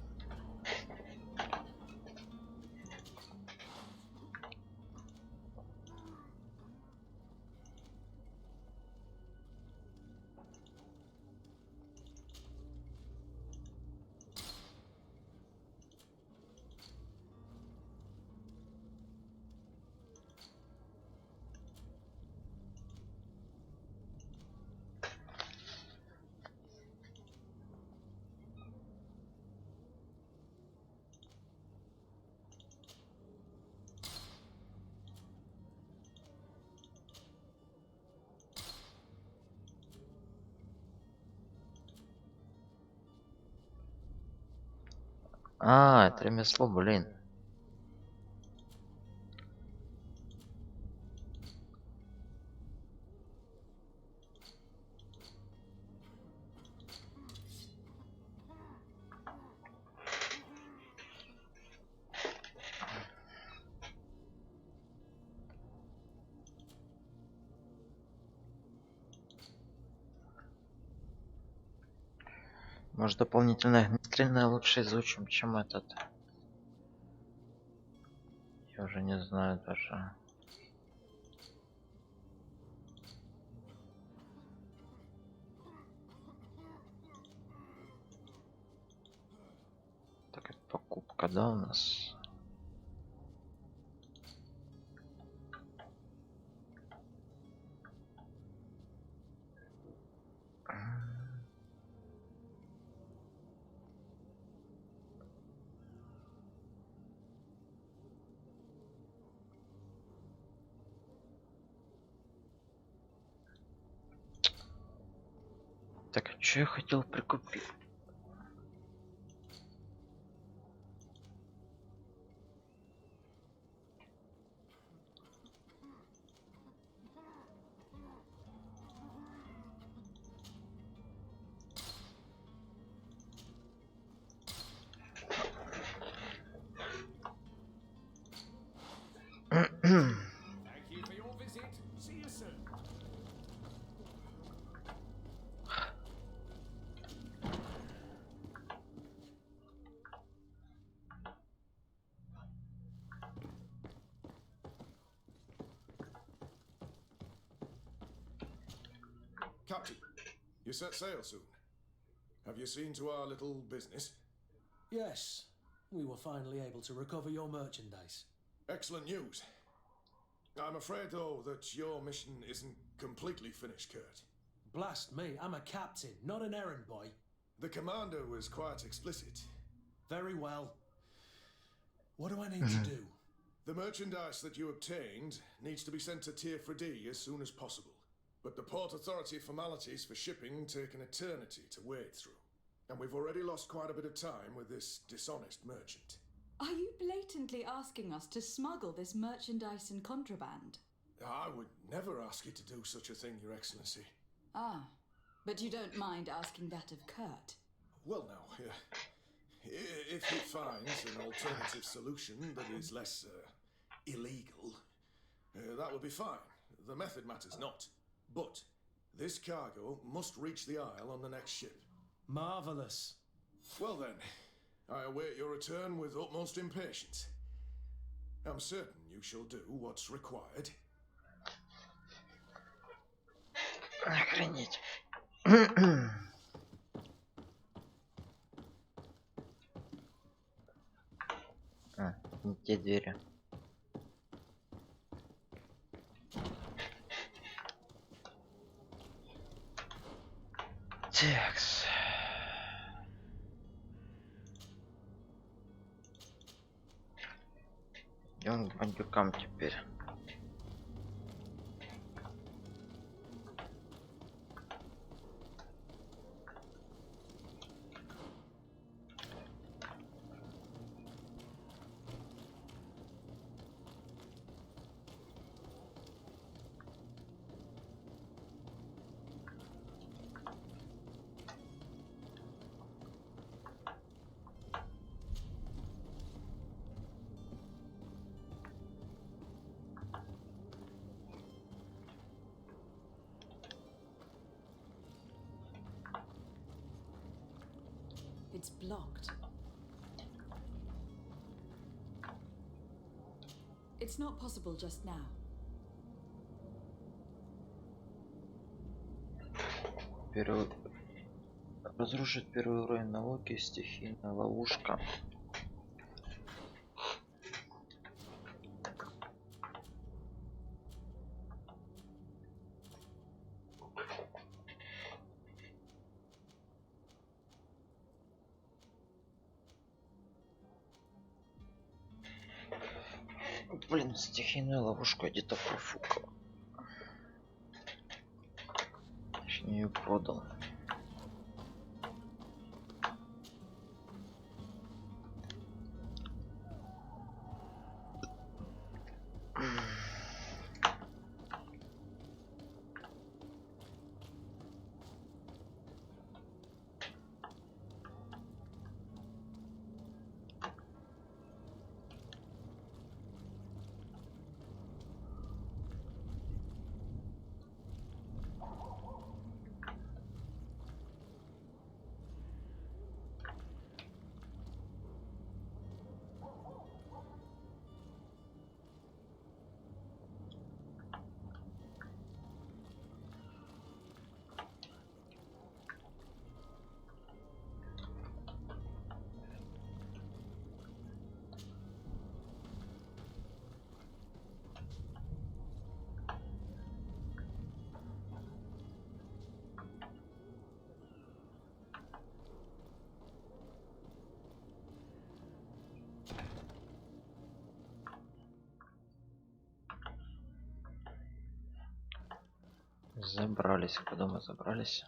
[SPEAKER 1] А, это ремесло, блин. Может, дополнительное огнестрельное лучше изучим, чем этот. Я уже не знаю даже. Так, это покупка, да, у нас? Так, что я хотел прикупить?
[SPEAKER 12] Thank you for your visit. See you soon.
[SPEAKER 7] Captain, you set sail soon. Have you seen to our little business?
[SPEAKER 6] Yes, we were finally able to recover your merchandise.
[SPEAKER 7] Excellent news. I'm afraid, though, that your mission isn't completely finished, Kurt.
[SPEAKER 6] Blast me, I'm a captain, not an errand boy.
[SPEAKER 7] The commander was quite explicit.
[SPEAKER 6] Very well. What do I need to do?
[SPEAKER 7] The merchandise that you obtained needs to be sent to Tier 4D as soon as possible. But the Port Authority formalities for shipping take an eternity to wade through. And we've already lost quite a bit of time with this dishonest merchant.
[SPEAKER 13] Are you blatantly asking us to smuggle this merchandise and contraband?
[SPEAKER 7] I would never ask you to do such a thing, Your Excellency.
[SPEAKER 13] Ah, but you don't mind asking that of Kurt?
[SPEAKER 7] Well, now, if he finds an alternative solution that is less illegal, that would be fine. The method matters not. But this cargo must reach the Isle on the next ship.
[SPEAKER 6] Marvelous.
[SPEAKER 7] Well then, I await your return with utmost impatience. I'm certain you shall do what's required.
[SPEAKER 1] Охренеть. А, не те двери. Текс. Идем к бандюкам теперь.
[SPEAKER 13] It's blocked. It's not possible just now.
[SPEAKER 1] Разрушить первый уровень науки, стихийная ловушка. Блин, стихийную ловушку я где-то профукал. Точнее, ее продал. Забрались, куда мы забрались?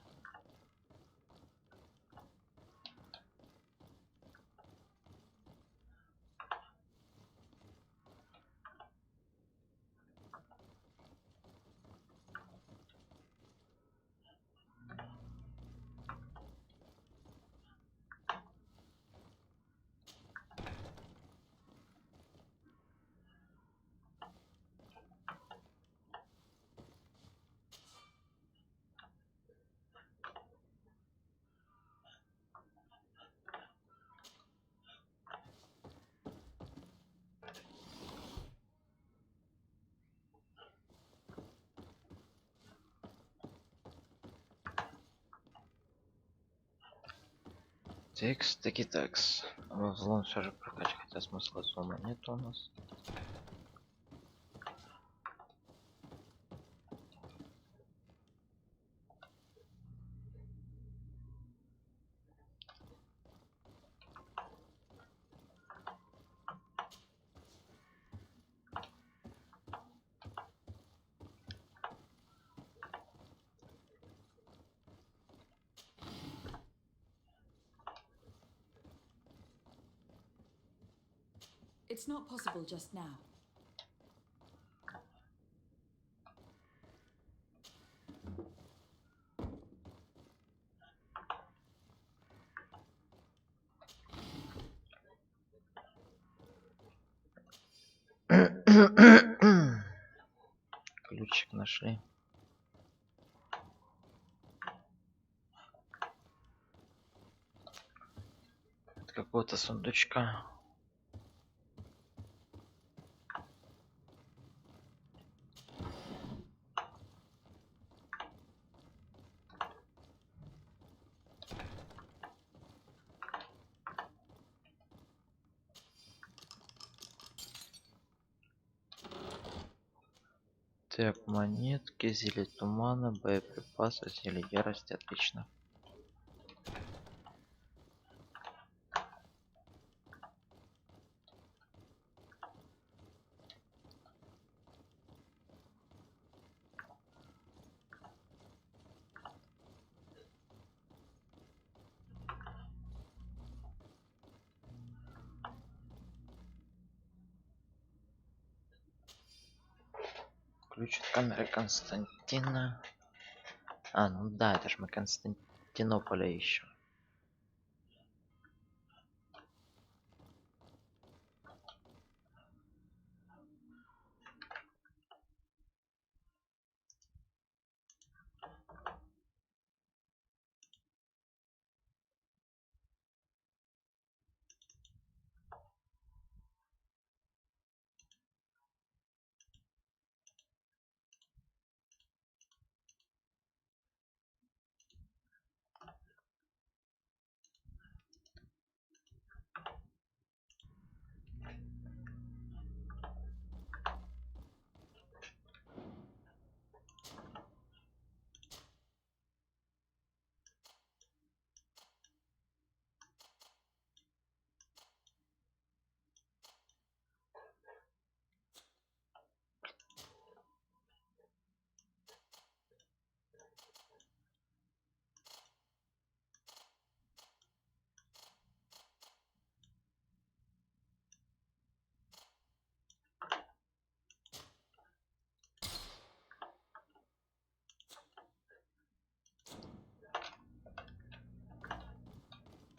[SPEAKER 1] Текс, таки текс. Взлом все же прокачать, хотя смысла зума нет у нас.
[SPEAKER 13] It's not possible just now.
[SPEAKER 1] Ключик нашли. От какого-то сундучка. Так, монетки, зелье тумана, боеприпасы, зелье ярости, отлично. Ключ от камеры Константина. А, ну да, это ж мы Константинополя ищем.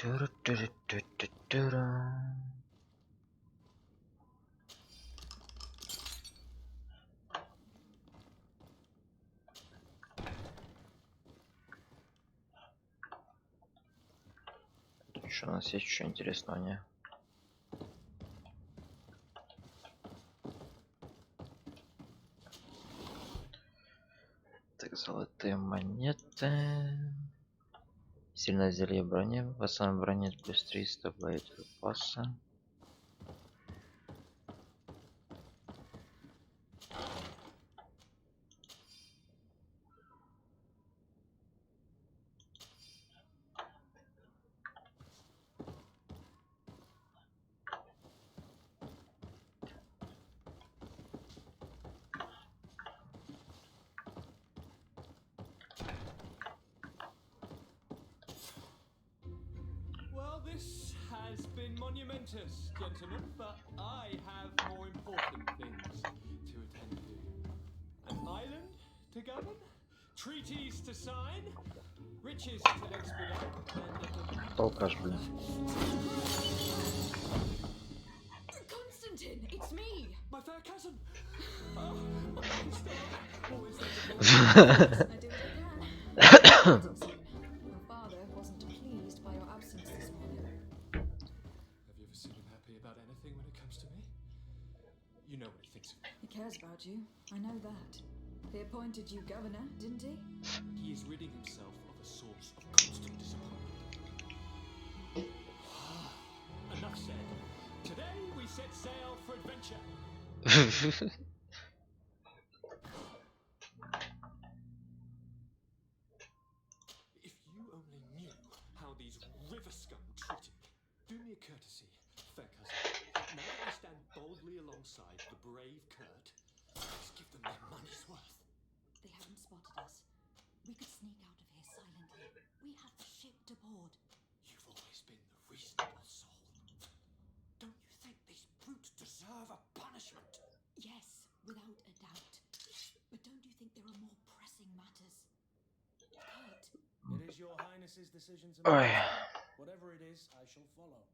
[SPEAKER 1] Что у нас есть еще интересного, не? Так, золотые монеты. Сильное зелье брони. В основном брони плюс 300 боец запаса.
[SPEAKER 14] Well, this has been monumentous, gentlemen, but I have more important things to attend to. An island to govern, treaties to sign, riches to expedite, and
[SPEAKER 1] Только ж, блин.
[SPEAKER 2] Constantine, it's me!
[SPEAKER 14] my fair cousin! Oh, always there to
[SPEAKER 2] I do what I can. Your father wasn't pleased by your absence this morning.
[SPEAKER 14] Have you ever seen him happy about anything when it comes to me? You know what he thinks of me.
[SPEAKER 2] He cares about you. I know that. He appointed you governor, didn't he?
[SPEAKER 14] He is ridding himself of a source of constant disappointment. Enough said. Today we set sail for adventure. If you only knew how these river scum treated me. Do me a courtesy, fair cousin. Now that we stand boldly alongside the brave Kurt, let's give them their money's worth.
[SPEAKER 4] They haven't spotted us. We could sneak out of here silently. We have the ship to board.
[SPEAKER 14] You've always been the reasonable soul. Don't you think these brutes deserve a punishment?
[SPEAKER 4] Yes, without a doubt. But don't you think there are more pressing matters? Kurt.
[SPEAKER 6] It is your highness's decision to
[SPEAKER 1] Ой.
[SPEAKER 6] make. Whatever it is, I shall follow.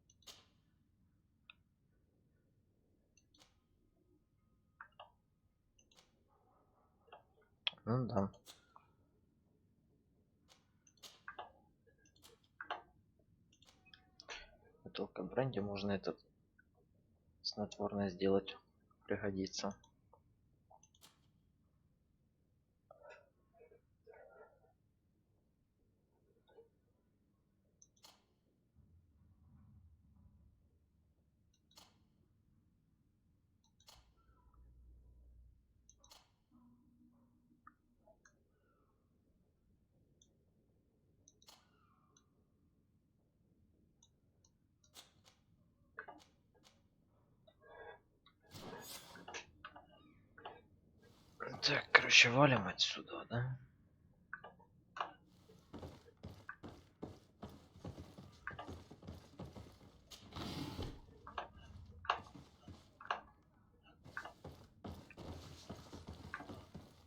[SPEAKER 1] Ну да. Только бренди можно этот снотворное сделать. Пригодится. Так, короче, валим отсюда, да?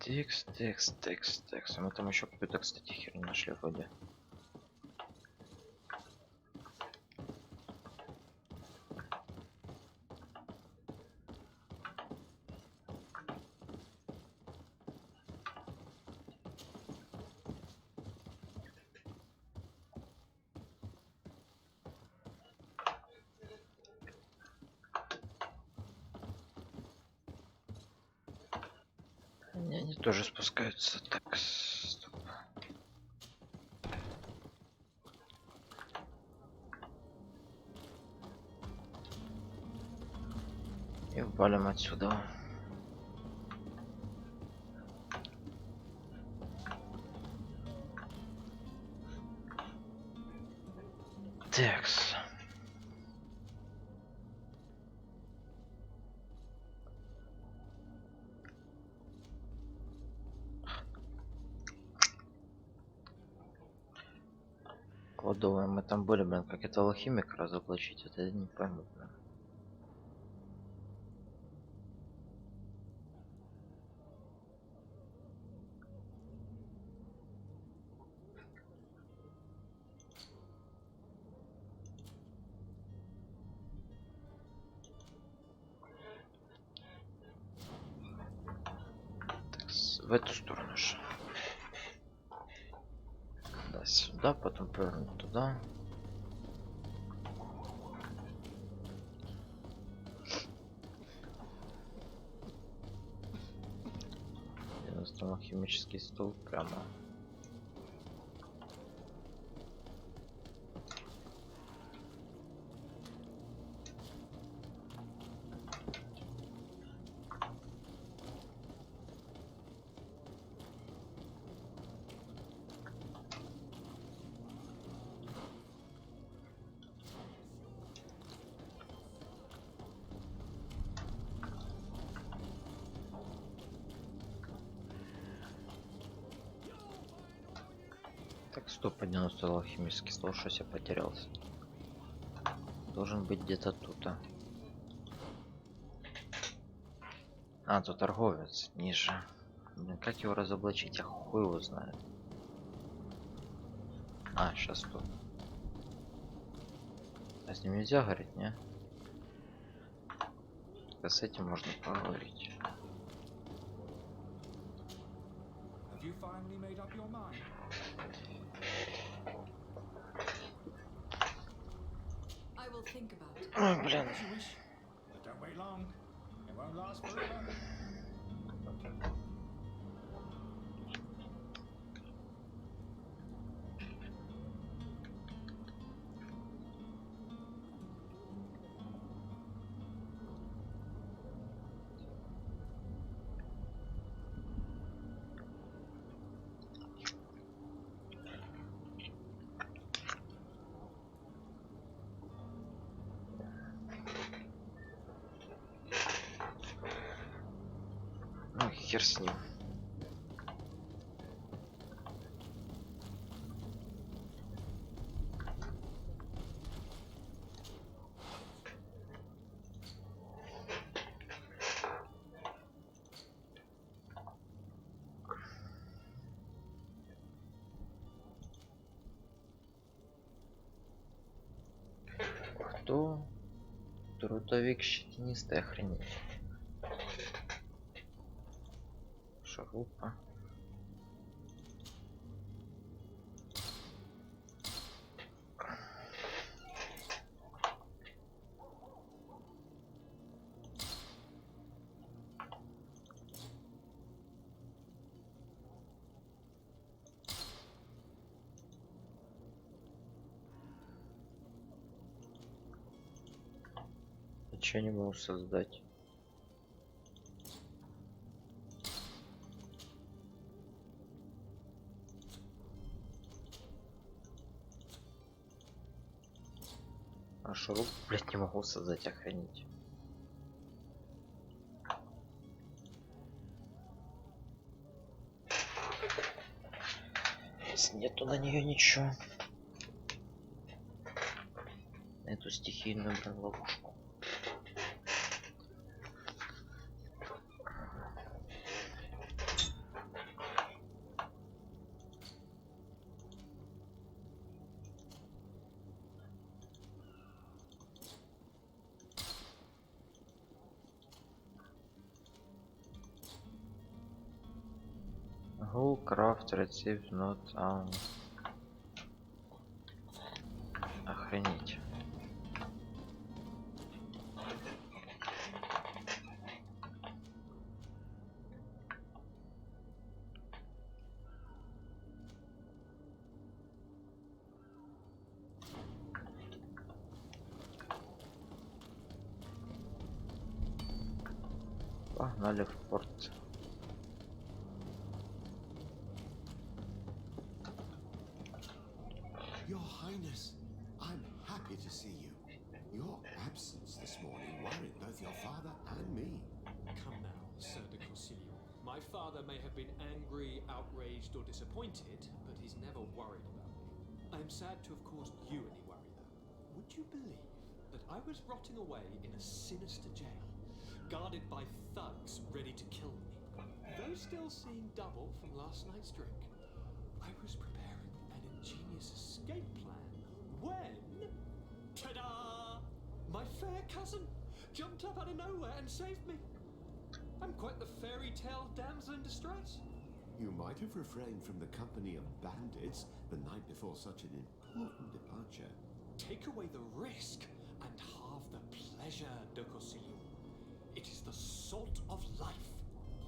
[SPEAKER 1] Текст. Мы там еще какую-то, кстати, херню нашли вроде. Они тоже спускаются. Так, стоп. И валим отсюда. Текс. Кладовая, мы там были, блин, как это алхимик разоблачить, это я не пойму, блин. в эту сторону же. Да, сюда, потом повернуть туда. Я достал химический стол прямо. Так, стоп, поднял стол алхимический стол, что я потерялся. Должен быть где-то тут. А, тут торговец ниже. Блин, как его разоблачить? Я хуй его знаю. А, сейчас тут. А с ним нельзя говорить, не? Да с этим можно поговорить. Ой, блин. Ну, хер с ним. Кто? Трудовик щетинистый, охренеть. Шарупа. Ничего не могу создать. А шуруп, блять, не могу создать, охренеть. Нету на нее ничего. Эту стихийную ловушку. Who craft receive not on. Охренеть. Погнали в порт.
[SPEAKER 15] Your Highness, I'm happy to see you. Your absence this morning worried both your father and me.
[SPEAKER 14] Come now, Sir de Corsilion. My father may have been angry, outraged, or disappointed, but he's never worried about me. I am sad to have caused you any worry, though. Would you believe that I was rotting away in a sinister jail, guarded by thugs ready to kill me? Though still seeing double from last night's drink, I was preparing an ingenious escape plan when... Ta-da! My fair cousin jumped up out of nowhere and saved me. I'm quite the fairy tale damsel in distress.
[SPEAKER 15] You might have refrained from the company of bandits the night before such an important departure.
[SPEAKER 12] Take away the risk and halve the pleasure, Dokosilu. It is the salt of life.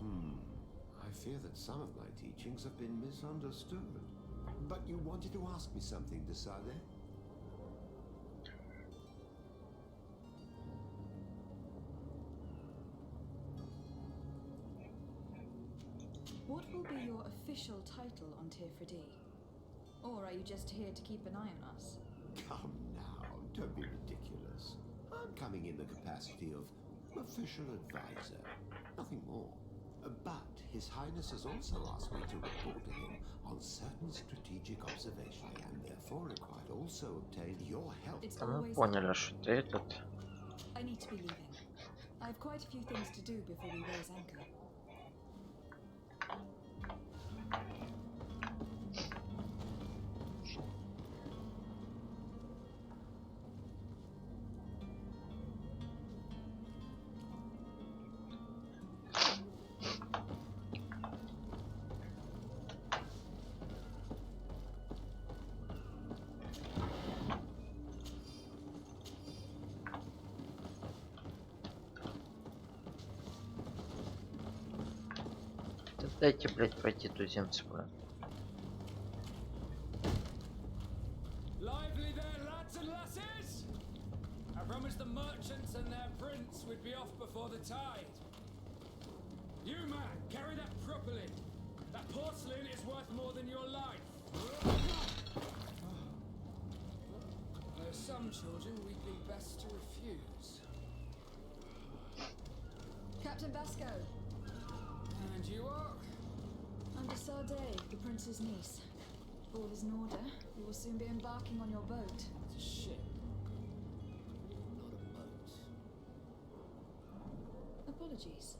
[SPEAKER 15] I fear that some of my teachings have been misunderstood. But you wanted to ask me something, Desade?
[SPEAKER 13] What will be your official title on Tifredi? Or are you just here to keep an eye on us?
[SPEAKER 15] Come now, don't be ridiculous. I'm coming in the capacity of official advisor, nothing more. But His Highness has also asked me to report to him on certain strategic observations, and therefore required also obtain your help.
[SPEAKER 1] Мы поняли, что ты этот.
[SPEAKER 13] I need to be leaving. I have quite a few things to do before we raise anchor.
[SPEAKER 1] Дайте, блять, пройти туземцевую.
[SPEAKER 14] Lively there, lads and lasses! I promised the merchants and their prince we'd be off before the tide. You, man, carry that properly. That porcelain is worth more than your life. There's some children we'd be best to refuse.
[SPEAKER 13] Captain Basco.
[SPEAKER 14] And you are?
[SPEAKER 13] I'm Desade, the prince's niece. If all is in order, you will soon be embarking on your boat.
[SPEAKER 14] It's a ship, not a boat.
[SPEAKER 13] Apologies.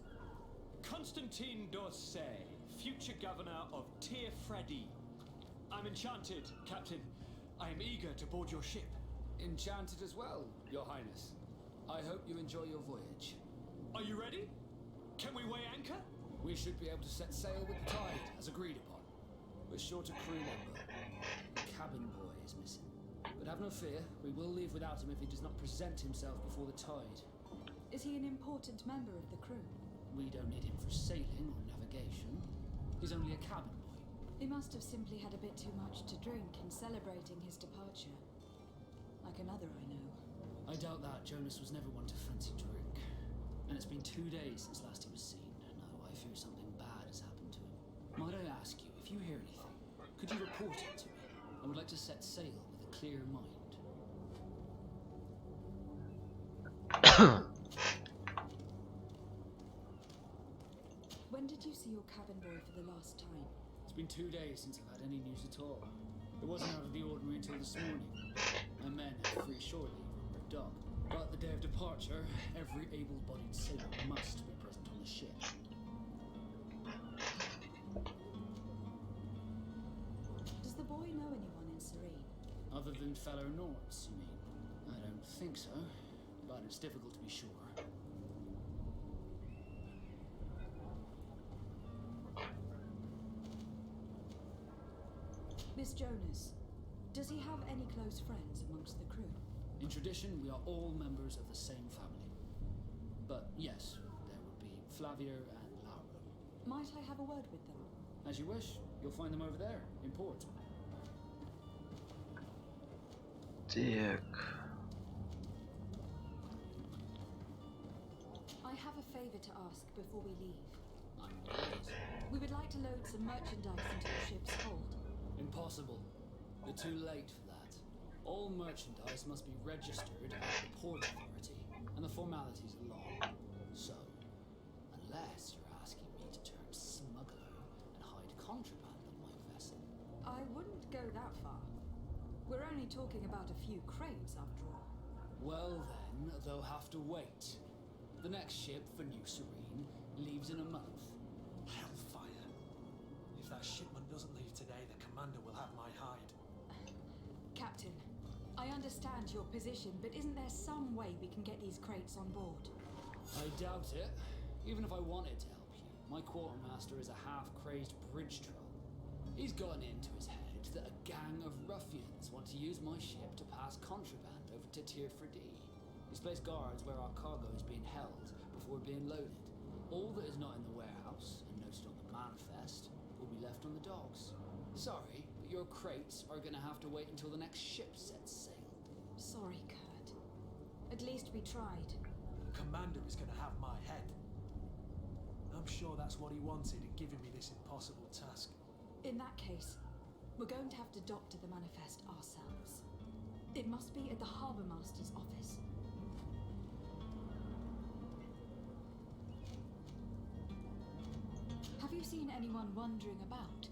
[SPEAKER 12] Constantine d'Orsay, future governor of Tifredi. I'm enchanted, Captain. I am eager to board your ship.
[SPEAKER 14] Enchanted as well, Your Highness. I hope you enjoy your voyage.
[SPEAKER 12] Are you ready? Can we weigh anchor?
[SPEAKER 14] We should be able to set sail with the tide, as agreed upon. We're short a crew member. The cabin boy is missing. But have no fear, we will leave without him if he does not present himself before the tide.
[SPEAKER 13] Is he an important member of the crew?
[SPEAKER 14] We don't need him for sailing or navigation. He's only a cabin boy.
[SPEAKER 13] He must have simply had a bit too much to drink in celebrating his departure. Like another I know.
[SPEAKER 14] I doubt that. Jonas was never one to fancy drink. And it's been 2 days since last he was seen. I fear something bad has happened to him. Might I ask you, if you hear anything, could you report it to me? I would like to set sail with a clear mind.
[SPEAKER 13] When did you see your cabin boy for the last time?
[SPEAKER 14] It's been 2 days since I've had any news at all. It wasn't out of the ordinary until this morning. My men had free shore leave and rigged up. But the day of departure, every able-bodied sailor must be present on the ship.
[SPEAKER 13] Does the boy know anyone in Serene?
[SPEAKER 14] Other than fellow Nords, you mean? I don't think so, but it's difficult to be sure.
[SPEAKER 13] Miss Jonas, does he have any close friends amongst the crew?
[SPEAKER 14] In tradition, we are all members of the same family. But yes, there would be Flavia and Laura.
[SPEAKER 13] Might I have a word with them?
[SPEAKER 14] As you wish. You'll find them over there, in port.
[SPEAKER 1] Так.
[SPEAKER 13] I have a favor to ask before we leave. We would like to load some merchandise into the ship's hold.
[SPEAKER 14] Impossible. You're too late for that. All merchandise must be registered at the Port Authority, and the formalities are long. So, unless you're asking me to turn smuggler and hide contraband on my vessel.
[SPEAKER 13] I wouldn't go that far. We're only talking about a few crates, after all.
[SPEAKER 14] Well then, they'll have to wait. The next ship for New Serene leaves in a month.
[SPEAKER 6] Hellfire. If that shipment doesn't leave today, the commander will have my hide.
[SPEAKER 13] Captain, I understand your position, but isn't there some way we can get these crates on board?
[SPEAKER 14] I doubt it. Even if I wanted to help you,
[SPEAKER 16] my quartermaster is a half-crazed bridge troll. He's gotten into his head that a gang of ruffians want to use my ship to pass contraband over to Tirfredi. He's placed guards where our cargo is being held before being loaded. All that is not in the warehouse and noted on the manifest will be left on the docks. Sorry, but your crates are gonna have to wait until the next ship sets sail.
[SPEAKER 13] Sorry, Kurt. At least we tried.
[SPEAKER 6] The commander is going to have my head. I'm sure that's what he wanted in giving me this impossible task.
[SPEAKER 13] In that case, we're going to have to doctor the manifest ourselves. It must be at the Harbour Master's office. Have you seen anyone wandering about?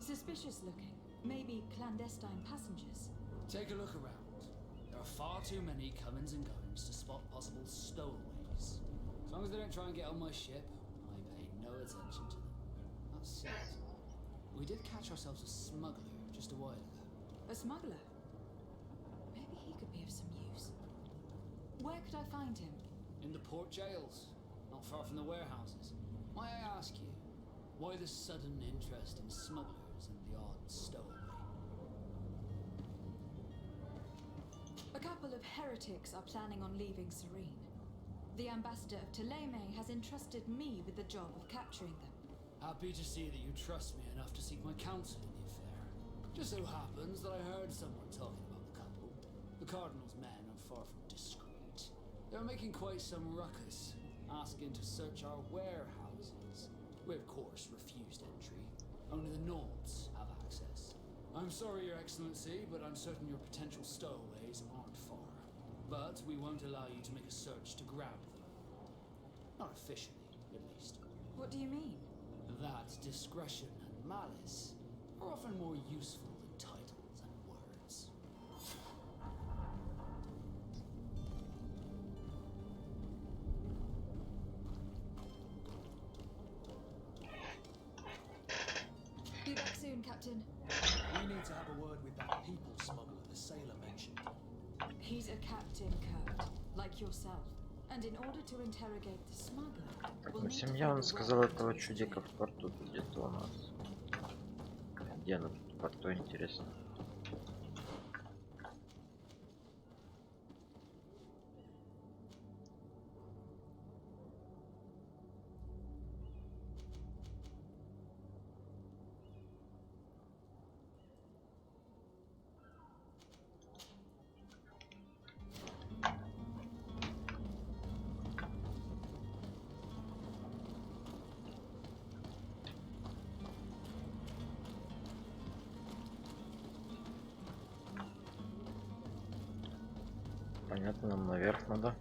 [SPEAKER 13] Suspicious looking, maybe clandestine passengers?
[SPEAKER 16] Take a look around. There are far too many comings and goings to spot possible stowaways. As long as they don't try and get on my ship, I pay no attention to them. That said, we did catch ourselves a smuggler just a while ago.
[SPEAKER 13] A smuggler? Maybe he could be of some use. Where could I find him?
[SPEAKER 16] In the port jails, not far from the warehouses. May I ask you, why the sudden interest in smugglers and the odd stowaway?
[SPEAKER 13] A couple of heretics are planning on leaving Serene. The ambassador of Ptolemy has entrusted me with the job of capturing them.
[SPEAKER 16] Happy to see that you trust me enough to seek my counsel in the affair. Just so happens that I heard someone talking about the couple. The Cardinal's men are far from discreet. They're making quite some ruckus, asking to search our warehouses. We, of course, refused entry. Only the Nords have access. I'm sorry, Your Excellency, but I'm certain your potential stowaways aren't far. But we won't allow you to make a search to grab them. Not officially, at least.
[SPEAKER 13] What do you mean?
[SPEAKER 16] That discretion and malice are often more useful than titles and words.
[SPEAKER 13] Be back soon, Captain.
[SPEAKER 6] We need to have a word with that people smuggler the sailor mentioned.
[SPEAKER 13] He's a captain, Kurt, like yourself. And in order to interrogate the smuggler, we'll need to
[SPEAKER 1] Семья, он
[SPEAKER 13] find a
[SPEAKER 1] сказал,
[SPEAKER 13] way
[SPEAKER 1] этого
[SPEAKER 13] to
[SPEAKER 1] чудика в порту где-то у нас. Где она тут в порту, интересно? Понятно, нам наверх надо.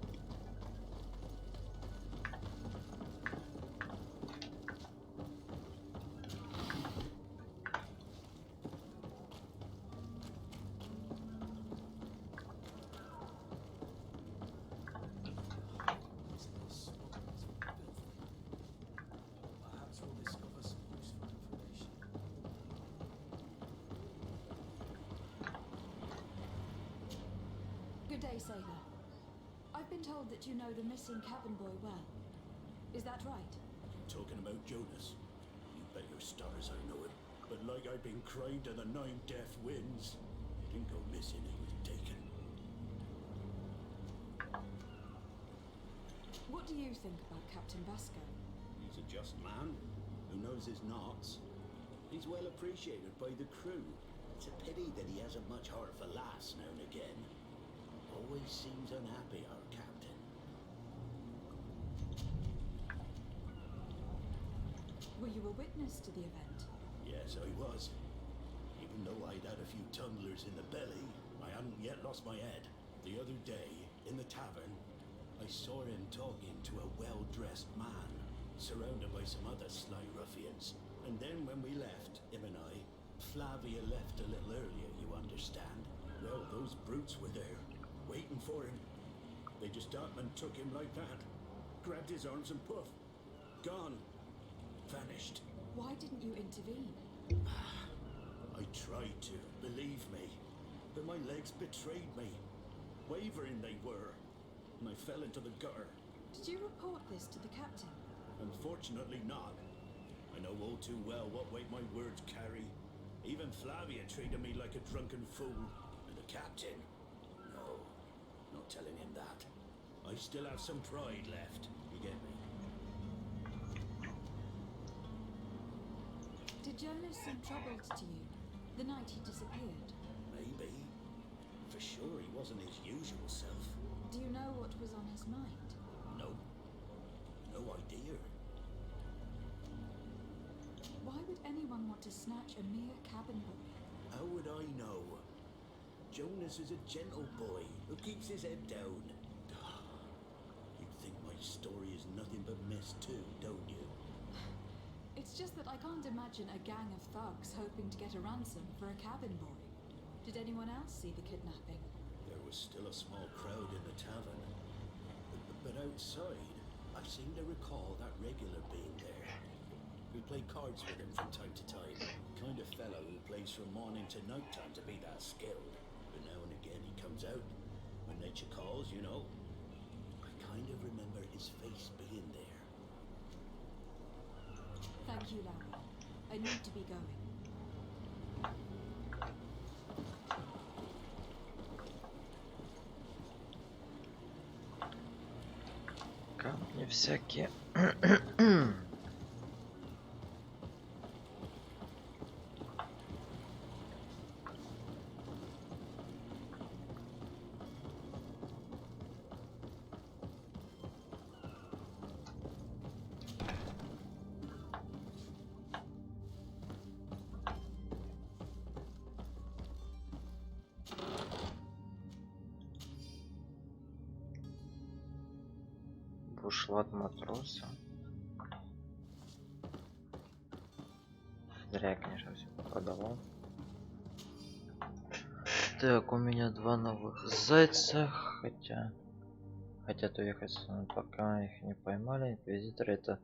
[SPEAKER 6] Perhaps we'll discover some useful information.
[SPEAKER 13] Good day, sailor. I've been told that you know the missing cabin boy well. Is that right?
[SPEAKER 17] Talking about Jonas? You bet your stars I know him. But like I've been crying to the 9 deaf winds, he didn't go missing, he was taken.
[SPEAKER 13] What do you think about Captain Vasco?
[SPEAKER 17] He's a just man who knows his knots. He's well appreciated by the crew. It's a pity that he hasn't much heart for laughs now and again. Always seems unhappy, our captain.
[SPEAKER 13] Were you a witness to the event?
[SPEAKER 17] Yes, I was. Even though I'd had a few tumblers in the belly, I hadn't yet lost my head. The other day, in the tavern, I saw him talking to a well-dressed man, surrounded by some other sly ruffians. And then when we left, him and I, Flavia left a little earlier, you understand? Well, those brutes were there, waiting for him. They just up and took him like that. Grabbed his arms and poof. Gone. Vanished.
[SPEAKER 13] Why didn't you intervene?
[SPEAKER 17] I tried to, believe me. But my legs betrayed me. Wavering they were. And I fell into the gutter.
[SPEAKER 13] Did you report this to the captain?
[SPEAKER 17] Unfortunately not. I know all too well what weight my words carry. Even Flavia treated me like a drunken fool. And the captain? No, not telling him that. I still have some pride left. You get me?
[SPEAKER 13] Did Jonas seem troubled to you the night he disappeared?
[SPEAKER 17] Maybe. For sure he wasn't his usual self.
[SPEAKER 13] Do you know what was on his mind?
[SPEAKER 17] No. No idea.
[SPEAKER 13] Why would anyone want to snatch a mere cabin boy?
[SPEAKER 17] How would I know? Jonas is a gentle boy who keeps his head down. You'd think my story is nothing but mess too, don't you?
[SPEAKER 13] It's just that I can't imagine a gang of thugs hoping to get a ransom for a cabin boy. Did anyone else see the kidnapping?
[SPEAKER 17] There was still a small crowd in the tavern. But outside, I seem to recall that regular being there. We play cards with him from time to time. Kind of fellow who plays from morning to night time to be that skilled. But now and again he comes out. When nature calls, you know. I kind of remember his face being there.
[SPEAKER 13] Thank you, Larry. I need to be going.
[SPEAKER 1] Камни всякие. Бушлат матроса. Зря я, конечно, все продавал. Так, у меня 2 новых зайца, хотят уехать, но пока их не поймали. Инквизиторы, это,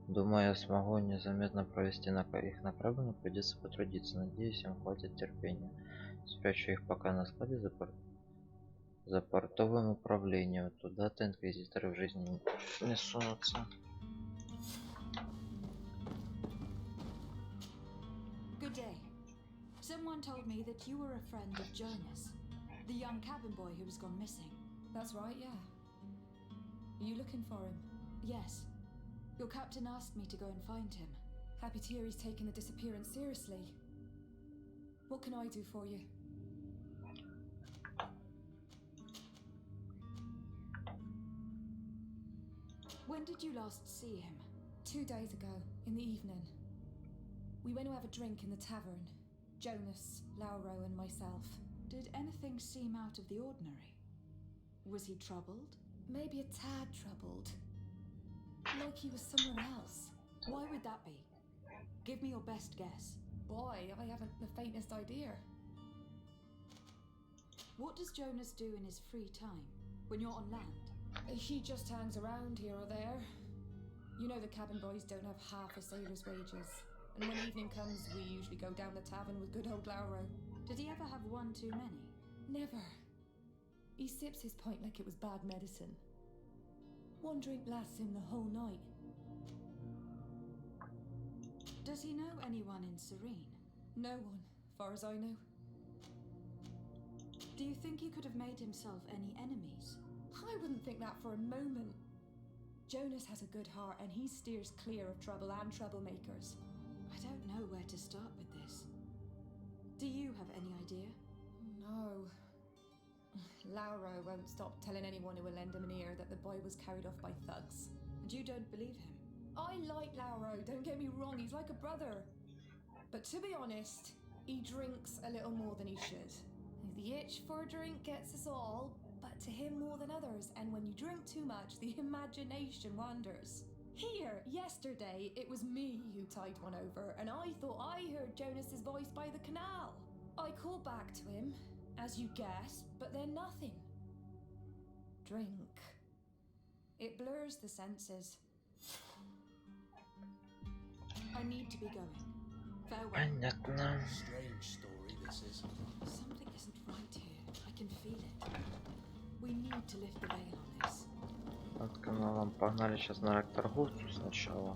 [SPEAKER 1] думаю, я смогу незаметно провести их на корабль, но придется потрудиться. Надеюсь, им хватит терпения. Спрячу их пока на складе за портовым управлением. Туда-то инквизиторы в жизни не сунутся.
[SPEAKER 13] Good day. Someone told me that you were a friend of Jonas, the young cabin boy who has gone missing.
[SPEAKER 2] That's right, yeah. Are you looking for him?
[SPEAKER 13] Yes. Your captain asked me to go and find him.
[SPEAKER 2] Happy to hear he's taken the disappearance seriously. What can I do for you?
[SPEAKER 13] When did you last see him?
[SPEAKER 2] 2 days ago, in the evening. We went to have a drink in the tavern. Jonas, Lauro and myself.
[SPEAKER 13] Did anything seem out of the ordinary? Was he troubled?
[SPEAKER 2] Maybe a tad troubled. Like he was somewhere else.
[SPEAKER 13] Why would that be? Give me your best guess.
[SPEAKER 2] Boy, I haven't the faintest idea.
[SPEAKER 13] What does Jonas do in his free time, when you're on land?
[SPEAKER 2] He just hangs around here or there. You know the cabin boys don't have half a sailor's wages. And when evening comes, we usually go down the tavern with good old Lauro.
[SPEAKER 13] Did he ever have one too many?
[SPEAKER 2] Never. He sips his pint like it was bad medicine. 1 drink lasts him the whole night.
[SPEAKER 13] Does he know anyone in Serene?
[SPEAKER 2] No one, far as I know.
[SPEAKER 13] Do you think he could have made himself any enemies?
[SPEAKER 2] I wouldn't think that for a moment. Jonas has a good heart and he steers clear of trouble and troublemakers.
[SPEAKER 13] I don't know where to start with this. Do you have any idea?
[SPEAKER 2] No. Lauro won't stop telling anyone who will lend him an ear that the boy was carried off by thugs.
[SPEAKER 13] And you don't believe him?
[SPEAKER 2] I like Lauro, don't get me wrong, he's like a brother. But to be honest, he drinks a little more than he should. The itch for a drink gets us all, but to him more than others, and when you drink too much, the imagination wanders. Here, yesterday, it was me who tied one over, and I thought I heard Jonas's voice by the canal. I called back to him, as you guessed, but then nothing. Drink. It blurs the senses.
[SPEAKER 13] I need to be going. Farewell.
[SPEAKER 1] Понятно.
[SPEAKER 17] Strange story this is.
[SPEAKER 13] Something isn't right here. I can feel it. We need to lift the veil on this.
[SPEAKER 1] От каналом погнали сейчас на торговцу сначала.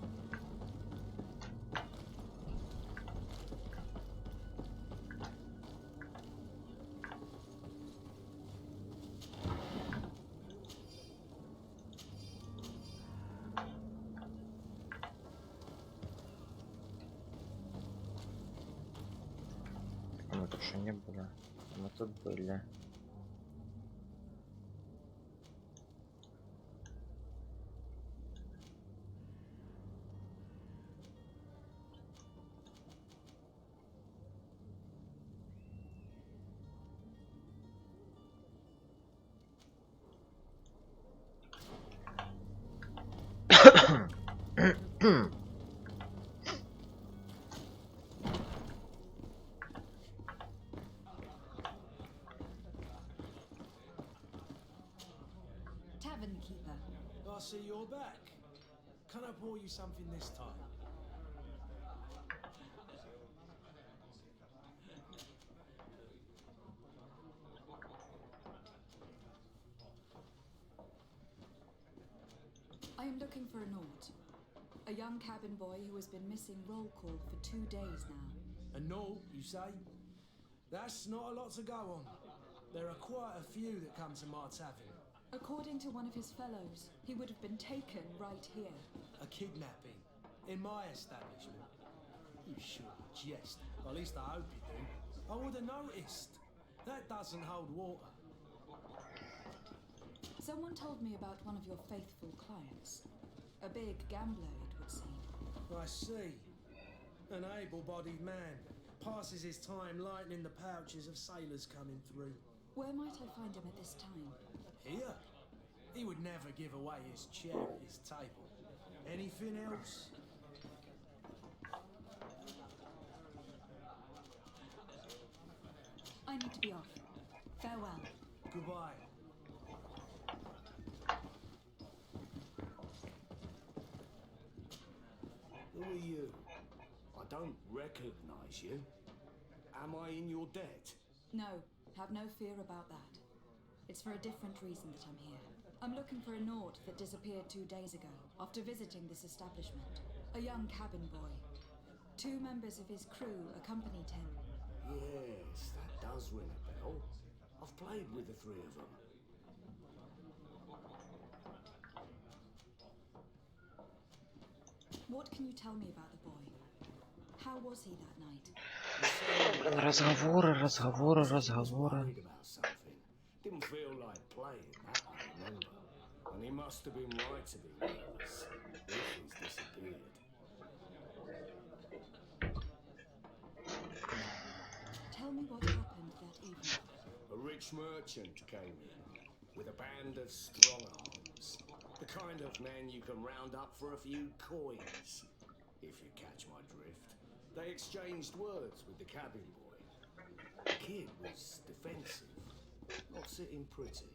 [SPEAKER 1] мы тут что не были. Мы тут были.
[SPEAKER 2] Tavern keeper.
[SPEAKER 6] I see you're back. Can I pour you something this time?
[SPEAKER 13] I am looking for a Naut. A young cabin boy who has been missing roll call for 2 days now.
[SPEAKER 6] A Naut, you say? That's not a lot to go on. There are quite a few that come to my tavern.
[SPEAKER 13] According to one of his fellows, he would have been taken right here.
[SPEAKER 6] A kidnapping? In my establishment? You shouldn't jest. At least I hope you do. I would have noticed. That doesn't hold water.
[SPEAKER 13] Someone told me about one of your faithful clients. A big gambler, it would seem.
[SPEAKER 6] I see. An able-bodied man. Passes his time lightening the pouches of sailors coming through.
[SPEAKER 13] Where might I find him at this time?
[SPEAKER 6] Here? He would never give away his chair at his table. Anything else?
[SPEAKER 13] I need to be off. Farewell.
[SPEAKER 6] Goodbye.
[SPEAKER 17] Who are you? I don't recognize you. Am I in your debt?
[SPEAKER 13] No, have no fear about that. It's for a different reason that I'm here. I'm looking for a Naut that disappeared 2 days ago after visiting this establishment. A young cabin boy. 2 members of his crew accompanied him.
[SPEAKER 17] Yes, that does ring a bell. I've played with the 3 of them.
[SPEAKER 13] What can you tell me about the boy? How was he that night?
[SPEAKER 1] Разговоры.
[SPEAKER 17] Worried about something. Didn't feel like playing, that I remember. And he must have been right to be nervous if he's disappeared.
[SPEAKER 13] Tell me what happened that evening.
[SPEAKER 17] A rich merchant came in with a band of strong arms. The kind of men you can round up for a few coins, if you catch my drift. They exchanged words with the cabin boy. The kid was defensive, not sitting pretty.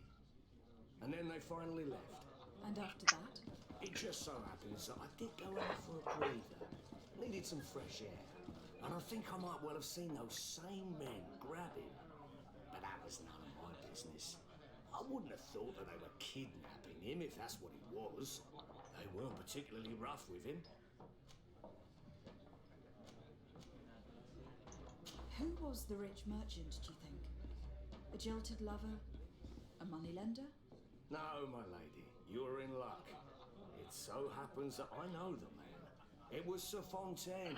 [SPEAKER 17] And then they finally left.
[SPEAKER 13] And after that?
[SPEAKER 17] It just so happens that I did go out for a breather. Needed some fresh air. And I think I might well have seen those same men grab him. But that was none of my business. I wouldn't have thought that they were kidnapping him if that's what he was. They weren't particularly rough with him.
[SPEAKER 13] Who was the rich merchant, do you think? A jilted lover? A moneylender?
[SPEAKER 17] No, my lady, you're in luck. It so happens that I know the man. It was Sir Fontaine,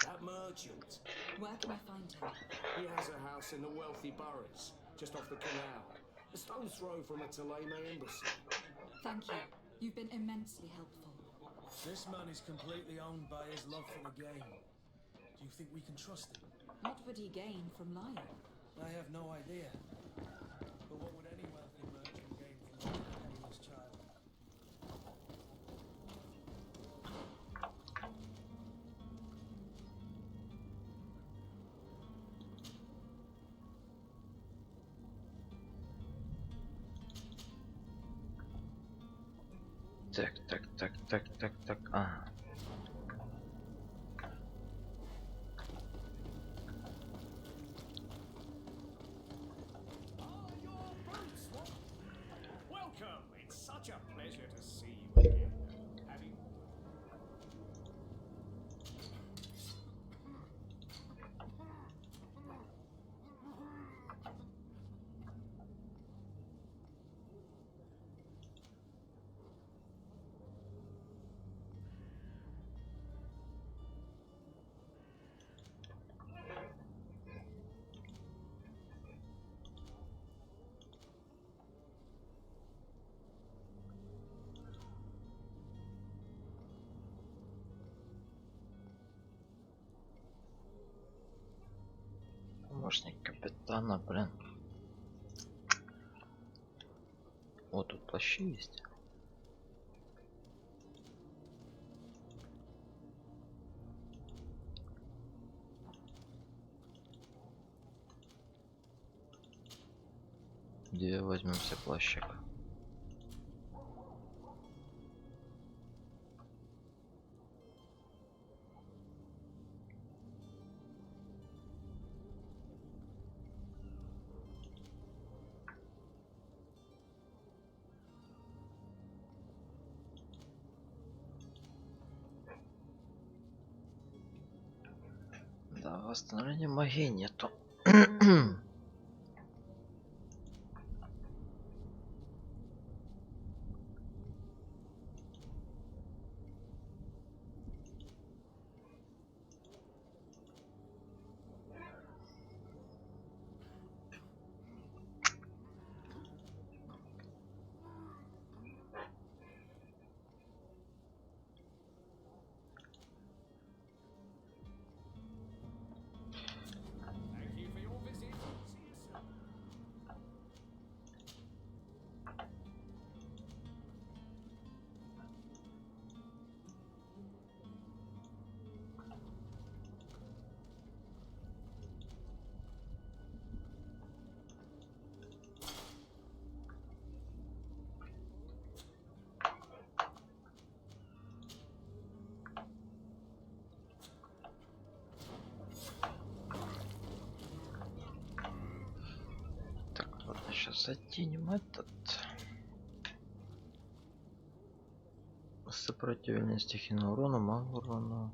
[SPEAKER 17] that merchant.
[SPEAKER 13] Where can I find him?
[SPEAKER 17] He has a house in the wealthy boroughs, just off the canal. A stone's throw from a Taleme embassy.
[SPEAKER 13] Thank you. You've been immensely helpful.
[SPEAKER 6] This man is completely owned by his love for the game. Do you think we can trust him?
[SPEAKER 13] What would he gain from lying?
[SPEAKER 6] I have no idea. But what would any wealthy merchant gain from a penniless child?
[SPEAKER 1] Так. Ага.
[SPEAKER 9] Welcome. It's such a pleasure to see you again. Having
[SPEAKER 1] Помощник капитана, блин. Вот тут плащи есть. Где возьмемся плащик? Да, восстановления магии нету. Сейчас затянем этот. Сопротивление стихийного урона, магу урона.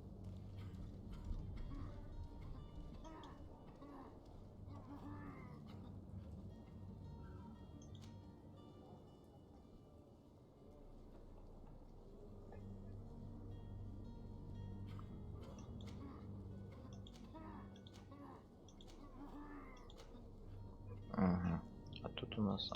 [SPEAKER 1] Ага. А тут у нас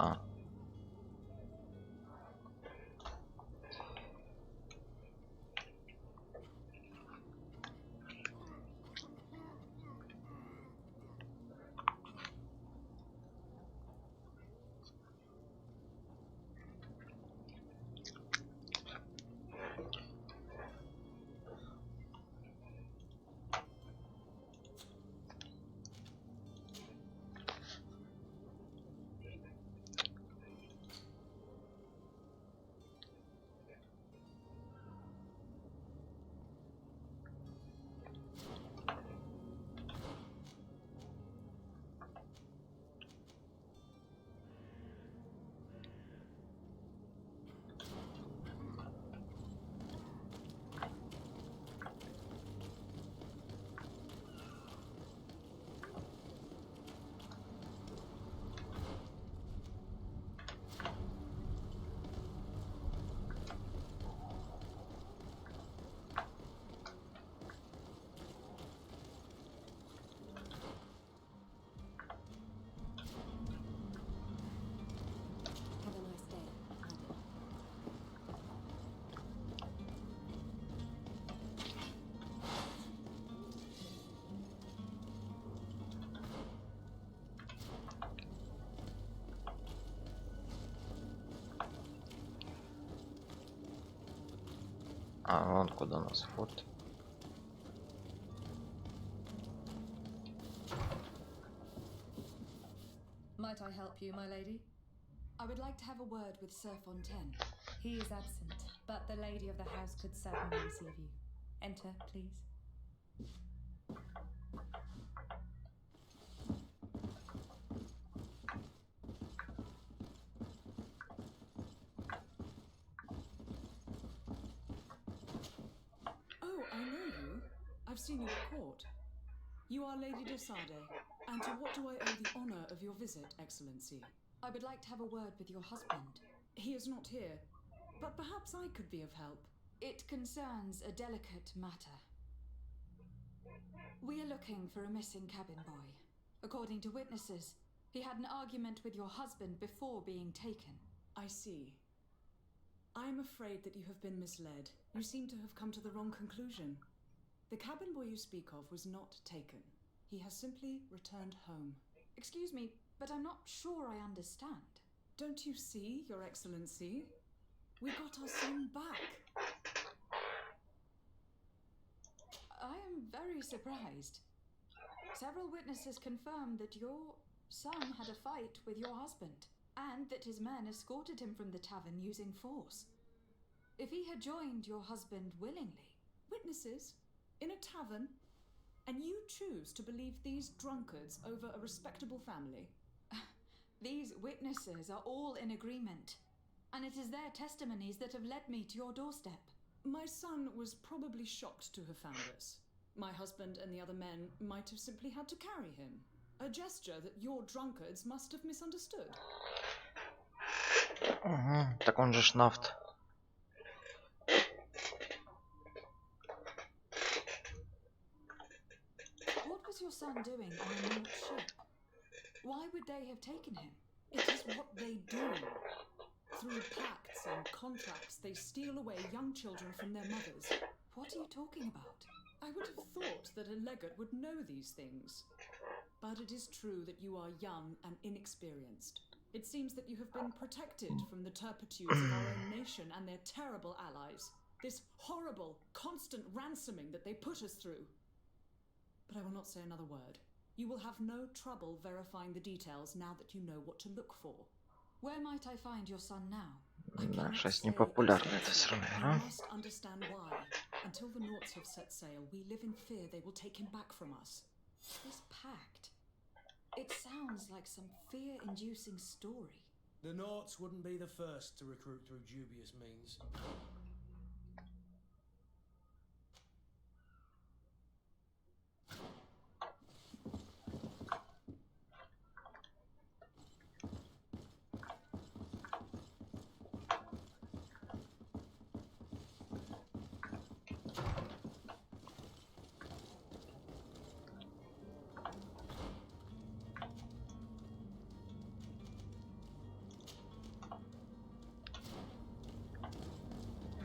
[SPEAKER 1] вон куда у нас вход.
[SPEAKER 13] Might I help you, my lady? I would like to have a word with Sir Fontaine. He is absent, but the lady of the house could certainly receive you. Enter, please.
[SPEAKER 2] Oh, I know you. I've seen you at court. You are Lady de Sade, and to what do I owe the honor of your visit, Excellency?
[SPEAKER 13] I would like to have a word with your husband.
[SPEAKER 2] He is not here, but perhaps I could be of help.
[SPEAKER 13] It concerns a delicate matter. We are looking for a missing cabin boy. According to witnesses, he had an argument with your husband before being taken.
[SPEAKER 2] I see. I'm afraid that you have been misled. You seem to have come to the wrong conclusion. The cabin boy you speak of was not taken.
[SPEAKER 13] He has simply returned home. Excuse me, but I'm not sure I understand. Don't you see, Your Excellency? We got our son back. I am very surprised. Several witnesses confirmed that your son had a fight with your husband, and that his men escorted him from the tavern using force. If he had joined your husband willingly... Witnesses? In a tavern? And you choose to believe these drunkards over a respectable family? These witnesses are all in agreement, and it is their testimonies that have led me to your doorstep. My son was probably shocked to have found us. My husband and the other men might have simply had to carry him. A gesture that your drunkards must have misunderstood.
[SPEAKER 1] Так он же шнафт.
[SPEAKER 13] What was your son doing on a Naut ship? Why would they have taken him? It is what they do. Through pacts and contracts, they steal away young children from their mothers. What are you talking about? I would have thought that a legate would know these things. But it is true that you are young and inexperienced. It seems that you have been protected from the turpitudes of our own nation and their terrible allies. This horrible, constant ransoming that they put us through. But I will not say another word. You will have no trouble verifying the details now that you know what to look for. Where might I find your son now?
[SPEAKER 1] Да, сейчас непопулярна эта сраная игра.
[SPEAKER 13] You must understand why. Until the Nauts have set sail, we live in fear they will take him back from us. This pact. It sounds like some fear-inducing story.
[SPEAKER 6] The Nauts wouldn't be the first to recruit through dubious means.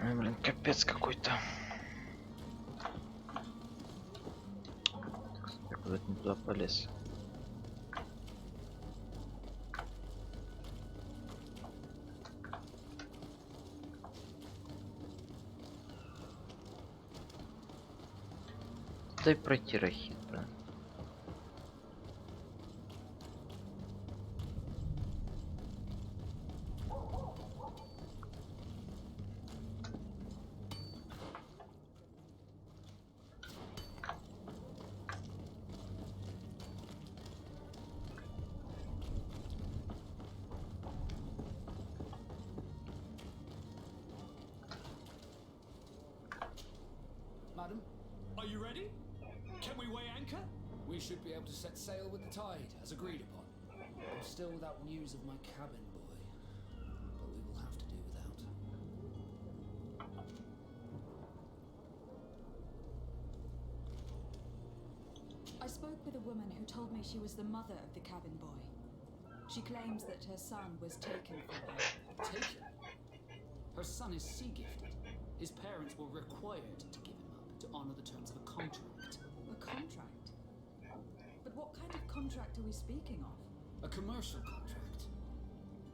[SPEAKER 1] Ой, блин, капец какой-то. Я куда-то не туда полез. Дай пройти рахит, блин.
[SPEAKER 16] Madam?
[SPEAKER 12] Are you ready? Can we weigh anchor?
[SPEAKER 16] We should be able to set sail with the tide, as agreed upon. I'm still without news of my cabin boy, but we will have to do without.
[SPEAKER 13] I spoke with a woman who told me she was the mother of the cabin boy. She claims that her son was taken from her.
[SPEAKER 16] Taken? Her son is sea-gifted. His parents were required to give him up to honor the terms of a contract.
[SPEAKER 13] A contract? But what kind of contract are we speaking of?
[SPEAKER 16] A commercial contract.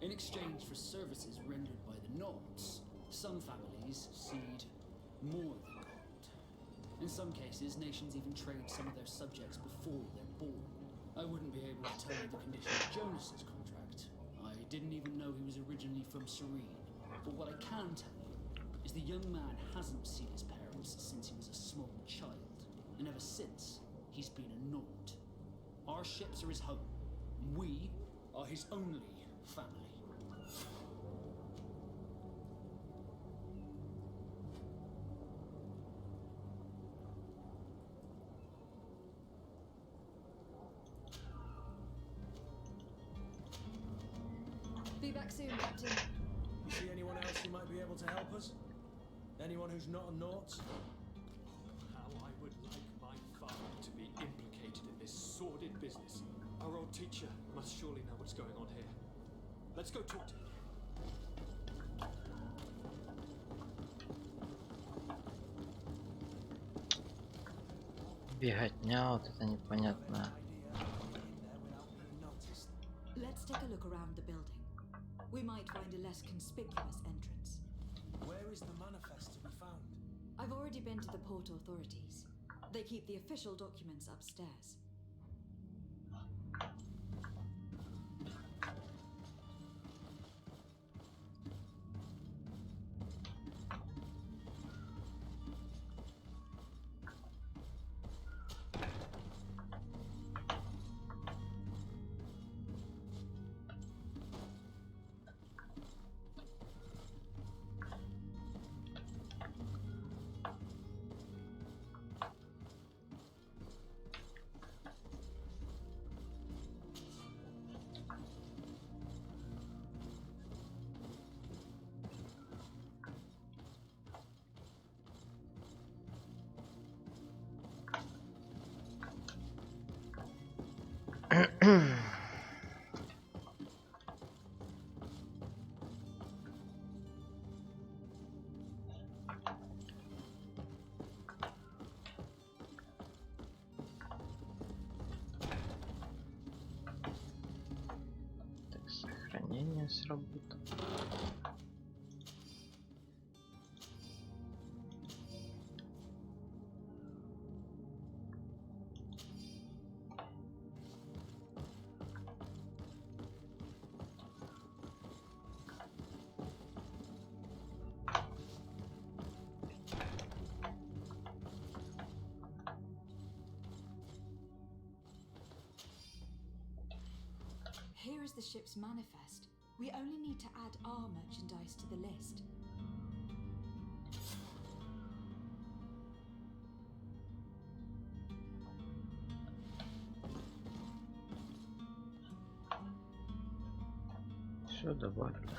[SPEAKER 16] In exchange for services rendered by the Nauts, some families cede more than gold. In some cases, nations even trade some of their subjects before they're born. I wouldn't be able to tell you the condition of Jonas's contract. I didn't even know he was originally from Serene. But what I can tell you is the young man hasn't seen his parents since he was a small child. And ever since, he's been a Naut. Our ships are his home. We are his only family.
[SPEAKER 13] Be back soon, Captain.
[SPEAKER 6] You see anyone else who might be able to help us? Anyone who's not a Naut?
[SPEAKER 12] How I would like my father to be implicated in this sordid business. Our old teacher must surely know what's going on here. Let's go talk to him.
[SPEAKER 1] Беготня, вот это непонятно.
[SPEAKER 13] Let's take a look around the building. We might find a less conspicuous entrance.
[SPEAKER 6] Where is the manifest to be found?
[SPEAKER 13] I've already been to the port authorities. They keep the official documents upstairs.
[SPEAKER 1] Так, сохранение сработало.
[SPEAKER 13] Here is the ship's manifest. We only need to add our merchandise to the list.
[SPEAKER 1] Все добавили.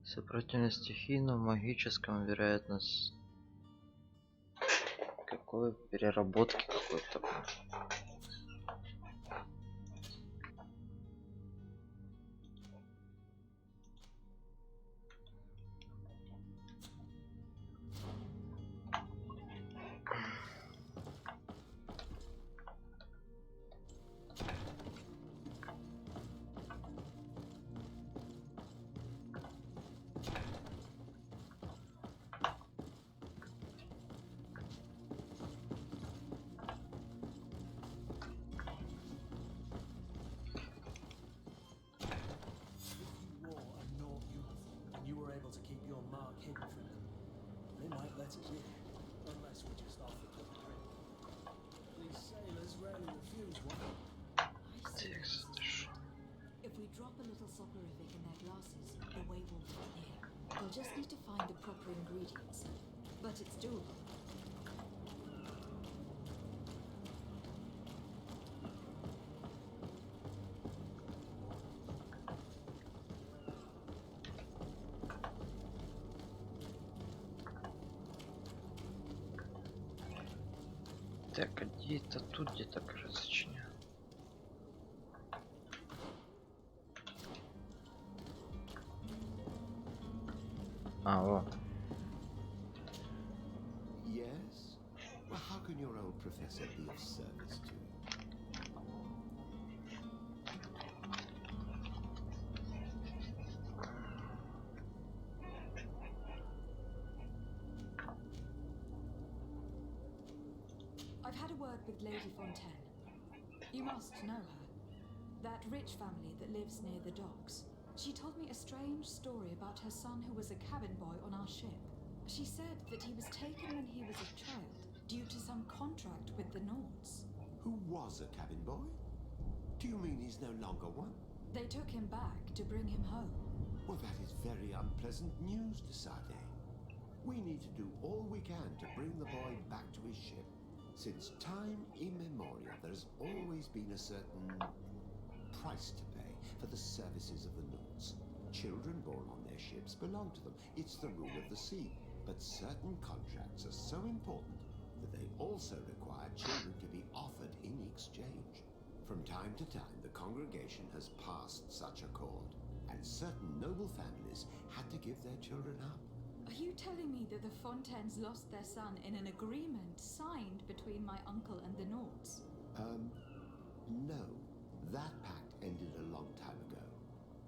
[SPEAKER 1] Сопротивление стихийному, магическому, вероятность какой переработки какой-то.
[SPEAKER 13] If we drop a little soporific in their glasses, the way will be clear. We'll just need to find the proper ingredients. But it's doable.
[SPEAKER 1] Так, где-то тут где-то, кажется, сочиняю. А, о.
[SPEAKER 15] Yes? Well, how can your old professor be of service to you?
[SPEAKER 13] I've had a word with Lady Fontaine. You must know her. That rich family that lives near the docks. She told me a strange story about her son who was a cabin boy on our ship. She said that he was taken when he was a child due to some contract with the Nords.
[SPEAKER 15] Who was a cabin boy? Do you mean he's no longer one?
[SPEAKER 13] They took him back to bring him home.
[SPEAKER 15] Well, that is very unpleasant news to Sade. We need to do all we can to bring the boy back to his ship. Since time immemorial, there's always been a certain price to pay for the services of the Nauts. Children born on their ships belong to them. It's the rule of the sea. But certain contracts are so important that they also require children to be offered in exchange. From time to time, the congregation has passed such accord, and certain noble families had to give their children up.
[SPEAKER 13] Are you telling me that the Fontaines lost their son in an agreement signed between my uncle and the Nauts?
[SPEAKER 15] No. That pact ended a long time ago.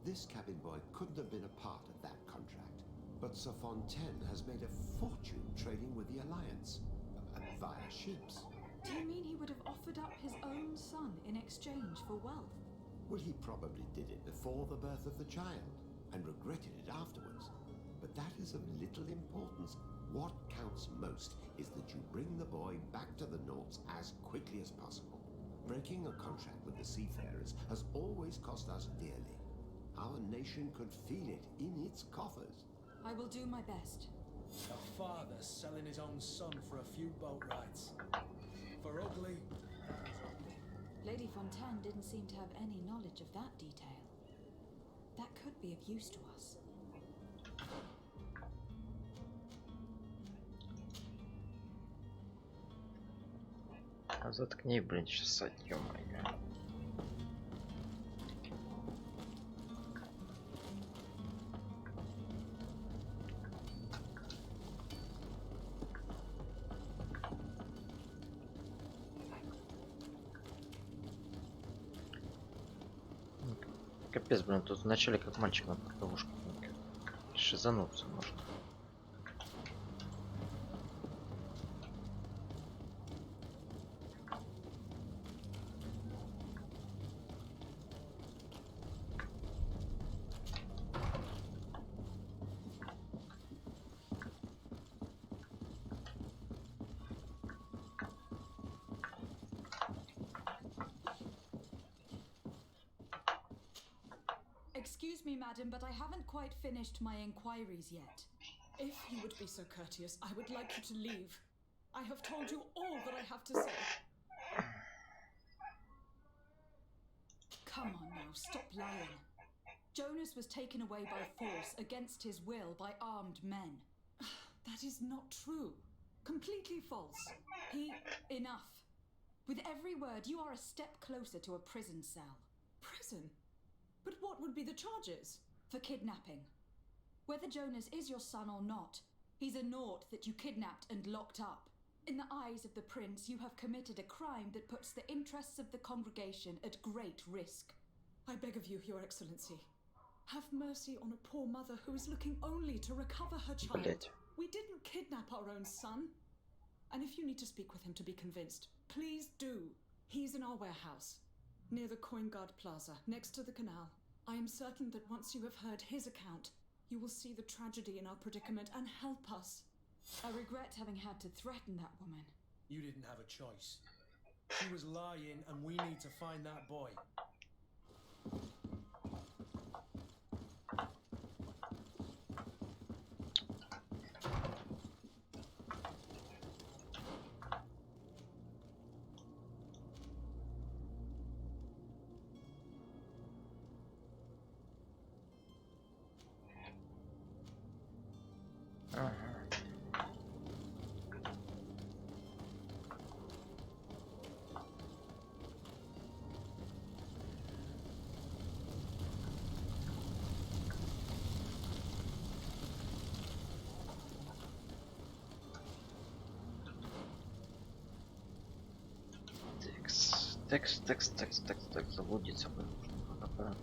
[SPEAKER 15] This cabin boy couldn't have been a part of that contract. But Sir Fontaine has made a fortune trading with the Alliance, via ships.
[SPEAKER 13] Do you mean he would have offered up his own son in exchange for wealth?
[SPEAKER 15] Well, he probably did it before the birth of the child, and regretted it afterwards. But that is of little importance. What counts most is that you bring the boy back to the Nauts as quickly as possible. Breaking a contract with the seafarers has always cost us dearly. Our nation could feel it in its coffers.
[SPEAKER 13] I will do my best.
[SPEAKER 6] A father selling his own son for a few boat rides. For ugly, that is ugly.
[SPEAKER 13] Lady Fontaine didn't seem to have any knowledge of that detail. That could be of use to us.
[SPEAKER 1] А заткни, блин, чесать, ё-моё. Капец, блин, тут вначале как мальчик на ловушку. Шизануться можно.
[SPEAKER 13] Excuse me, madam, but I haven't quite finished my inquiries yet.
[SPEAKER 2] If you would be so courteous, I would like you to leave. I have told you all that I have to say.
[SPEAKER 13] Come on now, stop lying. Jonas was taken away by force against his will by armed men.
[SPEAKER 2] That is not true. Completely false.
[SPEAKER 13] Enough. With every word, you are a step closer to a prison cell.
[SPEAKER 2] Prison? But what would be the charges?
[SPEAKER 13] For kidnapping. Whether Jonas is your son or not, he's a Naut that you kidnapped and locked up. In the eyes of the prince, you have committed a crime that puts the interests of the congregation at great risk.
[SPEAKER 2] I beg of you, Your Excellency. Have mercy on a poor mother who is looking only to recover her child. We didn't kidnap our own son. And if you need to speak with him to be convinced, please do. He's in our warehouse, near the Coin Guard Plaza, next to the canal. I am certain that once you have heard his account, you will see the tragedy in our predicament and help us.
[SPEAKER 13] I regret having had to threaten that woman.
[SPEAKER 6] You didn't have a choice. She was lying, and we need to find that boy.
[SPEAKER 1] Текст, заблудиться.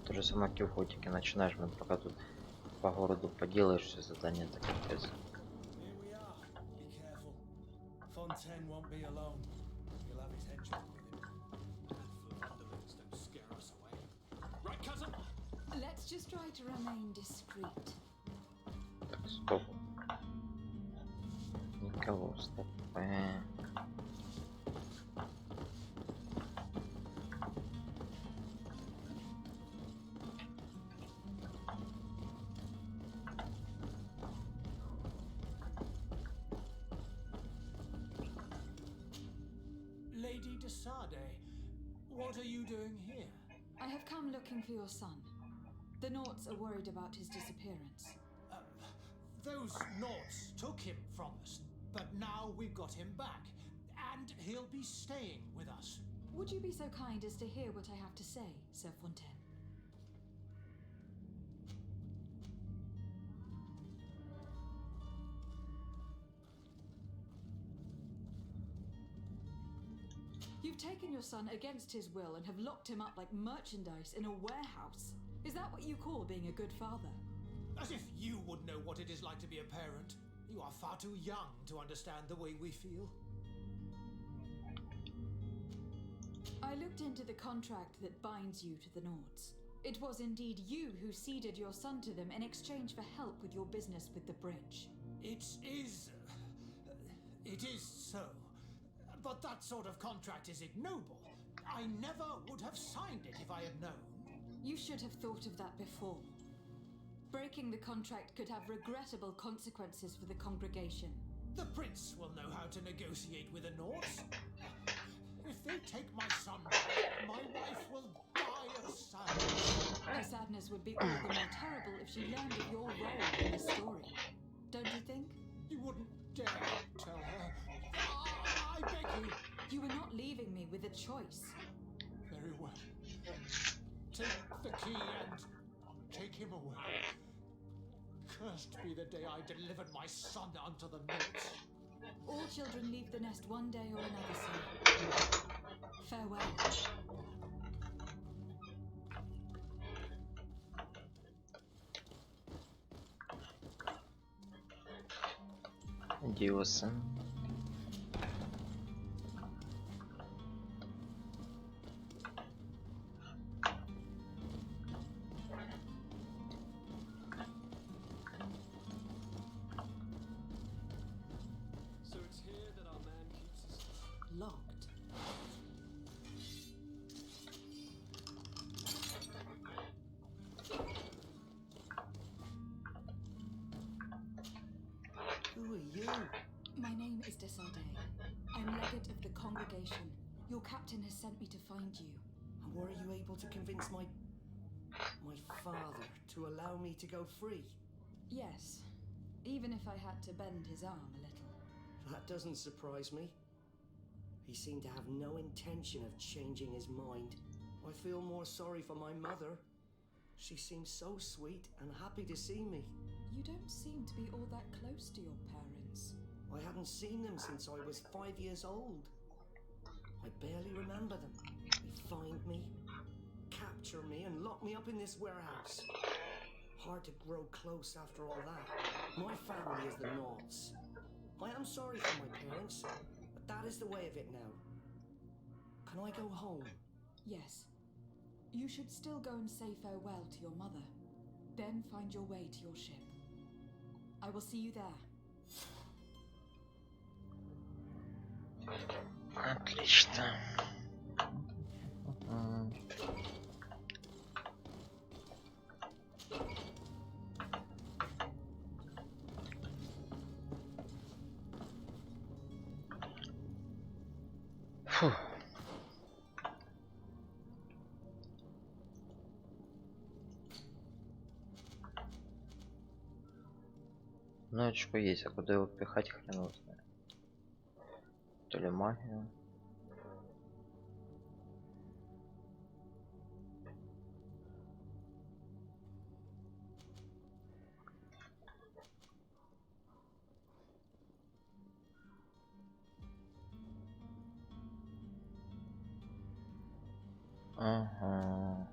[SPEAKER 1] То же самое как и в Готике. Начинаешь, блин, пока тут по городу поделаешь все задания, так капец.
[SPEAKER 6] Fontaine won't be alone. He'll have his henchmen with him.
[SPEAKER 12] Underlings don't scare us away. Right, cousin?
[SPEAKER 13] Let's just try to remain discreet.
[SPEAKER 1] Так, стоп. Никого, стоп.
[SPEAKER 6] Desade, what are you doing here?
[SPEAKER 13] I have come looking for your son. The Naughts are worried about his disappearance.
[SPEAKER 6] Those Naughts took him from us, but now we've got him back, and he'll be staying with us.
[SPEAKER 13] Would you be so kind as to hear what I have to say, Sir Fontaine? You've taken your son against his will and have locked him up like merchandise in a warehouse. Is that what you call being a good father?
[SPEAKER 6] As if you would know what it is like to be a parent. You are far too young to understand the way we feel.
[SPEAKER 13] I looked into the contract that binds you to the Naughts. It was indeed you who ceded your son to them in exchange for help with your business with the bridge.
[SPEAKER 6] It is so. But that sort of contract is ignoble. I never would have signed it if I had known.
[SPEAKER 13] You should have thought of that before. Breaking the contract could have regrettable consequences for the congregation.
[SPEAKER 6] The prince will know how to negotiate with the Naughts. If they take my son back, my wife will die of sadness.
[SPEAKER 13] Her sadness would be all the more terrible if she learned of your role in the story. Don't you think?
[SPEAKER 6] You wouldn't dare tell her. I beg you.
[SPEAKER 13] You were not leaving me with a choice.
[SPEAKER 6] Very well. Take the key and take him away. Cursed be the day I delivered my son unto the Naughts.
[SPEAKER 13] All children leave the nest one day or another, sir. Farewell.
[SPEAKER 1] Адиоса.
[SPEAKER 13] Locked.
[SPEAKER 6] Who are you?
[SPEAKER 13] My name is Desade. I'm legate of the congregation. Your captain has sent me to find you.
[SPEAKER 6] And were you able to convince my father to allow me to go free?
[SPEAKER 13] Yes, even if I had to bend his arm a little.
[SPEAKER 6] That doesn't surprise me. He seemed to have no intention of changing his mind. I feel more sorry for my mother. She seems so sweet and happy to see me.
[SPEAKER 13] You don't seem to be all that close to your parents.
[SPEAKER 6] I hadn't seen them since I was 5 years old. I barely remember them. They find me, capture me, and lock me up in this warehouse. Hard to grow close after all that. My family is the Naughts. I am sorry for my parents. That is the way of it now. Can I go home?
[SPEAKER 13] Yes. You should still go and say farewell to your mother. Then find your way to your ship. I will see you there.
[SPEAKER 1] Отлично. Фу. Ну, очко есть, а куда его пихать, хрен его знает. То ли магию. Ага.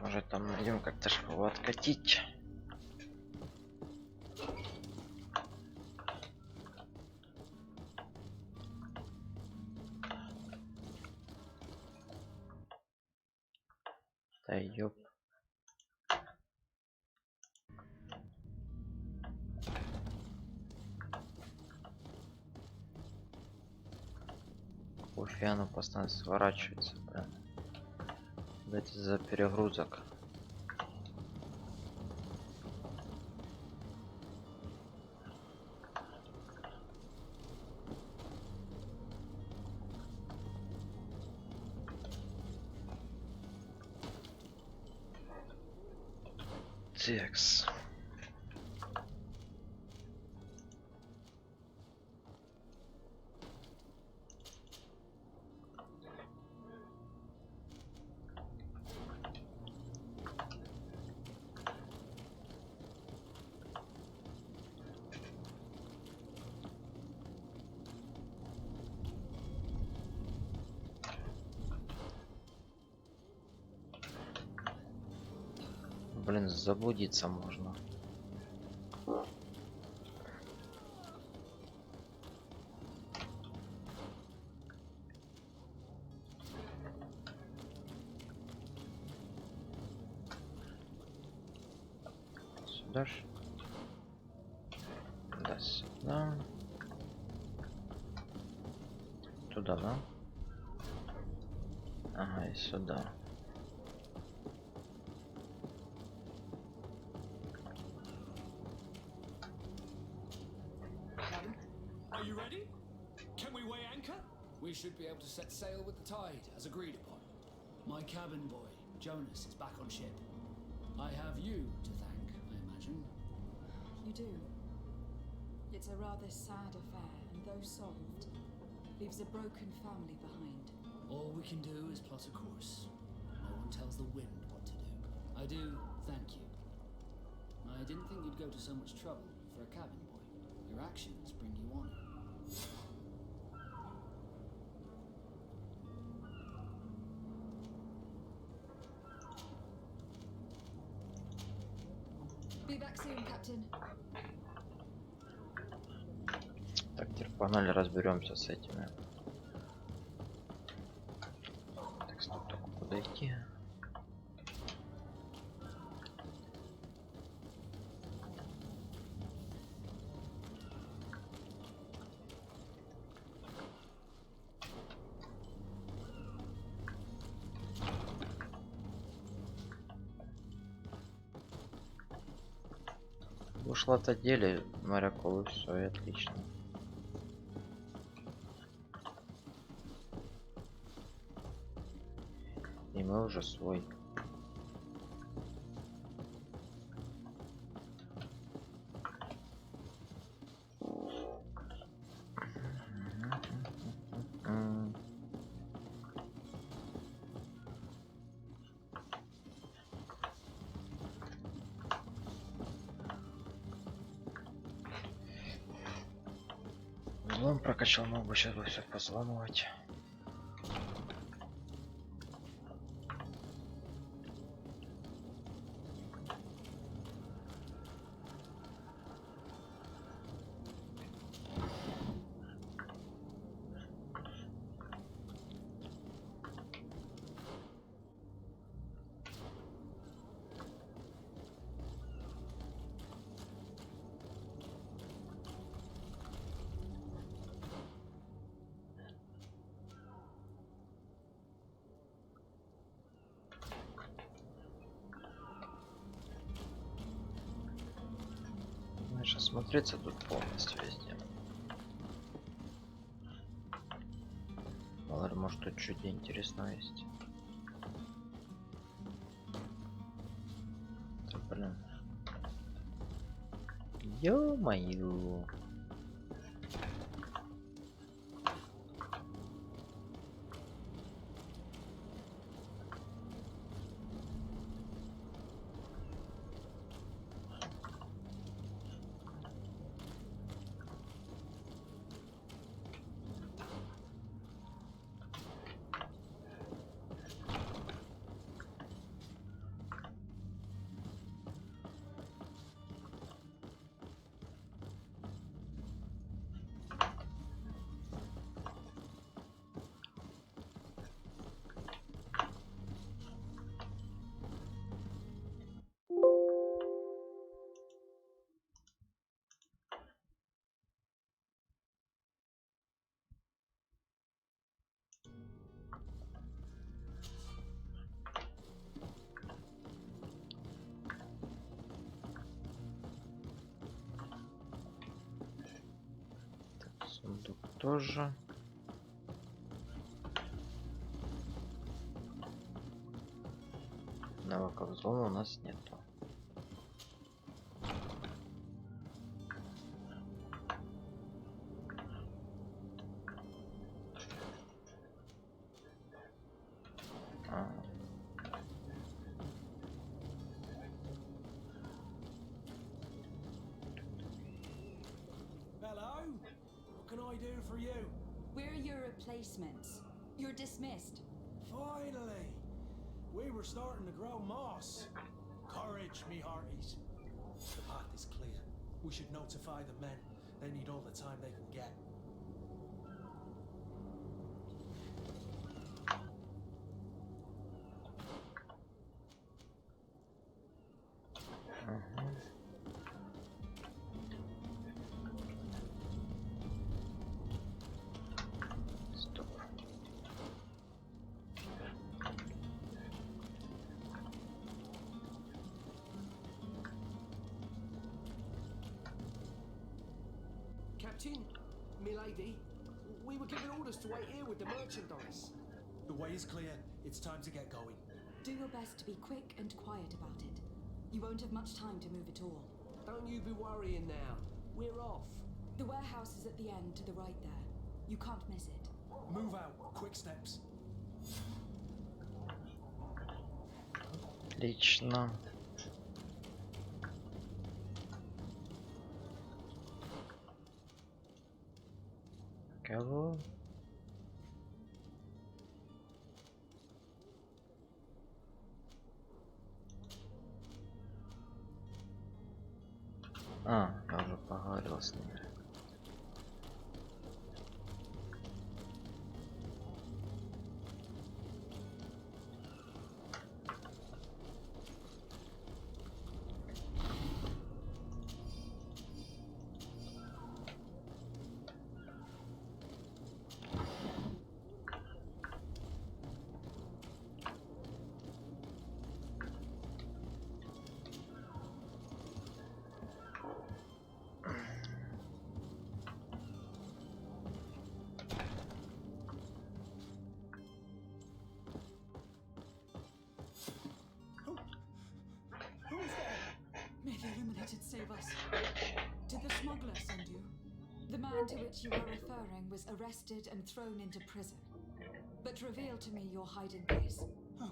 [SPEAKER 1] Может, там найдем как-то ж его откатить. Да ёп. Уфи, оно постоянно сворачивается, прям. Это за перегрузок. Текс. Блин, заблудиться можно. Сюда ж. Да, сюда. Туда, да? Ага, и сюда.
[SPEAKER 16] Are you ready? Can we weigh anchor? We should be able to set sail with the tide, as agreed upon. My cabin boy, Jonas, is back on ship. I have you to thank, I imagine.
[SPEAKER 13] You do. It's a rather sad affair, and though solved, leaves a broken family behind.
[SPEAKER 16] All we can do is plot a course. No one tells the wind what to do. I do thank you. I didn't think you'd go to so much trouble for a cabin boy. Your actions bring you honor.
[SPEAKER 13] Be back soon, Captain.
[SPEAKER 1] Так, теперь погнали, разберемся с этими. Так, стоп, только куда идти? Ушла-то деле моряков, и все, и отлично. И мы уже свой. Взлом прокачал, могу сейчас бы все позломывать. Сейчас смотреться тут полностью везде. Ладно, может тут чуть интересного есть. Да, блин. Ё-моё. Сундук тоже. Навыка взлома у нас нету.
[SPEAKER 6] Hello? What can I do for you?
[SPEAKER 13] We're your replacements. You're dismissed.
[SPEAKER 6] Finally! We were starting to grow moss. Courage, me hearties. The path is clear. We should notify the men. They need all the time they can get.
[SPEAKER 9] Captain, milady, we were given orders to wait here with the merchandise.
[SPEAKER 6] The way is clear. It's time to get going.
[SPEAKER 13] Do your best to be quick and quiet about it. You won't have much time to move at all.
[SPEAKER 9] Don't you be worrying now. We're off.
[SPEAKER 13] The warehouse is at the end to the right there. You can't miss it.
[SPEAKER 6] Move out. Quick steps.
[SPEAKER 1] Отлично. Кого? Я уже поговорил с ними.
[SPEAKER 13] May the Illuminated save us. Did the smuggler send you? The man to which you are referring was arrested and thrown into prison. But reveal to me your hiding place.
[SPEAKER 3] Oh,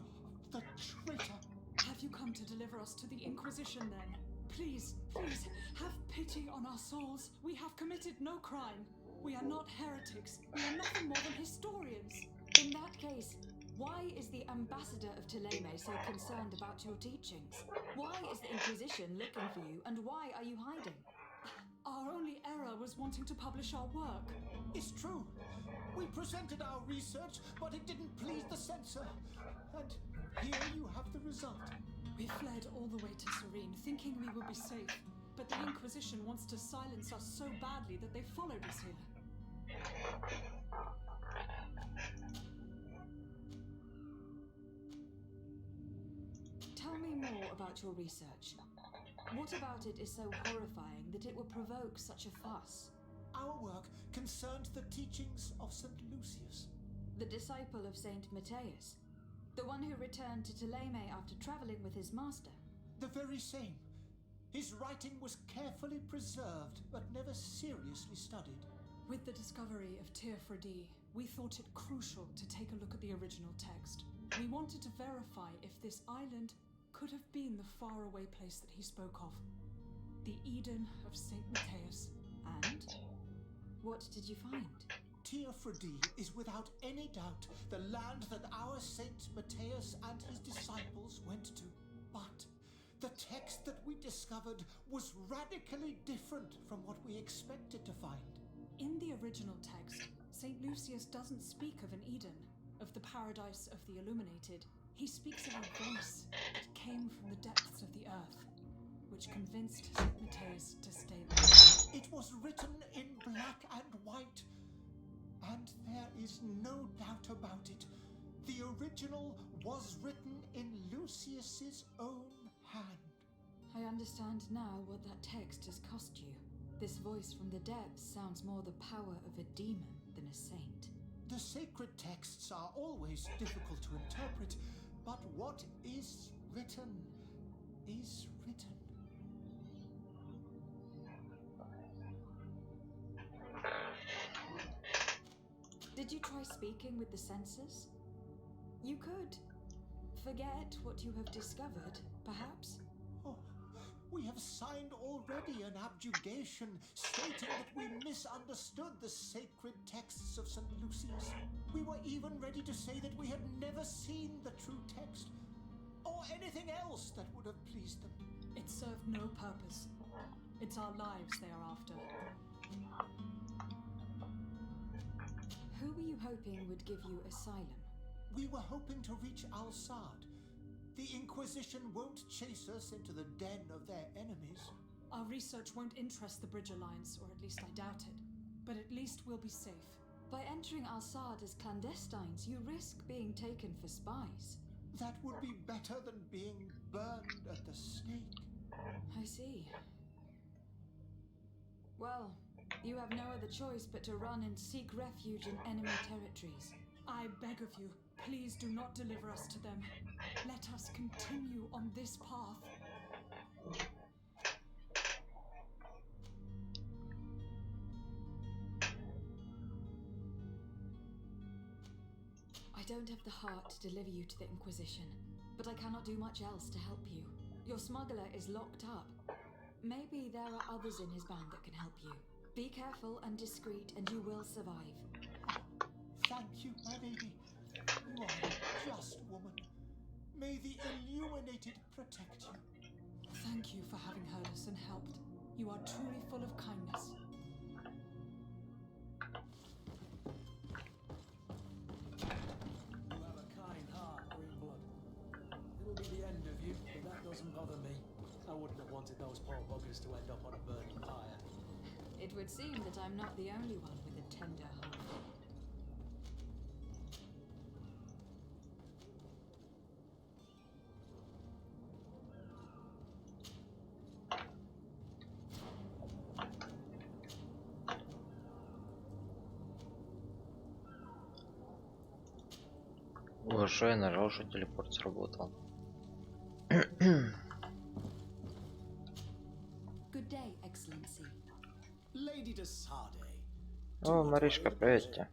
[SPEAKER 3] the traitor!
[SPEAKER 2] Have you come to deliver us to the Inquisition then? Please, please, have pity on our souls. We have committed no crime. We are not heretics. We are nothing more than historians.
[SPEAKER 13] In that case, why is the ambassador of Teleme so concerned about your teachings? Why is the Inquisition looking for you, and why are you hiding?
[SPEAKER 2] Our only error was wanting to publish our work.
[SPEAKER 3] It's true. We presented our research, but it didn't please the censor. And here you have the result.
[SPEAKER 2] We fled all the way to Serene, thinking we would be safe. But the Inquisition wants to silence us so badly that they followed us here.
[SPEAKER 13] Tell me more about your research. What about it is so horrifying that it would provoke such a fuss?
[SPEAKER 3] Our work concerned the teachings of St. Lucius.
[SPEAKER 13] The disciple of Saint Matthias? The one who returned to Teleme after traveling with his master?
[SPEAKER 3] The very same. His writing was carefully preserved, but never seriously studied.
[SPEAKER 2] With the discovery of Teofredi, we thought it crucial to take a look at the original text. We wanted to verify if this island could have been the faraway place that he spoke of. The Eden of Saint Matthias.
[SPEAKER 13] And? What did you find?
[SPEAKER 3] Teofredi is without any doubt the land that our Saint Matthias and his disciples went to. But the text that we discovered was radically different from what we expected to find.
[SPEAKER 2] In the original text, Saint Lucius doesn't speak of an Eden, of the paradise of the illuminated. He speaks of a voice that came from the depths of the earth, which convinced Saint Matthias to stay there.
[SPEAKER 3] It was written in black and white, and there is no doubt about it. The original was written in Lucius's own hand.
[SPEAKER 13] I understand now what that text has cost you. This voice from the depths sounds more the power of a demon than a saint.
[SPEAKER 18] The sacred texts are always difficult to interpret, but what is written is written.
[SPEAKER 13] Did you try speaking with the senses? You could. Forget what you have discovered, perhaps?
[SPEAKER 18] Oh, we have signed already an abjugation stating that we misunderstood the sacred texts of St. Lucy's. We were even ready to say that we had never seen the true text, or anything else that would have pleased them.
[SPEAKER 13] It served no purpose. It's our lives they are after. Who were you hoping would give you asylum?
[SPEAKER 18] We were hoping to reach Al-Sad. The Inquisition won't chase us into the den of their enemies.
[SPEAKER 13] Our research won't interest the Bridge Alliance, or at least I doubt it. But at least we'll be safe. By entering Al-Sad as clandestines, you risk being taken for spies.
[SPEAKER 18] That would be better than being burned at the stake.
[SPEAKER 13] I see. Well, you have no other choice but to run and seek refuge in enemy territories. I beg of you, please do not deliver us to them. Let us continue on this path. I don't have the heart to deliver you to the Inquisition, but I cannot do much else to help you. Your smuggler is locked up. Maybe there are others in his band that can help you. Be careful and discreet, and you will survive.
[SPEAKER 18] Thank you, my lady. You are a just woman. May the illuminated protect you.
[SPEAKER 13] Thank you for having heard us and helped. You are truly full of kindness.
[SPEAKER 6] You have a kind heart, Greenblood. It'll be the end of you, but that doesn't bother me. I wouldn't have wanted those poor buggers to end up on a burning pyre.
[SPEAKER 13] It would seem that I'm not the only one with a tender heart.
[SPEAKER 1] Что я нажал, что телепорт сработал.
[SPEAKER 13] Good day, Excellency.
[SPEAKER 3] Lady de Sade.
[SPEAKER 1] О, Маришка, привет тебе.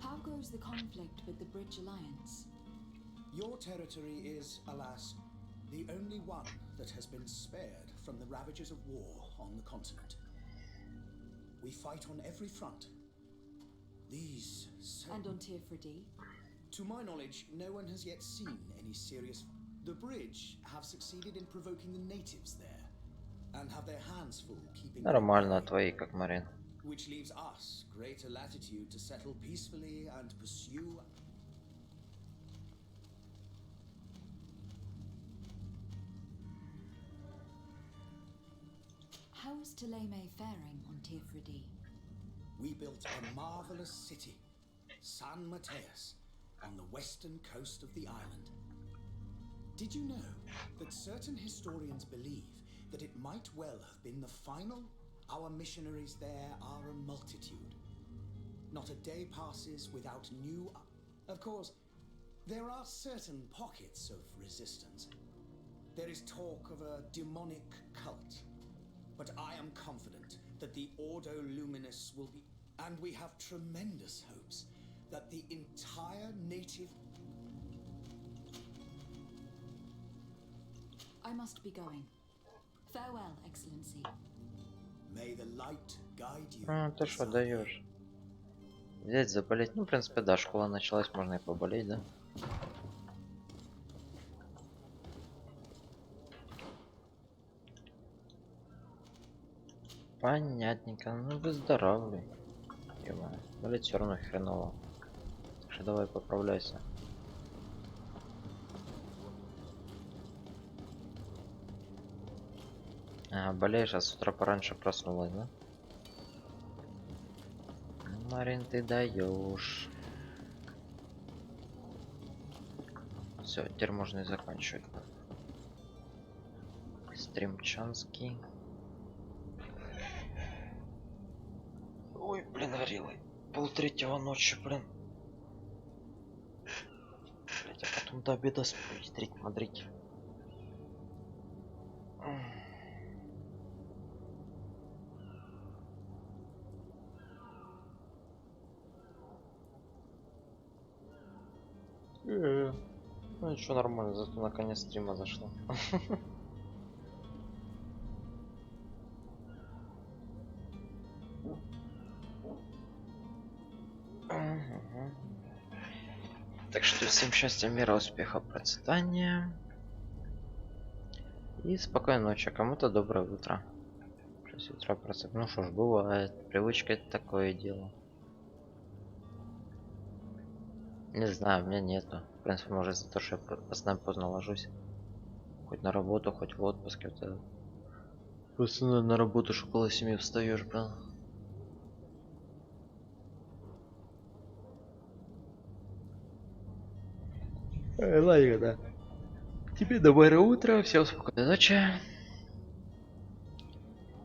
[SPEAKER 13] How goes the conflict with the Bridge Alliance?
[SPEAKER 3] Your territory is, alas, the only one that has been spared from the ravages of war on the continent. We fight on every front. These...
[SPEAKER 13] And on Tirfredi?
[SPEAKER 3] To my knowledge, no one has yet seen any serious... The Bridge have succeeded in provoking the natives there, and have their hands full keeping...
[SPEAKER 1] Нормально, твои, как Марин.
[SPEAKER 3] Which leaves us greater latitude to settle peacefully and pursue...
[SPEAKER 13] How is Teleme faring on Tirfredi?
[SPEAKER 3] We built a marvelous city, San Mateus, on the western coast of the island. Did you know that certain historians believe that it might well have been the final? Our missionaries there are a multitude. Not a day passes without new... Of course, there are certain pockets of resistance. There is talk of a demonic cult. But I am confident that the Ordo Luminous will be... And we have tremendous hopes that the entire native...
[SPEAKER 13] I must be going. Farewell, Excellency.
[SPEAKER 3] May the light guide you.
[SPEAKER 1] Ты что даешь? Взять, заболеть? Ну, в принципе, да, школа началась, можно и поболеть, да? Понятненько, ну выздоравливай. Ё-моё, болеть все равно хреново. Так что давай поправляйся. А, болеешь, а с утра пораньше проснулась, да? Марин, ты даешь. Все, теперь можно и заканчивать. Стримчанский. Ой, блин, горелый. 2:30 ночи, блин. Блять, а потом до обеда стрить Мадрид. Ну ничего, нормально, зато наконец стрима зашло. Так что всем счастья, мира, успеха, процветания. И спокойной ночи, а кому-то доброе утро. 6 утра просыпаюсь. Ну что ж, бывает. Привычка — это такое дело. Не знаю, у меня нету. В принципе, может, за то, что я постоянно поздно ложусь. Хоть на работу, хоть в отпуске. Это... Постоянно на работу, что около 7 встаешь, блин. Ладно, да. Тебе доброе утро, всем спокойной ночи.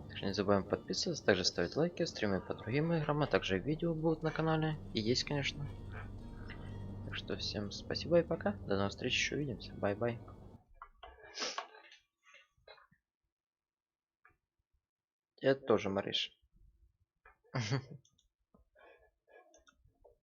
[SPEAKER 1] Также не забываем подписываться, также ставить лайки, стримы по другим играм, а также видео будут на канале. И есть, конечно. Так что всем спасибо и пока. До новых встреч, еще увидимся. Бай-бай. Я тоже, Мариш.